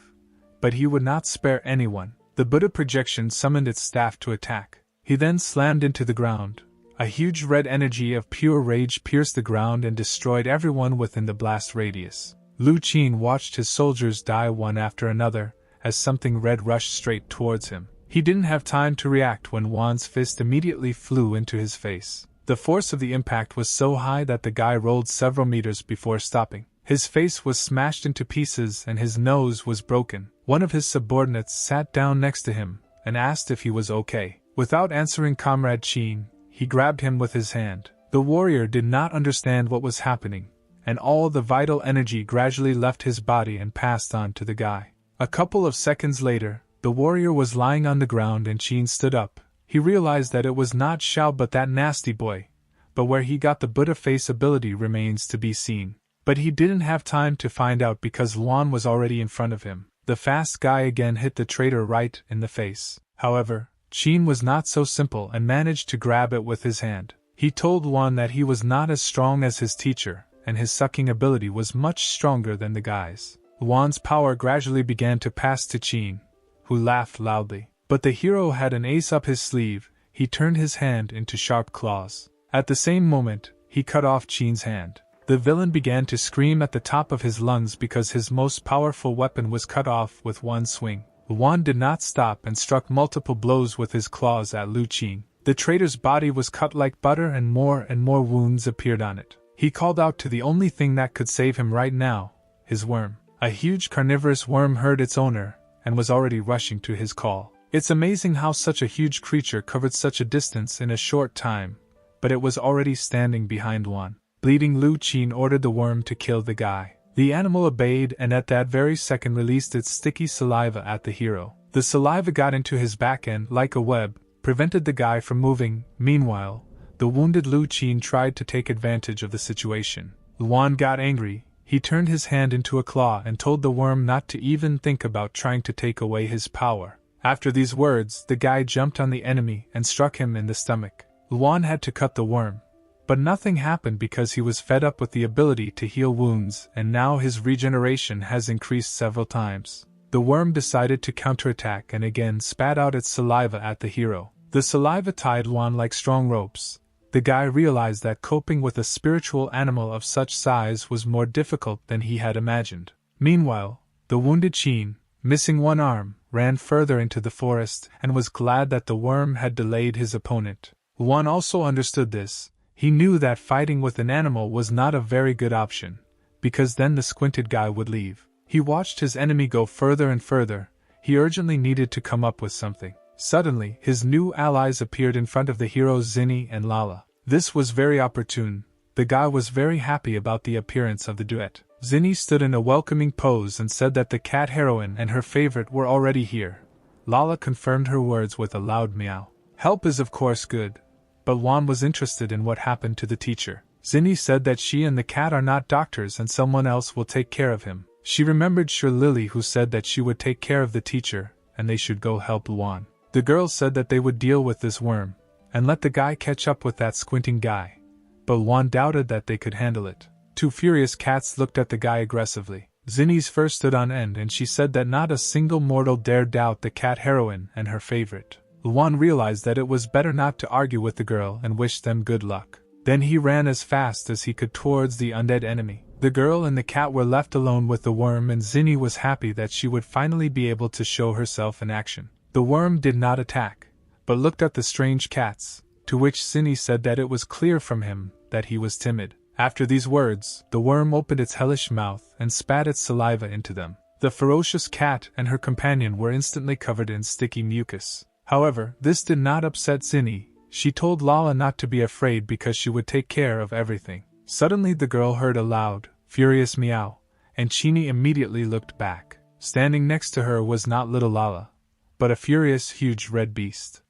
but he would not spare anyone. The Buddha projection summoned its staff to attack. He then slammed into the ground. A huge red energy of pure rage pierced the ground and destroyed everyone within the blast radius. Lu Qin watched his soldiers die one after another, as something red rushed straight towards him. He didn't have time to react when Wan's fist immediately flew into his face. The force of the impact was so high that the guy rolled several meters before stopping. His face was smashed into pieces and his nose was broken. One of his subordinates sat down next to him and asked if he was okay. Without answering Comrade Qin, he grabbed him with his hand. The warrior did not understand what was happening, and all the vital energy gradually left his body and passed on to the guy. A couple of seconds later, the warrior was lying on the ground and Qin stood up. He realized that it was not Xiao but that nasty boy, but where he got the Buddha face ability remains to be seen. But he didn't have time to find out because Luan was already in front of him. The fast guy again hit the traitor right in the face. However, Qin was not so simple and managed to grab it with his hand. He told Luan that he was not as strong as his teacher, and his sucking ability was much stronger than the guy's. Luan's power gradually began to pass to Qin, who laughed loudly. But the hero had an ace up his sleeve. He turned his hand into sharp claws. At the same moment, he cut off Qin's hand. The villain began to scream at the top of his lungs because his most powerful weapon was cut off with one swing. Luan did not stop and struck multiple blows with his claws at Lu Qin. The traitor's body was cut like butter and more wounds appeared on it. He called out to the only thing that could save him right now, his worm. A huge carnivorous worm heard its owner and was already rushing to his call. It's amazing how such a huge creature covered such a distance in a short time, but it was already standing behind Luan. Bleeding, Lu Qin ordered the worm to kill the guy. The animal obeyed and at that very second released its sticky saliva at the hero. The saliva got into his back end like a web, prevented the guy from moving. Meanwhile, the wounded Lu Qin tried to take advantage of the situation. Luan got angry. He turned his hand into a claw and told the worm not to even think about trying to take away his power. After these words, the guy jumped on the enemy and struck him in the stomach. Luan had to cut the worm, but nothing happened because he was fed up with the ability to heal wounds and now his regeneration has increased several times. The worm decided to counterattack and again spat out its saliva at the hero. The saliva tied Luan like strong ropes. The guy realized that coping with a spiritual animal of such size was more difficult than he had imagined. Meanwhile, the wounded Qin, missing one arm, ran further into the forest and was glad that the worm had delayed his opponent. Luan also understood this. He knew that fighting with an animal was not a very good option, because then the squinted guy would leave. He watched his enemy go further and further. He urgently needed to come up with something. Suddenly, his new allies appeared in front of the heroes Zinni and Lala. This was very opportune. The guy was very happy about the appearance of the duet. Zinni stood in a welcoming pose and said that the cat heroine and her favorite were already here. Lala confirmed her words with a loud meow. Help is of course good, but Juan was interested in what happened to the teacher. Zinni said that she and the cat are not doctors and someone else will take care of him. She remembered Lily who said that she would take care of the teacher, and they should go help Juan. The girls said that they would deal with this worm, and let the guy catch up with that squinting guy. But Juan doubted that they could handle it. Two furious cats looked at the guy aggressively. Zinni's fur stood on end and she said that not a single mortal dared doubt the cat heroine and her favorite. Juan realized that it was better not to argue with the girl and wished them good luck. Then he ran as fast as he could towards the undead enemy. The girl and the cat were left alone with the worm, and Zinni was happy that she would finally be able to show herself in action. The worm did not attack, but looked at the strange cats, to which Zinni said that it was clear from him that he was timid. After these words, the worm opened its hellish mouth and spat its saliva into them. The ferocious cat and her companion were instantly covered in sticky mucus. However, this did not upset Zinni. She told Lala not to be afraid because she would take care of everything. Suddenly the girl heard a loud, furious meow, and Chini immediately looked back. Standing next to her was not little Lala, but a furious, huge red beast.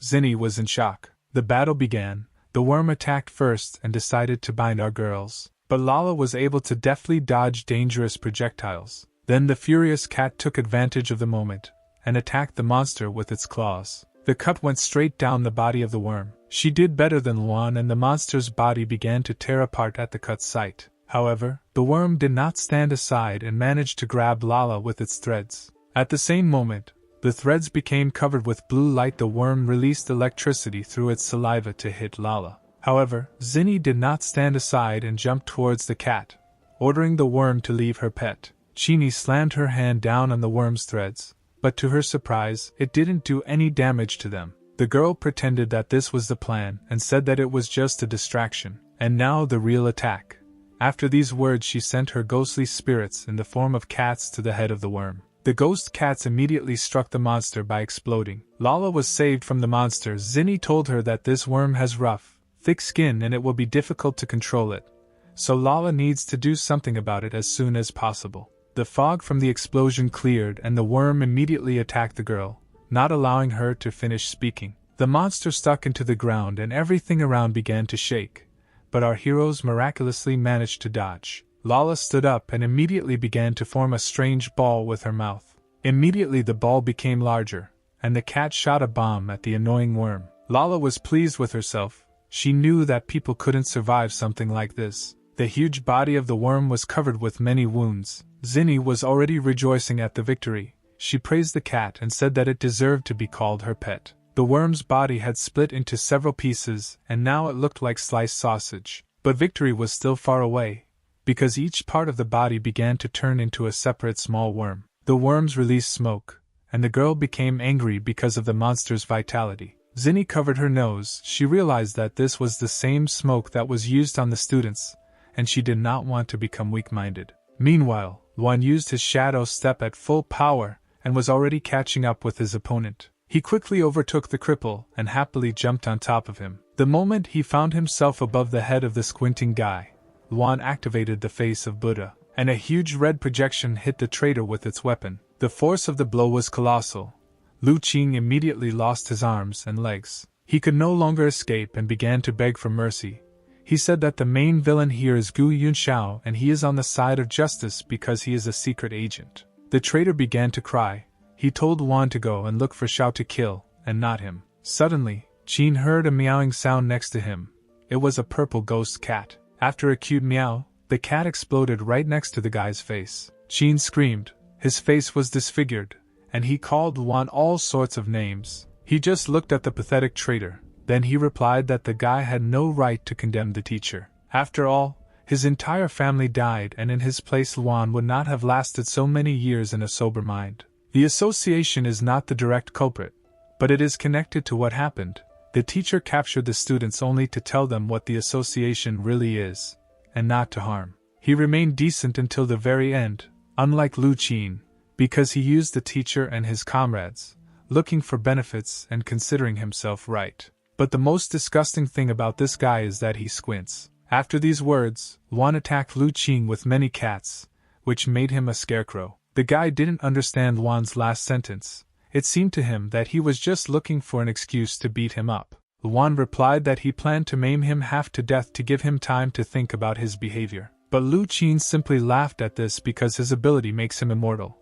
Zinni was in shock. The battle began. The worm attacked first and decided to bind our girls, but Lala was able to deftly dodge dangerous projectiles. Then the furious cat took advantage of the moment and attacked the monster with its claws. The cut went straight down the body of the worm. She did better than Luan, and the monster's body began to tear apart at the cut site. However, the worm did not stand aside and managed to grab Lala with its threads. At the same moment, the threads became covered with blue light. The worm released electricity through its saliva to hit Lala. However, Zinni did not stand aside and jumped towards the cat, ordering the worm to leave her pet. Chini slammed her hand down on the worm's threads, but to her surprise, it didn't do any damage to them. The girl pretended that this was the plan and said that it was just a distraction. And now the real attack. After these words, she sent her ghostly spirits in the form of cats to the head of the worm. The ghost cats immediately struck the monster by exploding. Lala was saved from the monster. Zinni told her that this worm has rough, thick skin and it will be difficult to control it, so Lala needs to do something about it as soon as possible. The fog from the explosion cleared and the worm immediately attacked the girl, not allowing her to finish speaking. The monster stuck into the ground and everything around began to shake, but our heroes miraculously managed to dodge. Lala stood up and immediately began to form a strange ball with her mouth. Immediately the ball became larger, and the cat shot a bomb at the annoying worm. Lala was pleased with herself. She knew that people couldn't survive something like this. The huge body of the worm was covered with many wounds. Zinni was already rejoicing at the victory. She praised the cat and said that it deserved to be called her pet. The worm's body had split into several pieces and now it looked like sliced sausage. But victory was still far away, because each part of the body began to turn into a separate small worm. The worms released smoke, and the girl became angry because of the monster's vitality. Zinni covered her nose. She realized that this was the same smoke that was used on the students, and she did not want to become weak-minded. Meanwhile, Luan used his shadow step at full power and was already catching up with his opponent. He quickly overtook the cripple and happily jumped on top of him. The moment he found himself above the head of the squinting guy, Luan activated the face of Buddha, and a huge red projection hit the traitor with its weapon. The force of the blow was colossal. Lu Qing immediately lost his arms and legs. He could no longer escape and began to beg for mercy. He said that the main villain here is Gu Yunxiao and he is on the side of justice because he is a secret agent. The traitor began to cry. He told Luan to go and look for Xiao to kill, and not him. Suddenly, Qin heard a meowing sound next to him. It was a purple ghost cat. After a cute meow, the cat exploded right next to the guy's face. Qin screamed. His face was disfigured, and he called Luan all sorts of names. He just looked at the pathetic traitor. Then he replied that the guy had no right to condemn the teacher. After all, his entire family died and in his place Luan would not have lasted so many years in a sober mind. The association is not the direct culprit, but it is connected to what happened. The teacher captured the students only to tell them what the association really is, and not to harm. He remained decent until the very end, unlike Lu Qin, because he used the teacher and his comrades, looking for benefits and considering himself right. But the most disgusting thing about this guy is that he squints. After these words, Luan attacked Lu Qing with many cats, which made him a scarecrow. The guy didn't understand Luan's last sentence. It seemed to him that he was just looking for an excuse to beat him up. Luan replied that he planned to maim him half to death to give him time to think about his behavior. But Lu Qin simply laughed at this because his ability makes him immortal.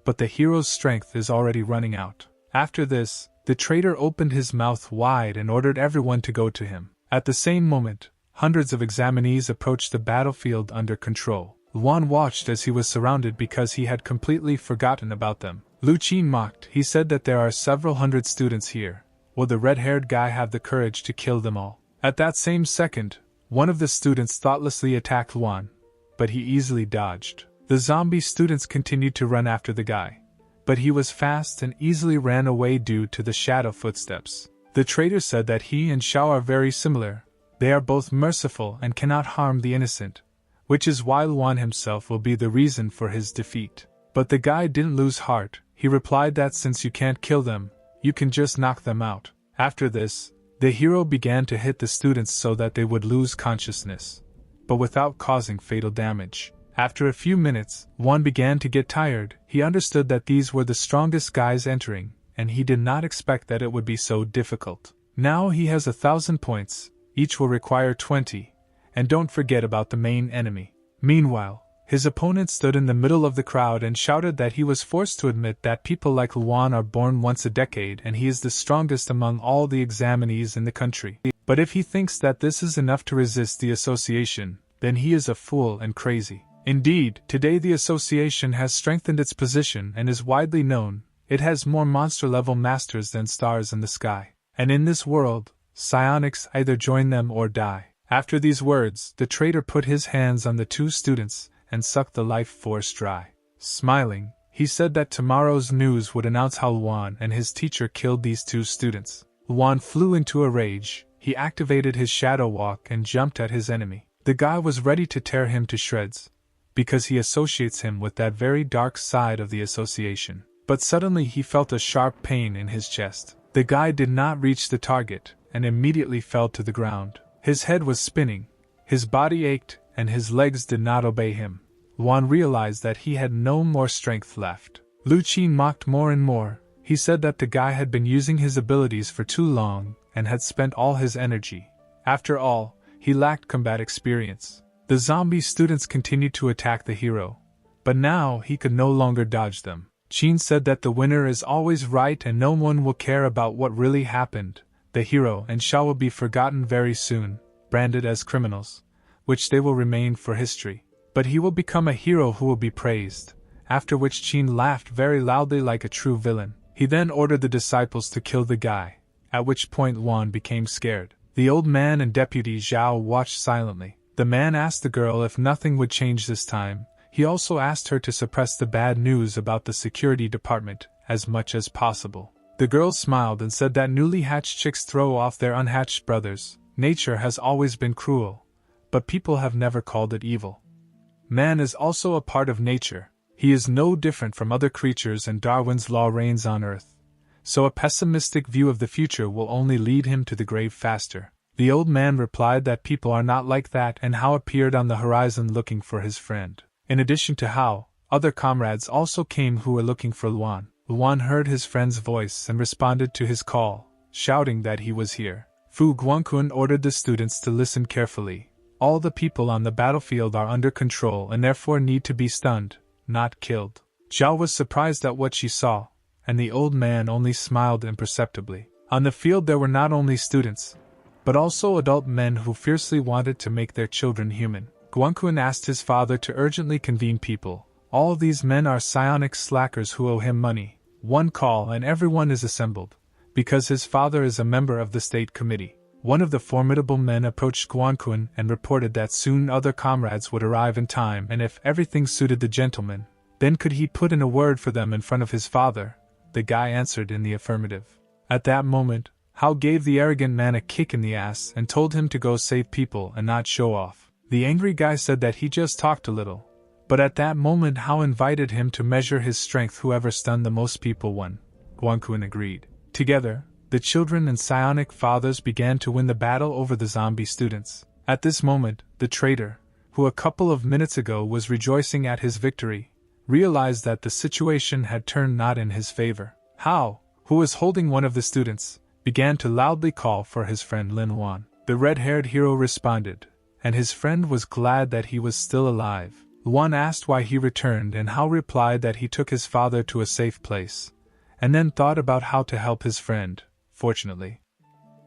But the hero's strength is already running out. After this, the traitor opened his mouth wide and ordered everyone to go to him. At the same moment, hundreds of examinees approached the battlefield under control. Luan watched as he was surrounded because he had completely forgotten about them. Lu Qin mocked. He said that there are several hundred students here. Will the red-haired guy have the courage to kill them all? At that same second, one of the students thoughtlessly attacked Luan, but he easily dodged. The zombie students continued to run after the guy, but he was fast and easily ran away due to the shadow footsteps. The traitor said that he and Xiao are very similar. They are both merciful and cannot harm the innocent, which is why Luan himself will be the reason for his defeat. But the guy didn't lose heart. He replied that since you can't kill them, you can just knock them out. After this, the hero began to hit the students so that they would lose consciousness, but without causing fatal damage. After a few minutes, Luan began to get tired. He understood that these were the strongest guys entering, and he did not expect that it would be so difficult. Now he has 1,000 points, each will require 20, and don't forget about the main enemy. Meanwhile, his opponent stood in the middle of the crowd and shouted that he was forced to admit that people like Luan are born once a decade and he is the strongest among all the examinees in the country. But if he thinks that this is enough to resist the association, then he is a fool and crazy. Indeed, today the association has strengthened its position and is widely known. It has more monster-level masters than stars in the sky. And in this world, psionics either join them or die. After these words, the traitor put his hands on the two students and sucked the life force dry. Smiling, he said that tomorrow's news would announce how Luan and his teacher killed these two students. Luan flew into a rage. He activated his shadow walk and jumped at his enemy. The guy was ready to tear him to shreds, because he associates him with that very dark side of the association. But suddenly he felt a sharp pain in his chest. The guy did not reach the target, and immediately fell to the ground. His head was spinning, his body ached, and his legs did not obey him. Luan realized that he had no more strength left. Lu Qin mocked more and more. He said that the guy had been using his abilities for too long, and had spent all his energy. After all, he lacked combat experience. The zombie students continued to attack the hero, but now he could no longer dodge them. Qin said that the winner is always right and no one will care about what really happened. The hero and Xiao will be forgotten very soon, branded as criminals, which they will remain for history. But he will become a hero who will be praised, after which Qin laughed very loudly like a true villain. He then ordered the disciples to kill the guy, at which point Luan became scared. The old man and Deputy Zhao watched silently. The man asked the girl if nothing would change this time. He also asked her to suppress the bad news about the security department as much as possible. The girl smiled and said that newly hatched chicks throw off their unhatched brothers. Nature has always been cruel, but people have never called it evil. Man is also a part of nature. He is no different from other creatures and Darwin's law reigns on Earth. So a pessimistic view of the future will only lead him to the grave faster. The old man replied that people are not like that and Hao appeared on the horizon looking for his friend. In addition to Hao, other comrades also came who were looking for Luan. Luan heard his friend's voice and responded to his call, shouting that he was here. Fu Guangqun ordered the students to listen carefully. All the people on the battlefield are under control and therefore need to be stunned, not killed. Zhao was surprised at what she saw, and the old man only smiled imperceptibly. On the field there were not only students, but also adult men who fiercely wanted to make their children human. Guangqun asked his father to urgently convene people. All these men are psionic slackers who owe him money. One call and everyone is assembled, because his father is a member of the state committee. One of the formidable men approached Guangqun and reported that soon other comrades would arrive in time and if everything suited the gentleman, then could he put in a word for them in front of his father? The guy answered in the affirmative. At that moment, Hao gave the arrogant man a kick in the ass and told him to go save people and not show off. The angry guy said that he just talked a little, but at that moment Hao invited him to measure his strength. Whoever stunned the most people won. Guangqun agreed. Together, the children and psionic fathers began to win the battle over the zombie students. At this moment, the traitor, who a couple of minutes ago was rejoicing at his victory, realized that the situation had turned not in his favor. Hao, who was holding one of the students, began to loudly call for his friend Lin Wan. The red-haired hero responded, and his friend was glad that he was still alive. Wan asked why he returned, and Hao replied that he took his father to a safe place, and then thought about how to help his friend. Fortunately,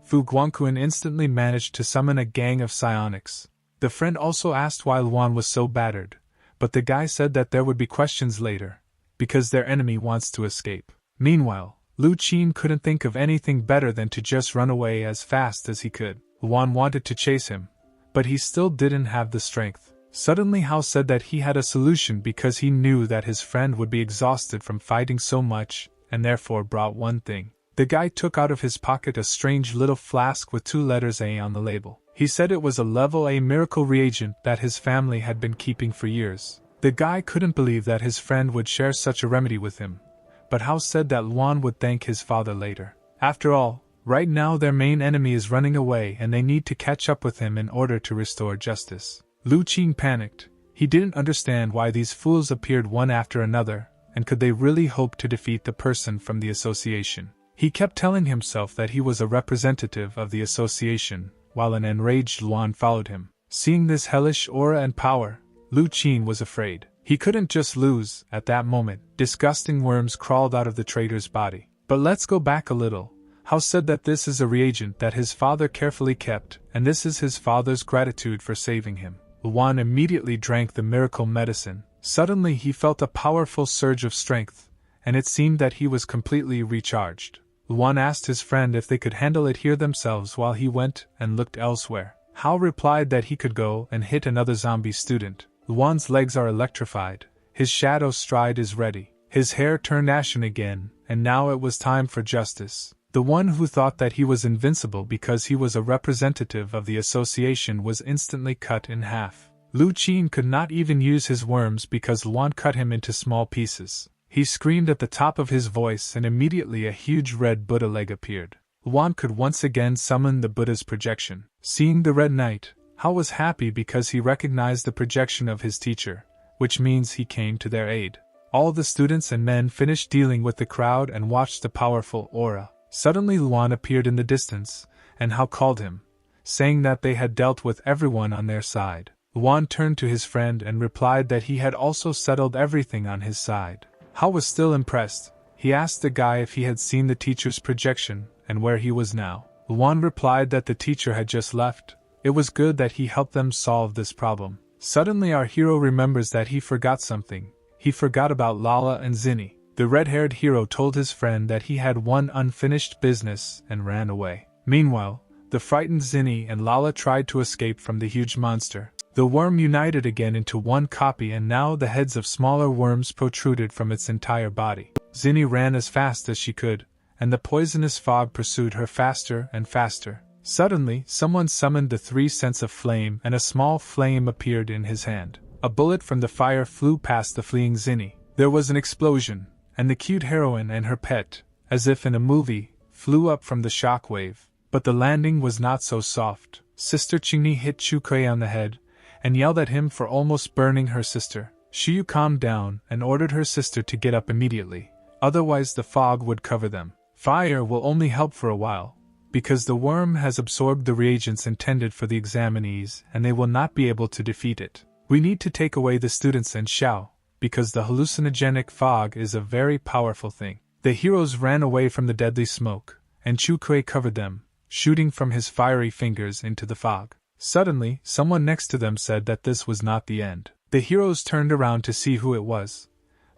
Fu Guangquan instantly managed to summon a gang of psionics. The friend also asked why Luan was so battered, but the guy said that there would be questions later, because their enemy wants to escape. Meanwhile, Lu Qin couldn't think of anything better than to just run away as fast as he could. Luan wanted to chase him, but he still didn't have the strength. Suddenly Hao said that he had a solution because he knew that his friend would be exhausted from fighting so much, and therefore brought one thing. The guy took out of his pocket a strange little flask with 2 letters A on the label. He said it was a level A miracle reagent that his family had been keeping for years. The guy couldn't believe that his friend would share such a remedy with him, but Hao said that Luan would thank his father later. After all, right now their main enemy is running away and they need to catch up with him in order to restore justice. Lu Qin panicked. He didn't understand why these fools appeared one after another, and could they really hope to defeat the person from the association? He kept telling himself that he was a representative of the association, while an enraged Luan followed him. Seeing this hellish aura and power, Lu Qin was afraid. He couldn't just lose. At that moment, disgusting worms crawled out of the traitor's body. But let's go back a little. Hao said that this is a reagent that his father carefully kept, and this is his father's gratitude for saving him. Luan immediately drank the miracle medicine. Suddenly he felt a powerful surge of strength, and it seemed that he was completely recharged. Luan asked his friend if they could handle it here themselves while he went and looked elsewhere. Hao replied that he could go and hit another zombie student. Luan's legs are electrified, his shadow stride is ready, his hair turned ashen again, and now it was time for justice. The one who thought that he was invincible because he was a representative of the association was instantly cut in half. Lu Qin could not even use his worms because Luan cut him into small pieces. He screamed at the top of his voice and immediately a huge red Buddha leg appeared. Luan could once again summon the Buddha's projection. Seeing the red knight, Hao was happy because he recognized the projection of his teacher, which means he came to their aid. All the students and men finished dealing with the crowd and watched the powerful aura. Suddenly Luan appeared in the distance, and Hao called him, saying that they had dealt with everyone on their side. Luan turned to his friend and replied that he had also settled everything on his side. Hao was still impressed. He asked the guy if he had seen the teacher's projection and where he was now. Luan replied that the teacher had just left. It was good that he helped them solve this problem. Suddenly our hero remembers that he forgot something. He forgot about Lala and Zinni. The red-haired hero told his friend that he had one unfinished business and ran away. Meanwhile, the frightened Zinni and Lala tried to escape from the huge monster. The worm united again into one copy and now the heads of smaller worms protruded from its entire body. Zinni ran as fast as she could, and the poisonous fog pursued her faster and faster. Suddenly, someone summoned the 3 cents of flame and a small flame appeared in his hand. A bullet from the fire flew past the fleeing Zinni. There was an explosion, and the cute heroine and her pet, as if in a movie, flew up from the shockwave. But the landing was not so soft. Sister Qingni hit Chu Kui on the head, and yelled at him for almost burning her sister. Shiyu calmed down and ordered her sister to get up immediately, otherwise the fog would cover them. Fire will only help for a while, because the worm has absorbed the reagents intended for the examinees and they will not be able to defeat it. We need to take away the students and Xiao, because the hallucinogenic fog is a very powerful thing. The heroes ran away from the deadly smoke, and Chu Kui covered them, shooting from his fiery fingers into the fog. Suddenly, someone next to them said that this was not the end. The heroes turned around to see who it was,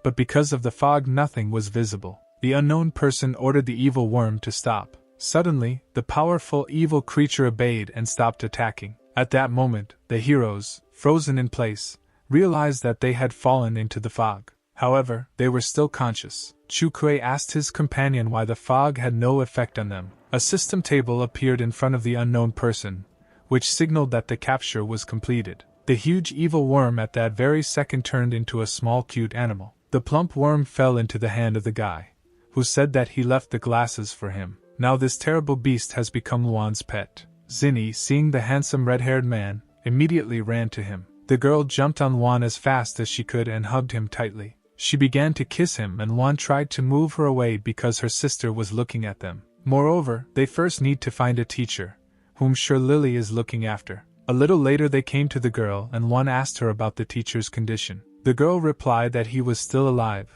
but because of the fog nothing was visible. The unknown person ordered the evil worm to stop. Suddenly, the powerful evil creature obeyed and stopped attacking. At that moment, the heroes, frozen in place, realized that they had fallen into the fog. However, they were still conscious. Chu Kui asked his companion why the fog had no effect on them. A system table appeared in front of the unknown person, which signaled that the capture was completed. The huge evil worm at that very second turned into a small cute animal. The plump worm fell into the hand of the guy, who said that he left the glasses for him. Now this terrible beast has become Luan's pet. Zinni, seeing the handsome red-haired man, immediately ran to him. The girl jumped on Luan as fast as she could and hugged him tightly. She began to kiss him and Luan tried to move her away because her sister was looking at them. Moreover, they first need to find a teacher, whom Sure Lily is looking after. A little later they came to the girl and one asked her about the teacher's condition. The girl replied that he was still alive,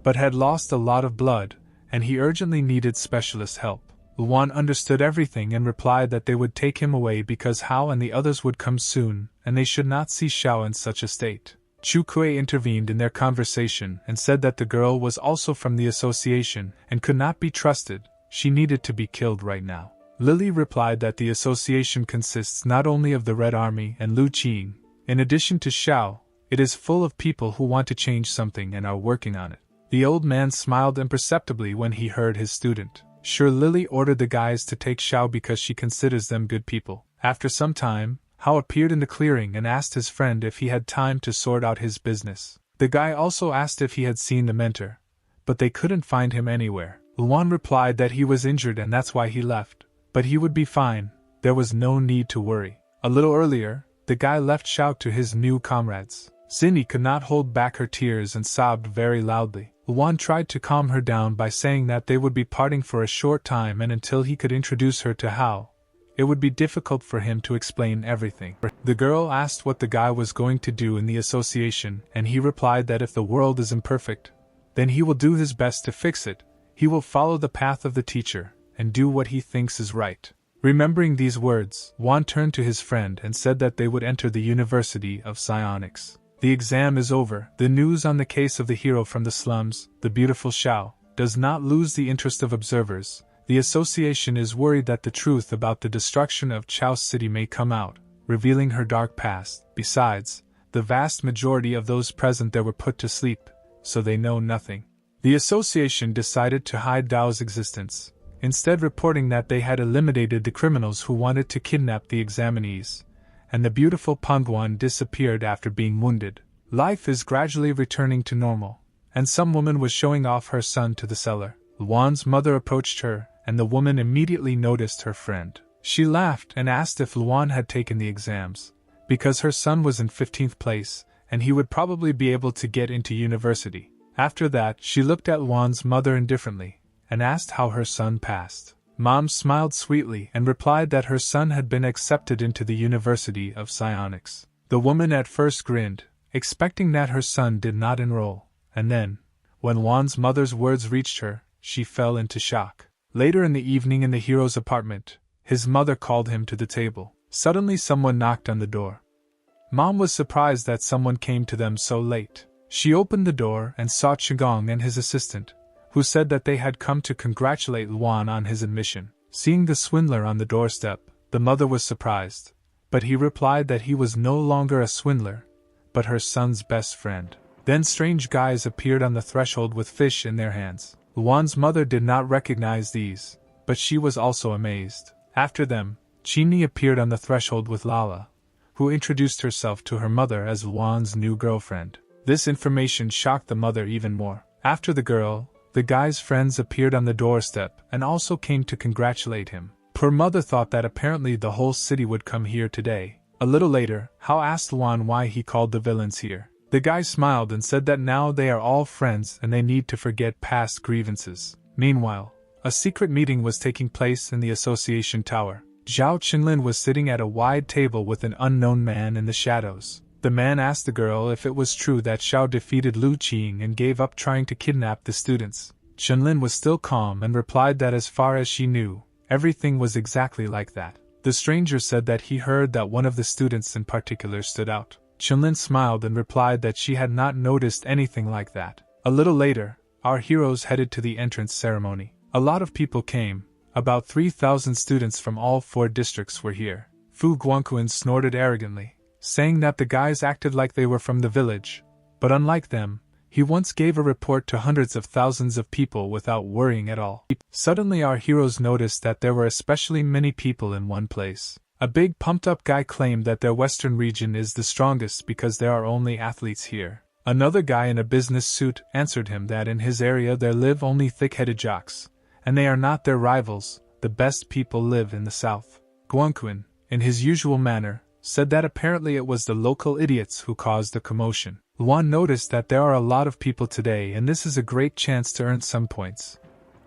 but had lost a lot of blood, and he urgently needed specialist help. Luan understood everything and replied that they would take him away because Hao and the others would come soon, and they should not see Xiao in such a state. Chu Kuei intervened in their conversation and said that the girl was also from the association and could not be trusted, she needed to be killed right now. Lily replied that the association consists not only of the Red Army and Lu Qing, in addition to Xiao, it is full of people who want to change something and are working on it. The old man smiled imperceptibly when he heard his student. Sure Lily ordered the guys to take Xiao because she considers them good people. After some time, Hao appeared in the clearing and asked his friend if he had time to sort out his business. The guy also asked if he had seen the mentor, but they couldn't find him anywhere. Luan replied that he was injured and that's why he left. But he would be fine, there was no need to worry. A little earlier, the guy left Xiao to his new comrades. Zinni could not hold back her tears and sobbed very loudly. Luan tried to calm her down by saying that they would be parting for a short time and until he could introduce her to Hao, it would be difficult for him to explain everything. The girl asked what the guy was going to do in the association and he replied that if the world is imperfect, then he will do his best to fix it, he will follow the path of the teacher and do what he thinks is right. Remembering these words, Wan turned to his friend and said that they would enter the University of Psionics. The exam is over. The news on the case of the hero from the slums, the beautiful Xiao, does not lose the interest of observers. The association is worried that the truth about the destruction of Chao's city may come out, revealing her dark past. Besides, the vast majority of those present there were put to sleep, so they know nothing. The association decided to hide Dao's existence, instead reporting that they had eliminated the criminals who wanted to kidnap the examinees, and the beautiful Pangwan disappeared after being wounded. Life is gradually returning to normal, and some woman was showing off her son to the seller. Luan's mother approached her, and the woman immediately noticed her friend. She laughed and asked if Luan had taken the exams, because her son was in 15th place, and he would probably be able to get into university. After that, she looked at Luan's mother indifferently, and asked how her son passed. Mom smiled sweetly and replied that her son had been accepted into the University of Psionics. The woman at first grinned, expecting that her son did not enroll, and then, when Wan's mother's words reached her, she fell into shock. Later in the evening in the hero's apartment, his mother called him to the table. Suddenly someone knocked on the door. Mom was surprised that someone came to them so late. She opened the door and saw Qigong and his assistant, who said that they had come to congratulate Luan on his admission. Seeing the swindler on the doorstep, the mother was surprised, but he replied that he was no longer a swindler, but her son's best friend. Then strange guys appeared on the threshold with fish in their hands. Luan's mother did not recognize these, but she was also amazed. After them, Chini appeared on the threshold with Lala, who introduced herself to her mother as Luan's new girlfriend. This information shocked the mother even more. After the girl, the guy's friends appeared on the doorstep and also came to congratulate him. Poor mother thought that apparently the whole city would come here today. A little later, Hao asked Luan why he called the villains here. The guy smiled and said that now they are all friends and they need to forget past grievances. Meanwhile, a secret meeting was taking place in the association tower. Zhao Qinlin was sitting at a wide table with an unknown man in the shadows. The man asked the girl if it was true that Xiao defeated Lu Qing and gave up trying to kidnap the students. Qinlin was still calm and replied that as far as she knew, everything was exactly like that. The stranger said that he heard that one of the students in particular stood out. Qinlin smiled and replied that she had not noticed anything like that. A little later, our heroes headed to the entrance ceremony. A lot of people came. About 3,000 students from all 4 districts were here. Fu Guangquan snorted arrogantly, saying that the guys acted like they were from the village, but unlike them, he once gave a report to hundreds of thousands of people without worrying at all. Suddenly our heroes noticed that there were especially many people in one place. A big pumped-up guy claimed that their western region is the strongest because there are only athletes here. Another guy in a business suit answered him that in his area there live only thick-headed jocks, and they are not their rivals, the best people live in the south. Guangquan, in his usual manner, said that apparently it was the local idiots who caused the commotion. Luan noticed that there are a lot of people today and this is a great chance to earn some points.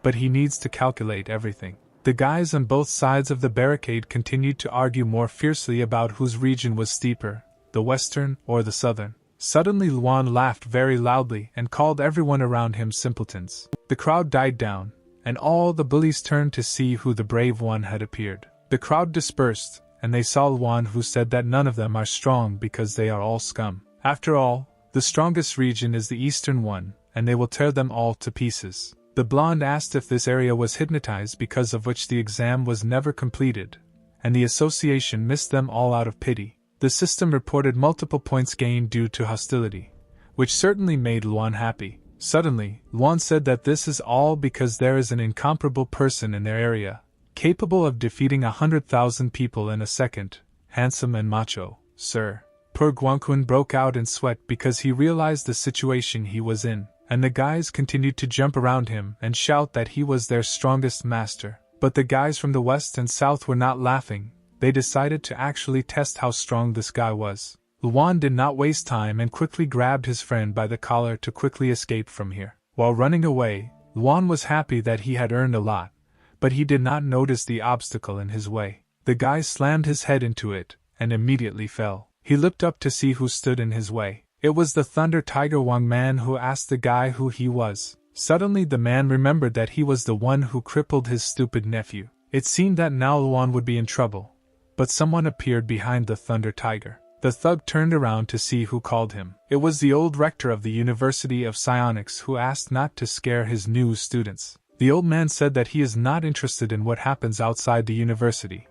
But he needs to calculate everything. The guys on both sides of the barricade continued to argue more fiercely about whose region was steeper, the western or the southern. Suddenly Luan laughed very loudly and called everyone around him simpletons. The crowd died down, and all the bullies turned to see who the brave one had appeared. The crowd dispersed, and they saw Luan, who said that none of them are strong because they are all scum. After all, the strongest region is the eastern one, and they will tear them all to pieces. The blonde asked if this area was hypnotized, because of which the exam was never completed, and the association missed them all out of pity. The system reported multiple points gained due to hostility, which certainly made Luan happy. Suddenly, Luan said that this is all because there is an incomparable person in their area, capable of defeating 100,000 people in a second, handsome and macho, sir. Poor Guangqun broke out in sweat because he realized the situation he was in, and the guys continued to jump around him and shout that he was their strongest master. But the guys from the west and south were not laughing. They decided to actually test how strong this guy was. Luan did not waste time and quickly grabbed his friend by the collar to quickly escape from here. While running away, Luan was happy that he had earned a lot, but he did not notice the obstacle in his way. The guy slammed his head into it, and immediately fell. He looked up to see who stood in his way. It was the Thunder Tiger Wang man, who asked the guy who he was. Suddenly the man remembered that he was the one who crippled his stupid nephew. It seemed that now Luan would be in trouble. But someone appeared behind the Thunder Tiger. The thug turned around to see who called him. It was the old rector of the University of Psionics, who asked not to scare his new students. The old man said that he is not interested in what happens outside the university,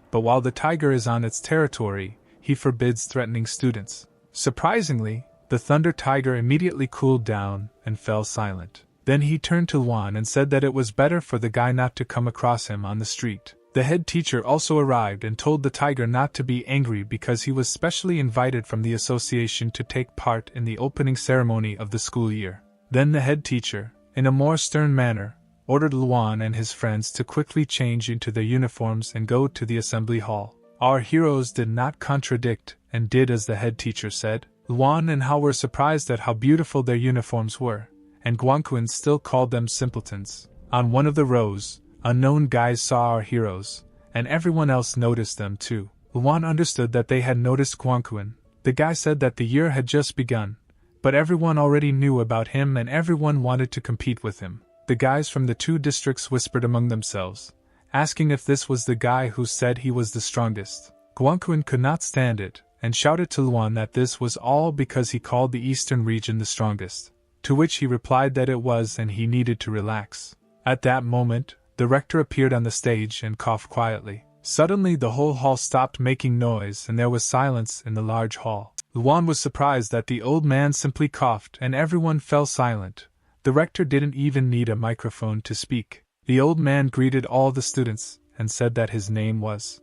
but while the tiger is on its territory, he forbids threatening students. Surprisingly, the Thunder Tiger immediately cooled down and fell silent. Then he turned to Luan and said that it was better for the guy not to come across him on the street. The head teacher also arrived and told the tiger not to be angry because he was specially invited from the association to take part in the opening ceremony of the school year. Then the head teacher, in a more stern manner, ordered Luan and his friends to quickly change into their uniforms and go to the assembly hall. Our heroes did not contradict and did as the head teacher said. Luan and Hao were surprised at how beautiful their uniforms were, and Guangqun still called them simpletons. On one of the rows, unknown guys saw our heroes, and everyone else noticed them too. Luan understood that they had noticed Guangqun. The guy said that the year had just begun, but everyone already knew about him and everyone wanted to compete with him. The guys from the two districts whispered among themselves, asking if this was the guy who said he was the strongest. Guangqun could not stand it, and shouted to Luan that this was all because he called the eastern region the strongest, to which he replied that it was and he needed to relax. At that moment, the rector appeared on the stage and coughed quietly. Suddenly the whole hall stopped making noise and there was silence in the large hall. Luan was surprised that the old man simply coughed and everyone fell silent. The rector didn't even need a microphone to speak. The old man greeted all the students and said that his name was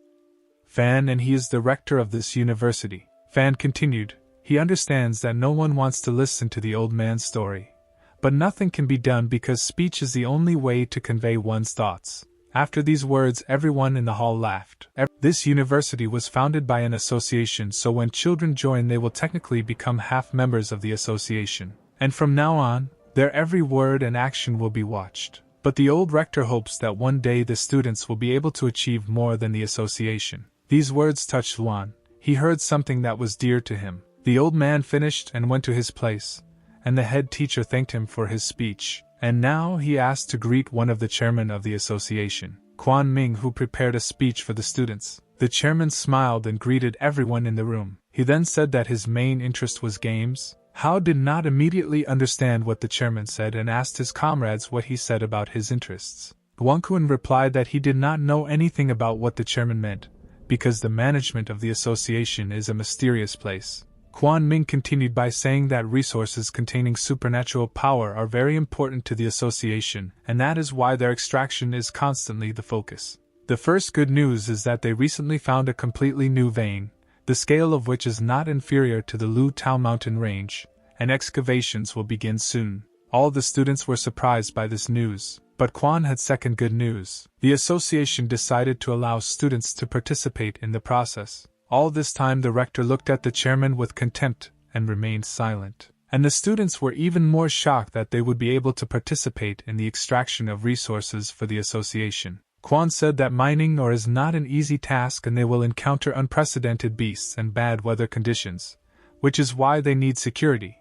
Fan and he is the rector of this university. Fan continued, he understands that no one wants to listen to the old man's story, but nothing can be done because speech is the only way to convey one's thoughts. After these words, everyone in the hall laughed. This university was founded by an association, so when children join they will technically become half members of the association. And from now on, their every word and action will be watched. But the old rector hopes that one day the students will be able to achieve more than the association. These words touched Luan. He heard something that was dear to him. The old man finished and went to his place, and the head teacher thanked him for his speech. And now he asked to greet one of the chairmen of the association, Quan Ming, who prepared a speech for the students. The chairman smiled and greeted everyone in the room. He then said that his main interest was games. Hao did not immediately understand what the chairman said and asked his comrades what he said about his interests. Guangqun replied that he did not know anything about what the chairman meant, because the management of the association is a mysterious place. Quan Ming continued by saying that resources containing supernatural power are very important to the association, and that is why their extraction is constantly the focus. The first good news is that they recently found a completely new vein, the scale of which is not inferior to the Lu Tao mountain range, and excavations will begin soon. All the students were surprised by this news, but Quan had second good news. The association decided to allow students to participate in the process. All this time the rector looked at the chairman with contempt and remained silent. And the students were even more shocked that they would be able to participate in the extraction of resources for the association. Quan said that mining ore is not an easy task and they will encounter unprecedented beasts and bad weather conditions, which is why they need security.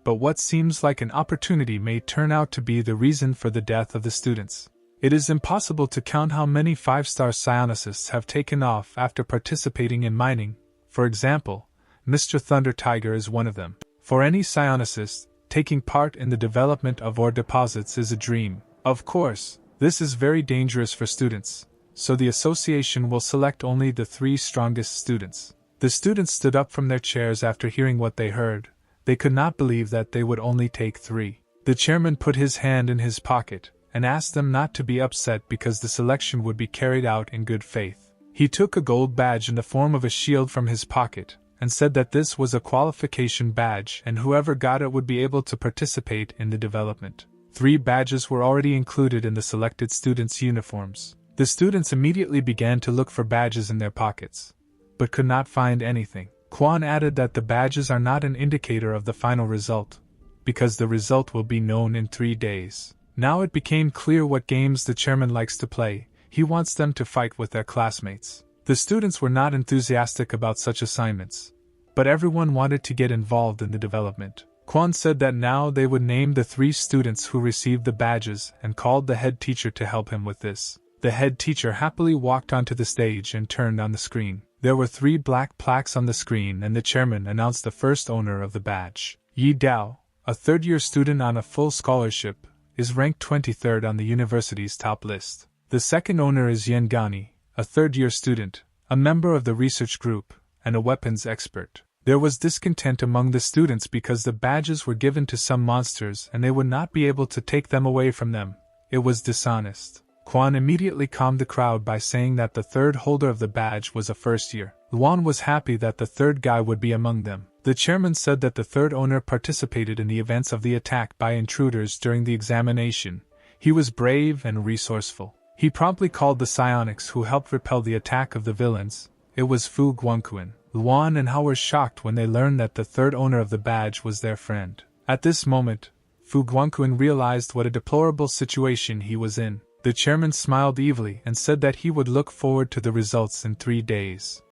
But what seems like an opportunity may turn out to be the reason for the death of the students. It is impossible to count how many 5-star psionicists have taken off after participating in mining. For example, Mr. Thunder Tiger is one of them. For any psionicist, taking part in the development of ore deposits is a dream. Of course, this is very dangerous for students, so the association will select only the 3 strongest students. The students stood up from their chairs after hearing what they heard. They could not believe that they would only take 3. The chairman put his hand in his pocket and asked them not to be upset because the selection would be carried out in good faith. He took a gold badge in the form of a shield from his pocket and said that this was a qualification badge and whoever got it would be able to participate in the development. 3 badges were already included in the selected students' uniforms. The students immediately began to look for badges in their pockets, but could not find anything. Quan added that the badges are not an indicator of the final result, because the result will be known in 3 days. Now it became clear what games the chairman likes to play. He wants them to fight with their classmates. The students were not enthusiastic about such assignments, but everyone wanted to get involved in the development. Quan said that now they would name the 3 students who received the badges and called the head teacher to help him with this. The head teacher happily walked onto the stage and turned on the screen. There were 3 black plaques on the screen and the chairman announced the first owner of the badge. Yi Dao, a third-year student on a full scholarship, is ranked 23rd on the university's top list. The second owner is Yen Gani, a third-year student, a member of the research group, and a weapons expert. There was discontent among the students because the badges were given to some monsters and they would not be able to take them away from them. It was dishonest. Quan immediately calmed the crowd by saying that the third holder of the badge was a first year. Luan was happy that the third guy would be among them. The chairman said that the third owner participated in the events of the attack by intruders during the examination. He was brave and resourceful. He promptly called the psionics who helped repel the attack of the villains. It was Fu Guangquan. Luan and Hao were shocked when they learned that the third owner of the badge was their friend. At this moment, Fu Guangquan realized what a deplorable situation he was in. The chairman smiled evilly and said that he would look forward to the results in 3 days.